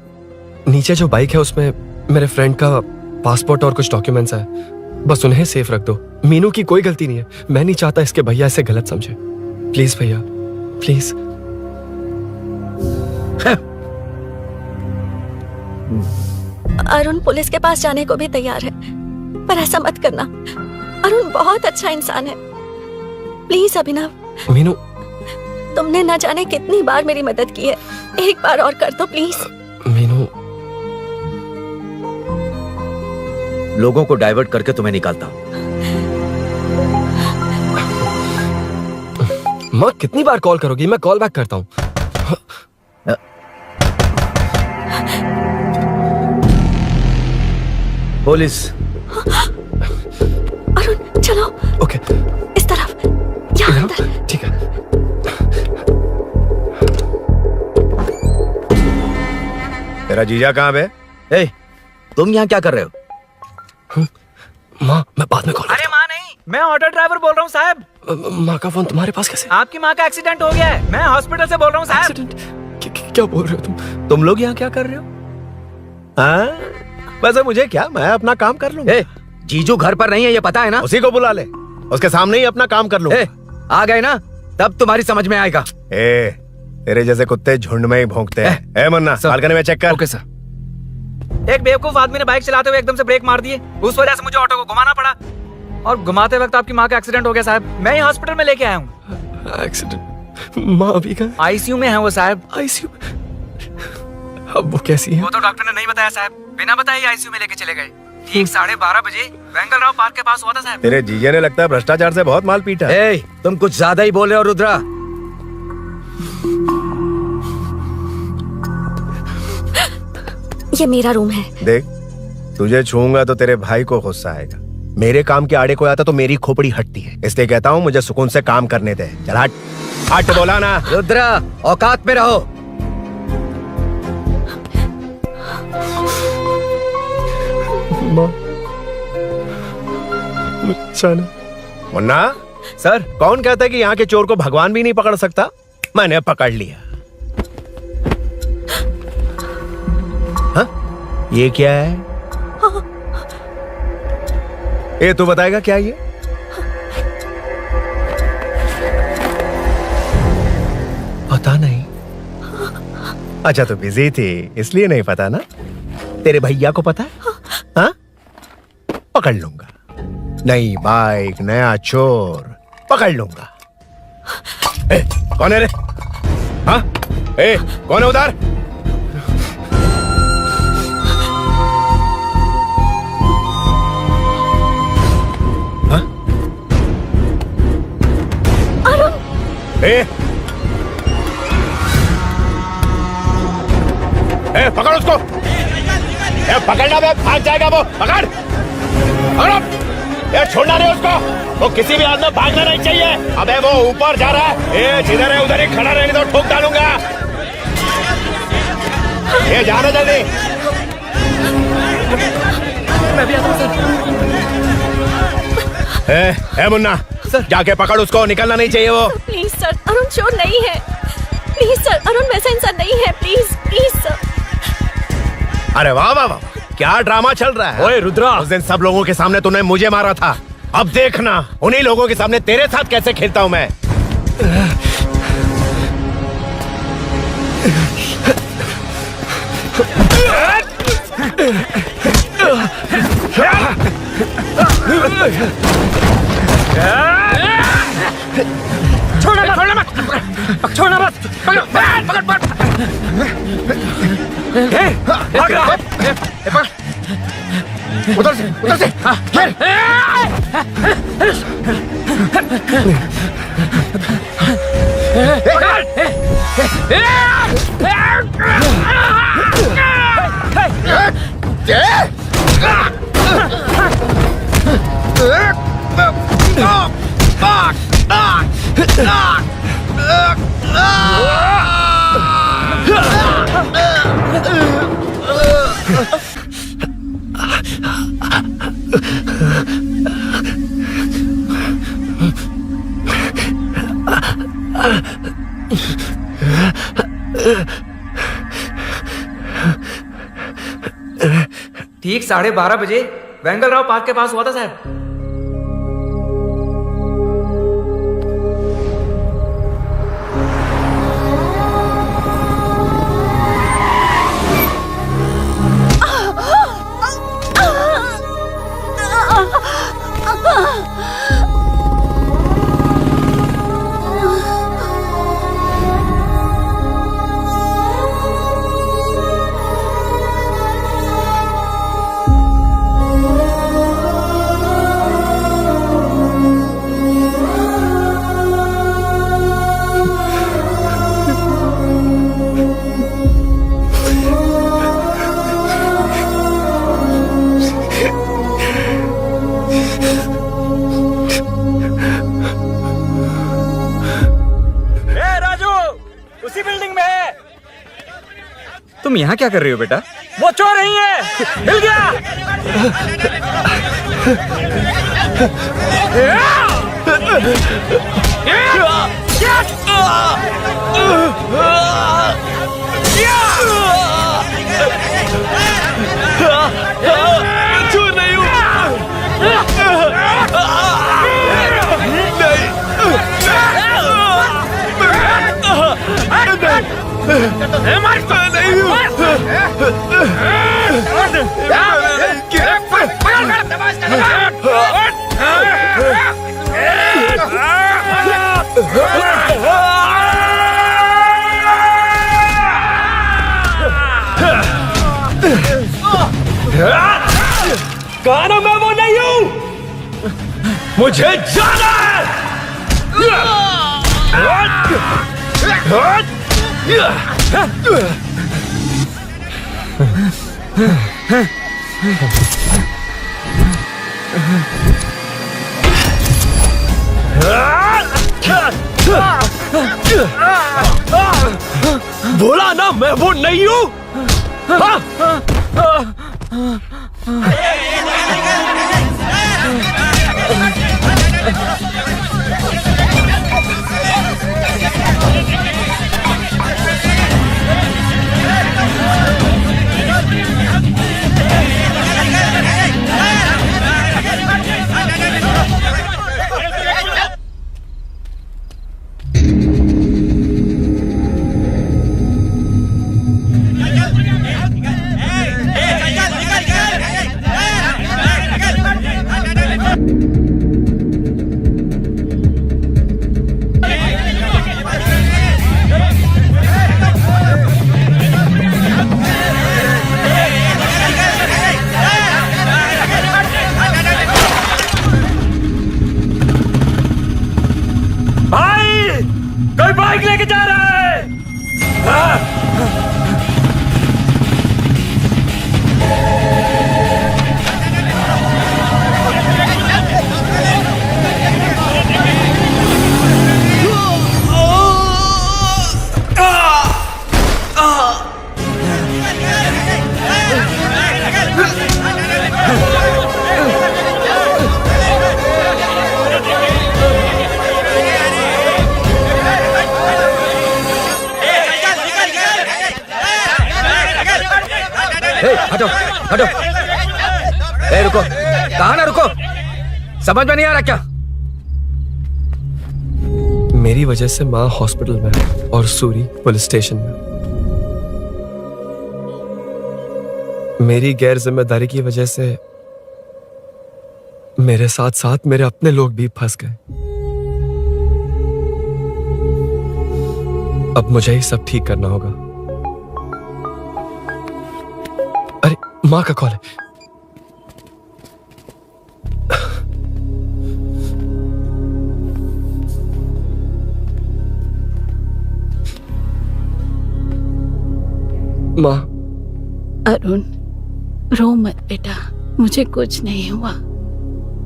नीचे जो बाइक है उसमें मेरे फ्रेंड का पासपोर्ट और कुछ डॉक्यूमेंट्स है, बस उन्हें सेफ रख दो। मीनू की कोई गलती नहीं है। मैं नहीं चाहता इसके भैया इसे गलत समझे। प्लीज भैया, प्लीज। अरुण पुलिस के पास जाने को भी तैयार है, पर ऐसा मत करना। अरुण बहुत अच्छा इंसान है। प्लीज अभिनव। मीनू, तुमने न जाने कितनी बार मेरी मदद की है, एक बार और कर दो प्लीज। मीनू, लोगों को डाइवर्ट करके तुम्हें निकालता हूं। माँ कितनी बार कॉल करोगी? मैं कॉल बैक करता हूँ। पुलिस। अरुण चलो। ओके, इस तरफ, यहाँ अंदर। ठीक है। तेरा जीजा कहाँ पे? तुम यहाँ क्या कर रहे हो? माँ, मैं बाद में कॉल। अरे माँ नहीं, मैं ऑटो ड्राइवर बोल रहा हूँ साहब। माँ का फोन तुम्हारे पास कैसे? आपकी माँ का एक्सीडेंट हो गया है, मैं हॉस्पिटल से बोल रहा हूँ साहब। क्या बोल रहे हो तुम लोग यहाँ क्या कर रहे हो? हाँ, वैसे मुझे क्या, मैं अपना काम कर लूंगा। जीजू घर पर नहीं है, ये पता है ना? उसी को बुला ले, उसके सामने ही अपना काम कर लूंगा। आ गए ना, तब तुम्हारी समझ में आएगा। तेरे जैसे कुत्ते झुंड में ही भौंकते हैं। मुन्ना, बालकनी में चेक कर। Okay sir. एक बेवकूफ आदमी ने बाइक चलाते हुए एकदम से ब्रेक मार दिए, उस वजह से मुझे ऑटो को घुमाना पड़ा, और घुमाते वक्त आपकी माँ का एक्सीडेंट हो गया साहब। मैं ही हॉस्पिटल में लेके आया हूँ। एक्सीडेंट? माँ अभी कहाँ? आईसीयू में है वो साहब। आईसीयू? अब वो कैसी है? वो तो डॉक्टर ने नहीं बताया साहब, बिना बताए आईसीयू में लेके चले गए। ठीक 12:30 बजे वेंगल राव पार्क के पास हुआ था साहब। तेरे जीजे ने लगता है भ्रष्टाचार से बहुत माल पीटा। तुम कुछ ज्यादा ही बोल रहे हो रुद्रा। ये मेरा रूम है। देख, तुझे छूऊंगा तो तेरे भाई को गुस्सा आएगा। मेरे काम के आड़े को आता तो मेरी खोपड़ी हटती है, इसलिए कहता हूँ मुझे सुकून से काम करने दे। चल हट, हट बोला ना। रुद्रा, औकात में रहो। मुन्ना सर, कौन कहता है कि यहाँ के चोर को भगवान भी नहीं पकड़ सकता? मैंने पकड़ लिया। हाँ? ये क्या है? ये तू बताएगा क्या ये? पता नहीं। अच्छा तो बिजी थी इसलिए नहीं पता ना? तेरे भैया को पता है? हाँ? पकड़ लूंगा। नई बाइक, नया चोर, पकड़ लूंगा। ए, कौन है रे? हाँ? ए, कौन है उधर? हाँ? ए, पकड़ उसको। पकड़ना बे, भाग जाएगा वो। पकड़, पकड़ो। छोड़ना नहीं उसको। वो किसी भी हाल में भागना नहीं चाहिए। अबे वो ऊपर जा रहा है। जिधर है उधर ही खड़ा रहने दो, ठोक डालूंगा। जाना जल्दी। मैं भी आता हूं सर। मुन्ना सर, जाके पकड़ उसको, निकलना नहीं चाहिए वो। प्लीज सर, अरुण चोर नहीं है। प्लीज सर, अरुण वैसा इंसान नहीं है। Please please sir. अरे वाह वाह वाह, क्या ड्रामा चल रहा है। ओए रुद्रा, उस दिन सब लोगों के सामने तूने मुझे मारा था, अब देखना उन्हीं लोगों के सामने तेरे साथ कैसे खेलता हूं मैं। छोड़ना मत, छोड़ना मत, पकड़, पकड़, पकड़। उधर से, उधर से। ठीक 12:30 बजे वेंगल राव पार्क के पास हुआ था साहब। तुम यहाँ क्या कर रही हो बेटा? वो चोर नहीं है, हिल गया। चोर नहीं हूँ। कहा मैं वो नहीं हूं, मुझे जाना है। बोला ना मैं वो नहीं हूं। लेके जा रहा है? हटो हटो। रुको, कहा ना रुको, समझ में नहीं आ रहा क्या? मेरी वजह से माँ हॉस्पिटल में है और सूरी पुलिस स्टेशन में। मेरी गैर जिम्मेदारी की वजह से मेरे साथ साथ मेरे अपने लोग भी फंस गए। अब मुझे ही सब ठीक करना होगा। अरे माँ का कॉल है। माँ। अरुण, रो मत बेटा, मुझे कुछ नहीं हुआ।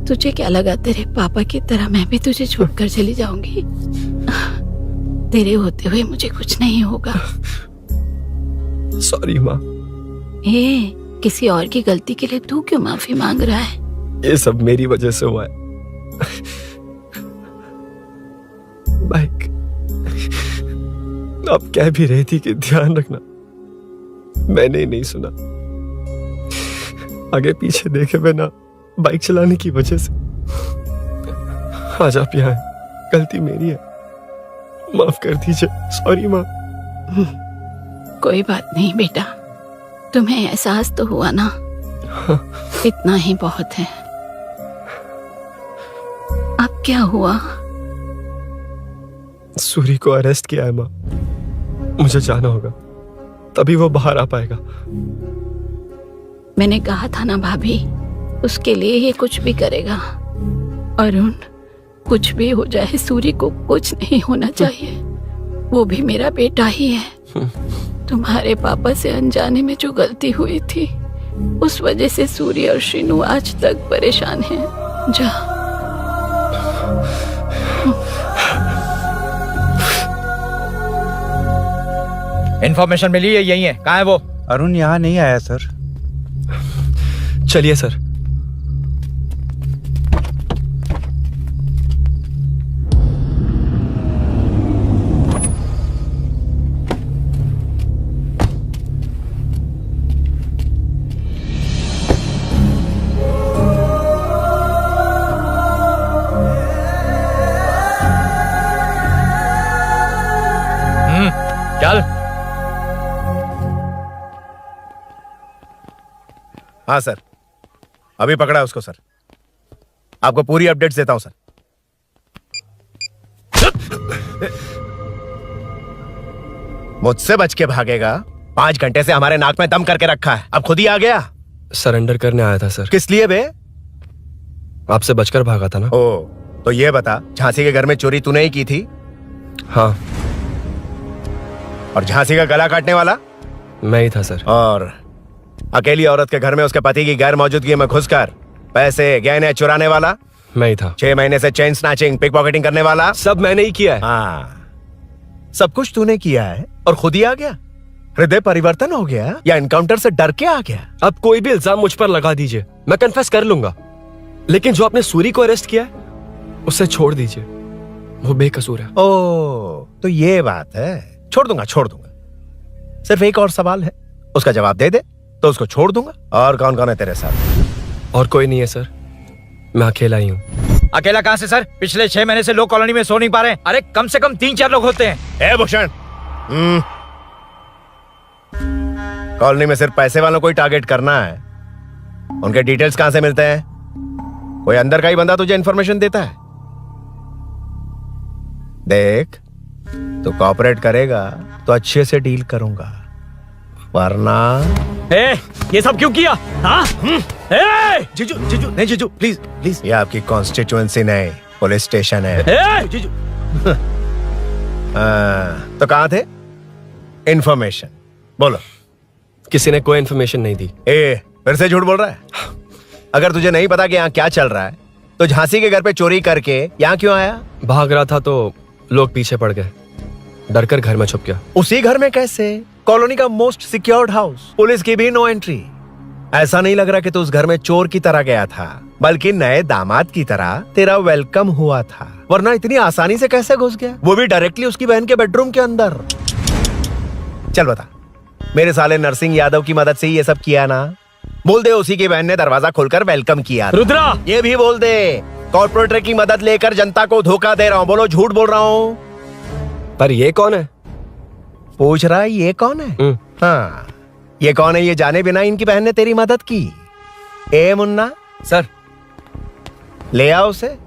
तुझे क्या लगा तेरे पापा की तरह मैं भी तुझे छोड़कर चली जाऊंगी? तेरे होते हुए मुझे कुछ नहीं होगा। सॉरी माँ। किसी और की गलती के लिए तू क्यों माफी मांग रहा है? ये सब मेरी वजह से हुआ है। बाइक आप कह भी रही थी कि ध्यान रखना, मैंने ही नहीं सुना। आगे पीछे देखे बिना बाइक चलाने की वजह से आज आप यहाँ हैं। गलती मेरी है, माफ कर दीजिए। सॉरी माँ। कोई बात नहीं बेटा, तुम्हें एहसास तो हुआ ना? इतना ही बहुत है। अब क्या हुआ? सूरी को अरेस्ट किया है माँ, मुझे जाना होगा, तभी वो बाहर आ पाएगा। मैंने कहा था ना भाभी, उसके लिए ये कुछ भी करेगा। अरुण, कुछ भी हो जाए सूरी को कुछ नहीं होना चाहिए। वो भी मेरा बेटा ही है। तुम्हारे पापा से अनजाने में जो गलती हुई थी, उस वजह से सूरी और श्रीनू आज तक परेशान हैं। जा। इन्फॉर्मेशन मिली है, यही है। कहाँ है वो? अरुण यहाँ नहीं आया सर। चलिए सर। चल। हाँ सर, अभी पकड़ा उसको सर। आपको पूरी अपडेट्स देता हूं सर। मुझसे बच के भागेगा? 5 घंटे से हमारे नाक में दम करके रखा है, अब खुद ही आ गया। सरेंडर करने आया था सर। किस लिए बे? आपसे बचकर भागा था ना। ओ, तो ये बता, झांसी के घर में चोरी तूने ही की थी? हाँ। और झांसी का गला काटने वाला? मैं ही था सर। और अकेली औरत के घर में उसके पति की गैर मौजूदगी में घुसकर पैसे गहने चुराने वाला? मैं ही था। 6 महीने से चेन स्नैचिंग, पिक पॉकेटिंग करने वाला? सब मैंने ही किया है। हाँ, सब कुछ तूने किया है और खुद ही आ गया? हृदय परिवर्तन हो गया या एनकाउंटर से डर के आ गया? अब कोई भी इल्जाम मुझ पर लगा दीजिए, मैं कन्फेस कर लूंगा। लेकिन जो आपने सूरी को अरेस्ट किया है, उसे छोड़ दीजिए, वो बेकसूर है। ओ, तो ये बात है। छोड़ दूंगा, छोड़ दूंगा। सिर्फ एक और सवाल है, उसका जवाब दे दे तो उसको छोड़ दूंगा। और कौन कौन है तेरे साथ? और कोई नहीं है सर, मैं अकेला ही हूँ। अकेला कहाँ से सर? पिछले 6 महीने से लोग कॉलोनी में सो नहीं पा रहे। अरे कम से कम 3-4 लोग होते हैं। ए भूषण, कॉलोनी में सिर्फ पैसे वालों को ही टारगेट करना है। उनके डिटेल्स कहां से मिलते हैं? कोई अंदर का ही बंदा तुझे इंफॉर्मेशन देता है? देख, तू कोऑपरेट करेगा तो अच्छे से डील करूंगा, वरना ये सब क्यों किया? हाँ? जीजू, जीजू, नहीं जीजू, प्लीज प्लीज। ये आपकी कॉन्स्टिट्यूएंसी नहीं, पुलिस स्टेशन है। जीजू, तो कहाँ थे? इन्फॉर्मेशन बोलो। किसी ने कोई इन्फॉर्मेशन नहीं दी। फिर से झूठ बोल रहा है? अगर तुझे नहीं पता कि यहाँ क्या चल रहा है तो झांसी के घर पे चोरी करके यहाँ क्यों आया? भाग रहा था तो लोग पीछे पड़ गए, डर कर घर में छुप गया। उसी घर में कैसे? कॉलोनी का मोस्ट सिक्योर्ड हाउस, पुलिस की भी नो एंट्री। ऐसा नहीं लग रहा कि तू उस घर में चोर की तरह गया था, बल्कि नए दामाद की तरह तेरा वेलकम हुआ था। वरना इतनी आसानी से कैसे घुस गया, वो भी डायरेक्टली उसकी बहन के बेडरूम के अंदर? चल बता, मेरे साले नरसिंह यादव की मदद से ये सब किया ना? बोल दे उसी की बहन ने दरवाजा खोलकर वेलकम किया। रुद्रा, ये भी बोल दे कॉर्पोरेटर की मदद लेकर जनता को धोखा दे रहा हूँ। बोलो झूठ बोल रहा हूँ। पर ये कौन है? पूछ रहा है ये कौन है? हाँ, ये कौन है ये जाने बिना इनकी बहन ने तेरी मदद की। ए मुन्ना सर, ले आओ उसे।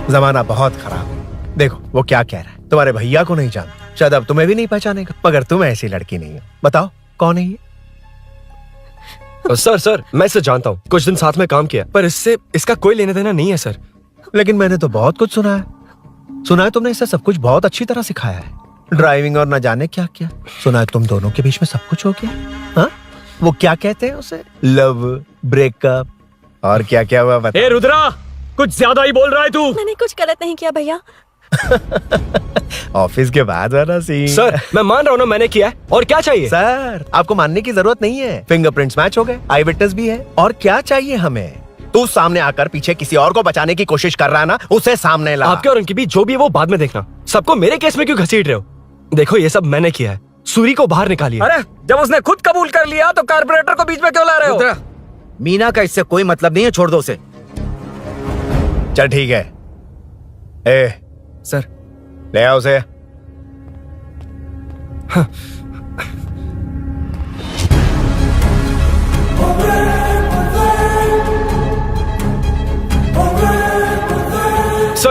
जमाना बहुत खराब है। देखो वो क्या कह रहा है। तुम्हारे भैया को नहीं जानता, शायद अब तुम्हें भी नहीं पहचानेगा, मगर तुम ऐसी लड़की नहीं हो। बताओ कौन है ये? सर मैं इसे जानता हूँ, कुछ दिन साथ में काम किया, पर इससे इसका कोई लेना देना नहीं है सर। लेकिन मैंने तो बहुत कुछ सुना है। सुना है तुमने इसे सब कुछ बहुत अच्छी तरह सिखाया है, ड्राइविंग और न जाने क्या क्या। सुना है तुम दोनों के बीच में सब कुछ हो गया। हाँ, वो क्या कहते हैं उसे, लव, ब्रेकअप और क्या क्या हुआ बता। ए रुद्रा, कुछ ज्यादा ही बोल रहा है तू। मैंने कुछ गलत नहीं किया भैया। ऑफिस के बाद वाला सीन। सर मैं मान रहा हूँ ना मैंने किया है, और क्या चाहिए? सर आपको मानने की जरूरत नहीं है, फिंगरप्रिंट्स मैच हो गए, आई विटनेस भी है, और क्या चाहिए हमें? तू सामने आकर पीछे किसी और को बचाने की कोशिश कर रहा है ना, उसे सामने ला। आपके और उनके बीच जो भी है वो बाद में देखना, सबको मेरे केस में क्यों घसीट रहे हो? देखो ये सब मैंने किया है, सूरी को बाहर निकालिए। अरे जब उसने खुद कबूल कर लिया तो कारपोरेटर को बीच में क्यों ला रहे हो? मीना का इससे कोई मतलब नहीं है, छोड़ दो उसे। चल ठीक है। ए सर, ले आओ उसे। हाँ।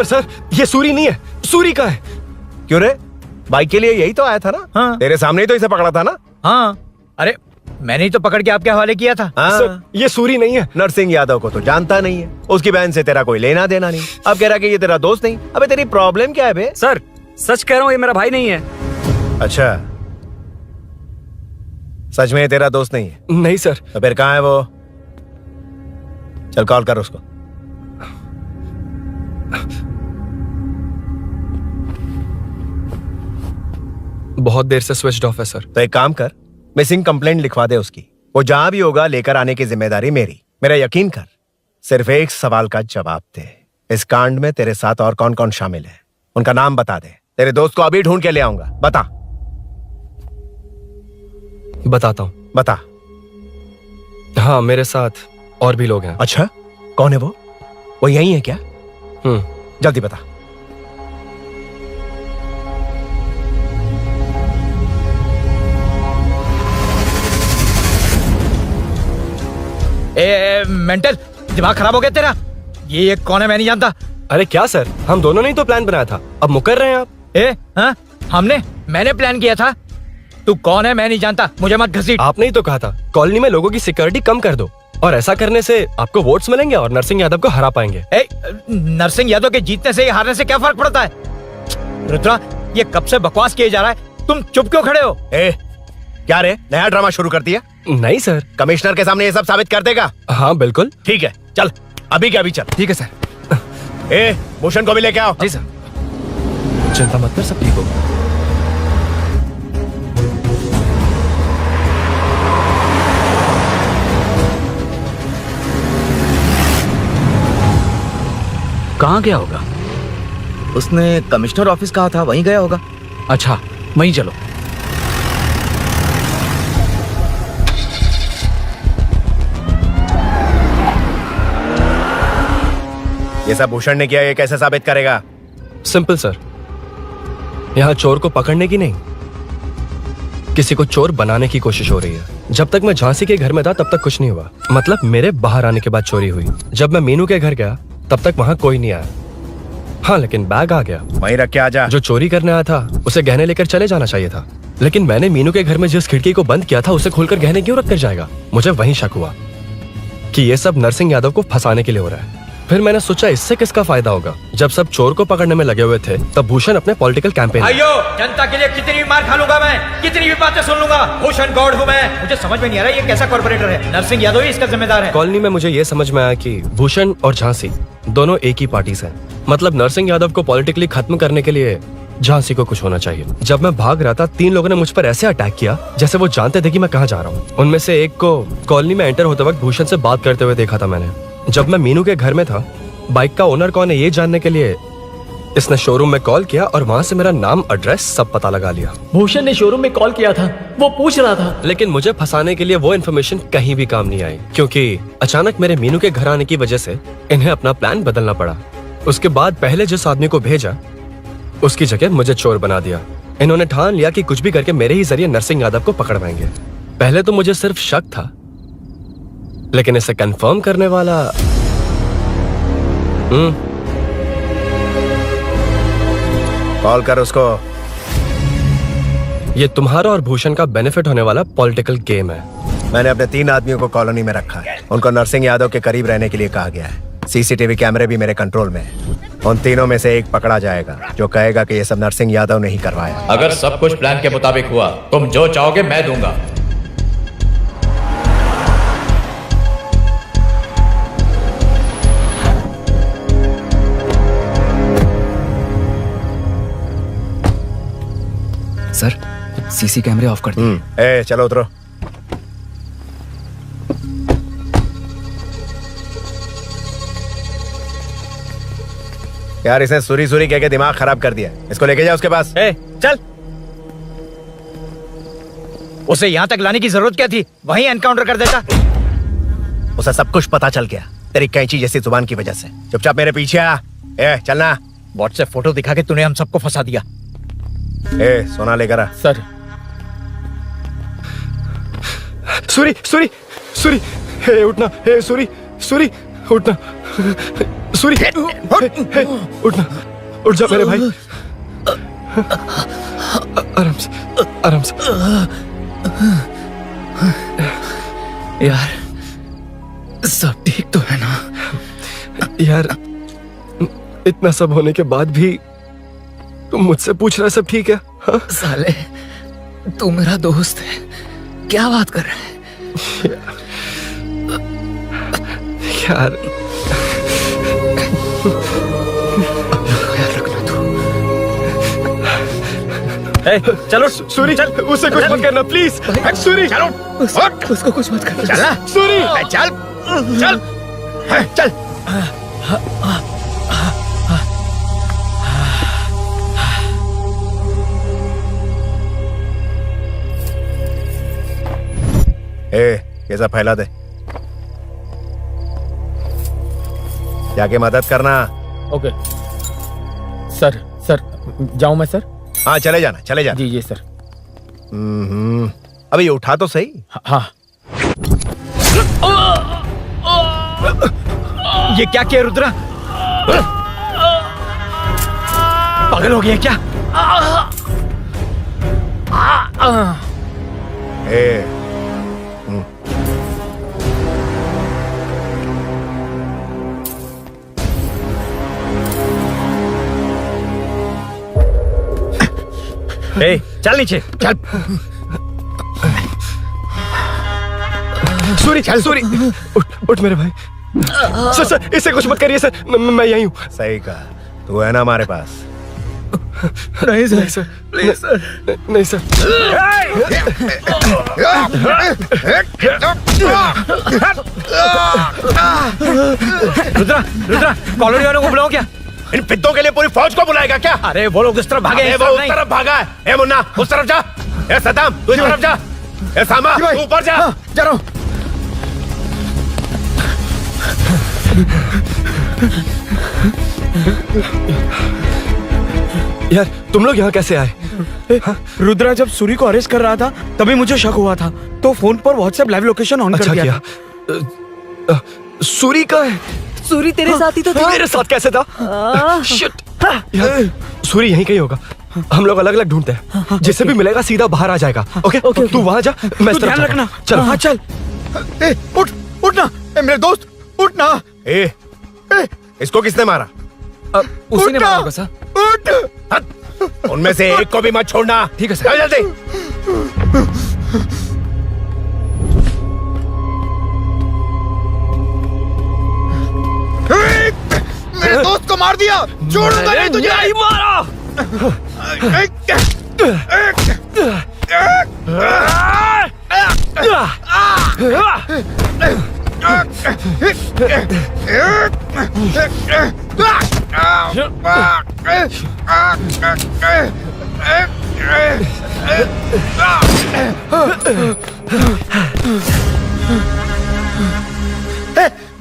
सर ये सूरी नहीं है, सूरी का है। क्यों रे, बाइक के लिए यही तो आया था ना? हाँ। तेरे सामने ही तो इसे पकड़ा था ना? हाँ, अरे मैंने ही तो पकड़ के आपके हवाले किया था। हाँ। सर ये सूरी नहीं है। नरसिंह यादव को तो जानता नहीं है, उसकी बहन से तेरा कोई लेना देना नहीं, अब कह रहा कि ये तेरा दोस्त नहीं। अबे तेरी प्रॉब्लम क्या है बे? सर सच कह रहा हूँ, ये मेरा भाई नहीं है। अच्छा, सच में ये तेरा दोस्त नहीं है? नहीं सर। तो फिर कहाँ है वो? चल कॉल कर उसको। बहुत देर से स्विच ऑफ है सर। तो एक काम कर, मिसिंग कंप्लेंट लिखवा दे उसकी। वो जहां भी होगा लेकर आने की जिम्मेदारी मेरी। मेरा यकीन कर, सिर्फ एक सवाल का जवाब दे, इस कांड में तेरे साथ और कौन कौन शामिल है, उनका नाम बता दे। तेरे दोस्त को अभी ढूंढ के ले आऊंगा। बताता हूँ। बता। हाँ मेरे साथ और भी लोग हैं। अच्छा, कौन है वो यही है क्या? जल्दी बता। मेंटल, दिमाग खराब हो गया तेरा? ये कौन है मैं नहीं जानता। अरे क्या सर, हम दोनों ने ही तो प्लान बनाया था, अब मुकर रहे हैं आप? हाँ, मैंने प्लान किया था। तू कौन है मैं नहीं जानता, मुझे मत घसीट। आपने ही तो कहा था कॉलोनी में लोगों की सिक्योरिटी कम कर दो, और ऐसा करने से आपको वोट्स मिलेंगे और नरसिंह यादव को हरा पाएंगे। नरसिंह यादव के जीतने से हारने से क्या फर्क पड़ता है? रुद्रा, ये कब से बकवास किए जा रहा है, तुम चुप क्यों खड़े हो? क्या रे, नया ड्रामा शुरू कर दिया? नहीं सर। कमिश्नर के सामने ये सब साबित कर देगा? हाँ बिल्कुल। ठीक है, चल अभी क्या अभी चल। ठीक है सर। भूषण को भी लेके आओ। जी सर। चिंता मत कर, सब ठीक होगा। कहाँ गया होगा? उसने कमिश्नर ऑफिस कहा था, वहीं गया होगा। अच्छा, वहीं चलो। ये सब भूषण ने किया, ये कैसे साबित करेगा? सिंपल सर, यहाँ चोर को पकड़ने की नहीं, किसी को चोर बनाने की कोशिश हो रही है। जब तक मैं झांसी के घर में था तब तक कुछ नहीं हुआ, मतलब मेरे बाहर आने के बाद चोरी हुई। जब मैं मीनू के घर गया तब तक वहाँ कोई नहीं आया। हाँ लेकिन बैग आ गया। वहीं रख के आ जा। जो चोरी करने आया था उसे गहने लेकर चले जाना चाहिए था। लेकिन मैंने मीनू के घर में जिस खिड़की को बंद किया था उसे खोलकर गहने क्यों रख कर जाएगा? मुझे वहीं शक हुआ कि ये सब नरसिंह यादव को फंसाने के लिए हो रहा है। फिर मैंने सोचा इससे किसका फायदा होगा। जब सब चोर को पकड़ने में लगे हुए थे तब भूषण अपने पॉलिटिकल कैंपेन अयो, जनता के लिए कितनी भी मार खा लूंगा मैं, कितनी भी बातें सुन लूंगा, भूषण गॉड हूँ मैं। मुझे समझ में नहीं आ रहा ये कैसा कॉर्पोरेटर है। नरसिंह यादव ही इसका जिम्मेदार है। कॉलोनी में मुझे ये समझ में आया कि भूषण और झांसी दोनों एक ही पार्टी से हैं। मतलब नरसिंह यादव को पॉलिटिकली खत्म करने के लिए झांसी को कुछ होना चाहिए। जब मैं भाग रहा था 3 लोगों ने मुझ पर ऐसे अटैक किया जैसे वो जानते थे कि मैं कहाँ जा रहा हूँ। उनमें से एक को कॉलोनी में एंटर होते वक्त भूषण से बात करते हुए देखा था मैंने। जब मैं मीनू के घर में था, बाइक का ओनर कौन है ये जानने के लिए इसने शोरूम में कॉल किया और वहाँ से मेरा नाम, एड्रेस सब पता लगा लिया। भूषण ने शोरूम में कॉल किया था, वो पूछ रहा था। लेकिन मुझे फंसाने के लिए वो इन्फॉर्मेशन कहीं भी काम नहीं आई, क्योंकि अचानक मेरे मीनू के घर आने की वजह से इन्हें अपना प्लान बदलना पड़ा। उसके बाद पहले जिस आदमी को भेजा उसकी जगह मुझे चोर बना दिया। इन्होंने ठान लिया कि कुछ भी करके मेरे ही जरिए नरसिंह यादव को पकड़वाएंगे। पहले तो मुझे सिर्फ शक था, लेकिन इसे कंफर्म करने वाला कॉल कर उसको। ये तुम्हारा और भूषण का बेनिफिट होने वाला पॉलिटिकल गेम है। मैंने अपने 3 आदमियों को कॉलोनी में रखा है। उनको नरसिंह यादव के करीब रहने के लिए कहा गया है। सीसीटीवी कैमरे भी मेरे कंट्रोल में है। उन तीनों में से एक पकड़ा जाएगा जो कहेगा कि ये सब नरसिंह यादव ने ही करवाया। अगर सब कुछ प्लान के मुताबिक हुआ, तुम जो चाहोगे मैं दूंगा। सर, सीसी कैमरे ऑफ कर दिए। चलो उतरो। यार इसने सुरी सुरी कह के दिमाग खराब कर दिया। इसको लेके जाओ उसके पास। चल। उसे यहाँ तक लाने की जरूरत क्या थी? वहीं एनकाउंटर कर देता। उसे सब कुछ पता चल गया तेरी कैंची जैसी जुबान की वजह से। चुपचाप मेरे पीछे आ। चलना। व्हाट्सएप फोटो दिखा के तूने हम सबको फंसा दिया। सोना लेकर आ। सर। सूरी सूरी सूरी, उठना। सूरी सूरी, उठना। सूरी उठना, उठ जा मेरे भाई। आराम से, आराम से। यार सब ठीक तो है ना? यार इतना सब होने के बाद भी तुम मुझसे पूछ रहा है सब ठीक है? हाँ? साले तू मेरा दोस्त है, क्या बात कर रहा है? यार चलो सूरी, चल उसे कुछ मत करना प्लीज। सूरी चलो, उसको कुछ मत करना। चल सूरी, चल चल चल। ये सब फैला दे। जाके मदद करना। Okay sir. सर जाऊं मैं सर? हाँ चले जाना, चले जाना। जी सर। अभी ये उठा तो सही। हाँ। ये क्या किया रुद्रा? पागल हो गया क्या? चल नीचे चल। सूरी, चल सूरी, उठ मेरे भाई। सर इसे कुछ मत करिए सर, मैं यहीं हूँ। सही कहा, तू है ना हमारे पास? नहीं सर, प्लीज सर। नहीं सर। रुद्रा, रुद्रा, कॉलोनी वालों को बुलाओ क्या? इन पिद्दों के लिए पूरी फौज को बुलाएगा क्या? अरे वो लोग उस तरफ भागे हैं। वो उस तरफ भागा है। मुन्ना उस तरफ जा। सदाम तू इस तरफ जा। सामा तू ऊपर जा। जा रहा हूं। यार तुम लोग यहाँ कैसे आए? रुद्रा जब सूरी को अरेस्ट कर रहा था तभी मुझे शक हुआ था, तो फोन पर व्हाट्सएप लाइव लोकेशन ऑन कर दिया। सूरी का है? सूरी तेरे साथ ही तो था। मेरे साथ कैसे था? शिट। यार सूरी यहीं कहीं होगा। हम लोग अलग अलग ढूंढते हैं, जिसे भी मिलेगा सीधा बाहर आ जाएगा। ओके तू वहां जा, मैं इस तरफ ध्यान जाता रखना। हूं। चल हाँ चल। उठ उठना मेरे दोस्त, उठना। इसको किसने मारा? उसी ने मारा होगा सर। उठ। उनमें से एक को भी मत छोड़ना। ठीक है सर। चल जल्दी। मेरे दोस्त को मार दिया, छोड़ूंगा नहीं तुझे। नहीं मारा।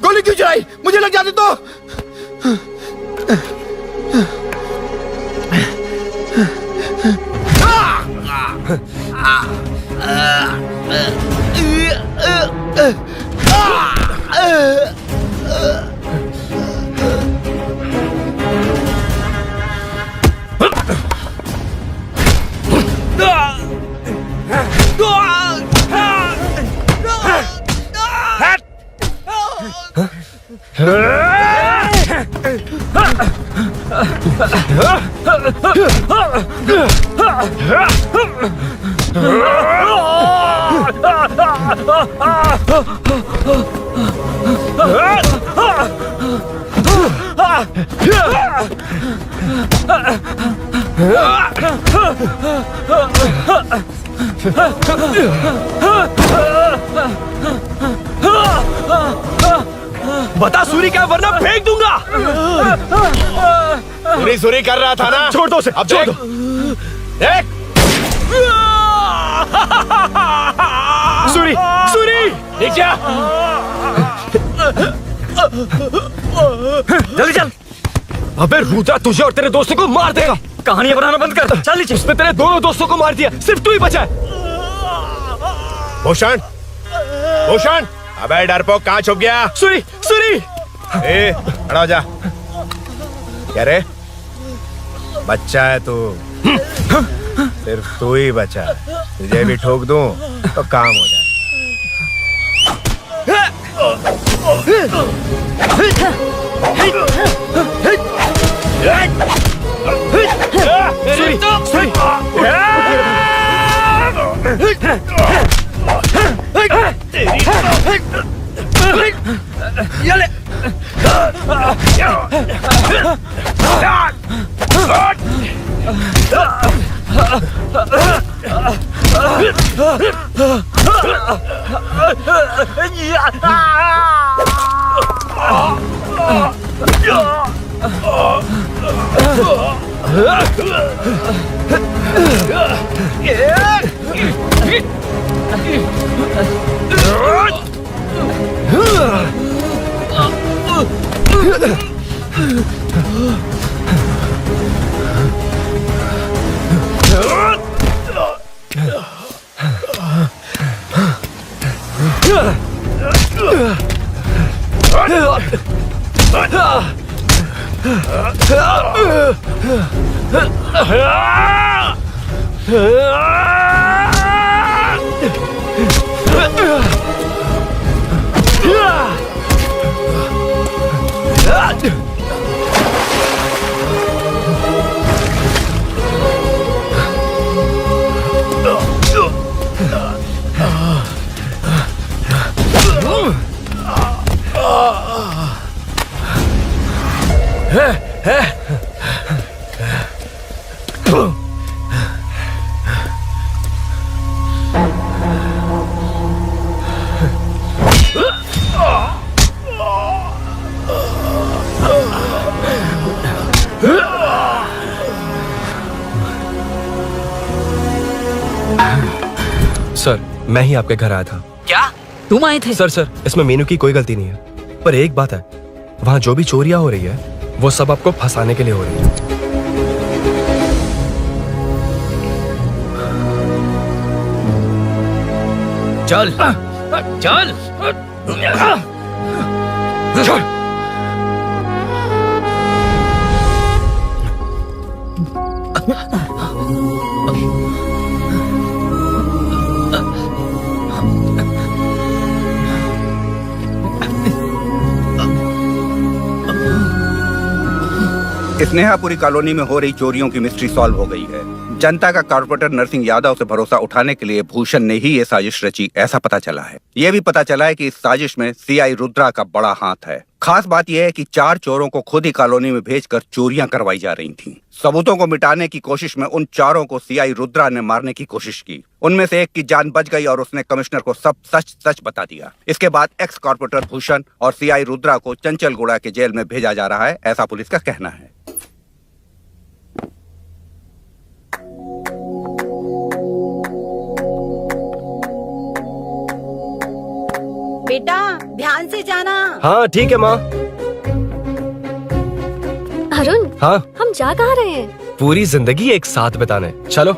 गोली क्यों चलाई? मुझे लग जाती तो। बता सूरी क्या, वरना फेंक दूंगा। सूरी कर रहा था ना? छोड़ दो उसे, अब छोड़ दो। देख। सूरी, सूरी, देख जा। जल्दी चल। अबे रुद्रा तुझे और तेरे दोस्तों को मार देगा। कहानियां बनाना बंद कर। चल नीचे। उसने तेरे दोनों दोस्तों को मार दिया, सिर्फ तू ही बचा है। भूषण, भूषण, अबे डरपोक कहाँ छुप गया? सूरी, सूरी। खड़ा हो जा। क्या रे? बच्चा है तू, सिर्फ तू ही बचा है। तुझे भी ठोक दूं तो काम हो जाए। सर, मैं ही आपके घर आया था। क्या तुम आए थे? सर, इसमें मीनू की कोई गलती नहीं है, पर एक बात है, वहाँ जो भी चोरियां हो रही है वो सब आपको फंसाने के लिए हो रही है। चल चल चल। स्नेहापुरी कॉलोनी में हो रही चोरियों की मिस्ट्री सॉल्व हो गई है। जनता का कॉर्पोरेटर नरसिंह यादव से भरोसा उठाने के लिए भूषण ने ही ये साजिश रची, ऐसा पता चला है। ये भी पता चला है कि इस साजिश में सीआई रुद्रा का बड़ा हाथ है। खास बात यह है कि 4 चोरों को खुद ही कॉलोनी में भेजकर चोरियां करवाई जा रही थीं। सबूतों को मिटाने की कोशिश में उन चारों को सीआई रुद्रा ने मारने की कोशिश की। उनमें से एक की जान बच गई और उसने कमिश्नर को सब सच सच बता दिया। इसके बाद एक्स कॉर्पोरेटर भूषण और सीआई रुद्रा को चंचलगुड़ा के जेल में भेजा जा रहा है, ऐसा पुलिस का कहना है। बेटा ध्यान से जाना। हाँ ठीक है माँ। अरुण, हाँ हम जा कहाँ रहे हैं? पूरी जिंदगी एक साथ बिताने, चलो।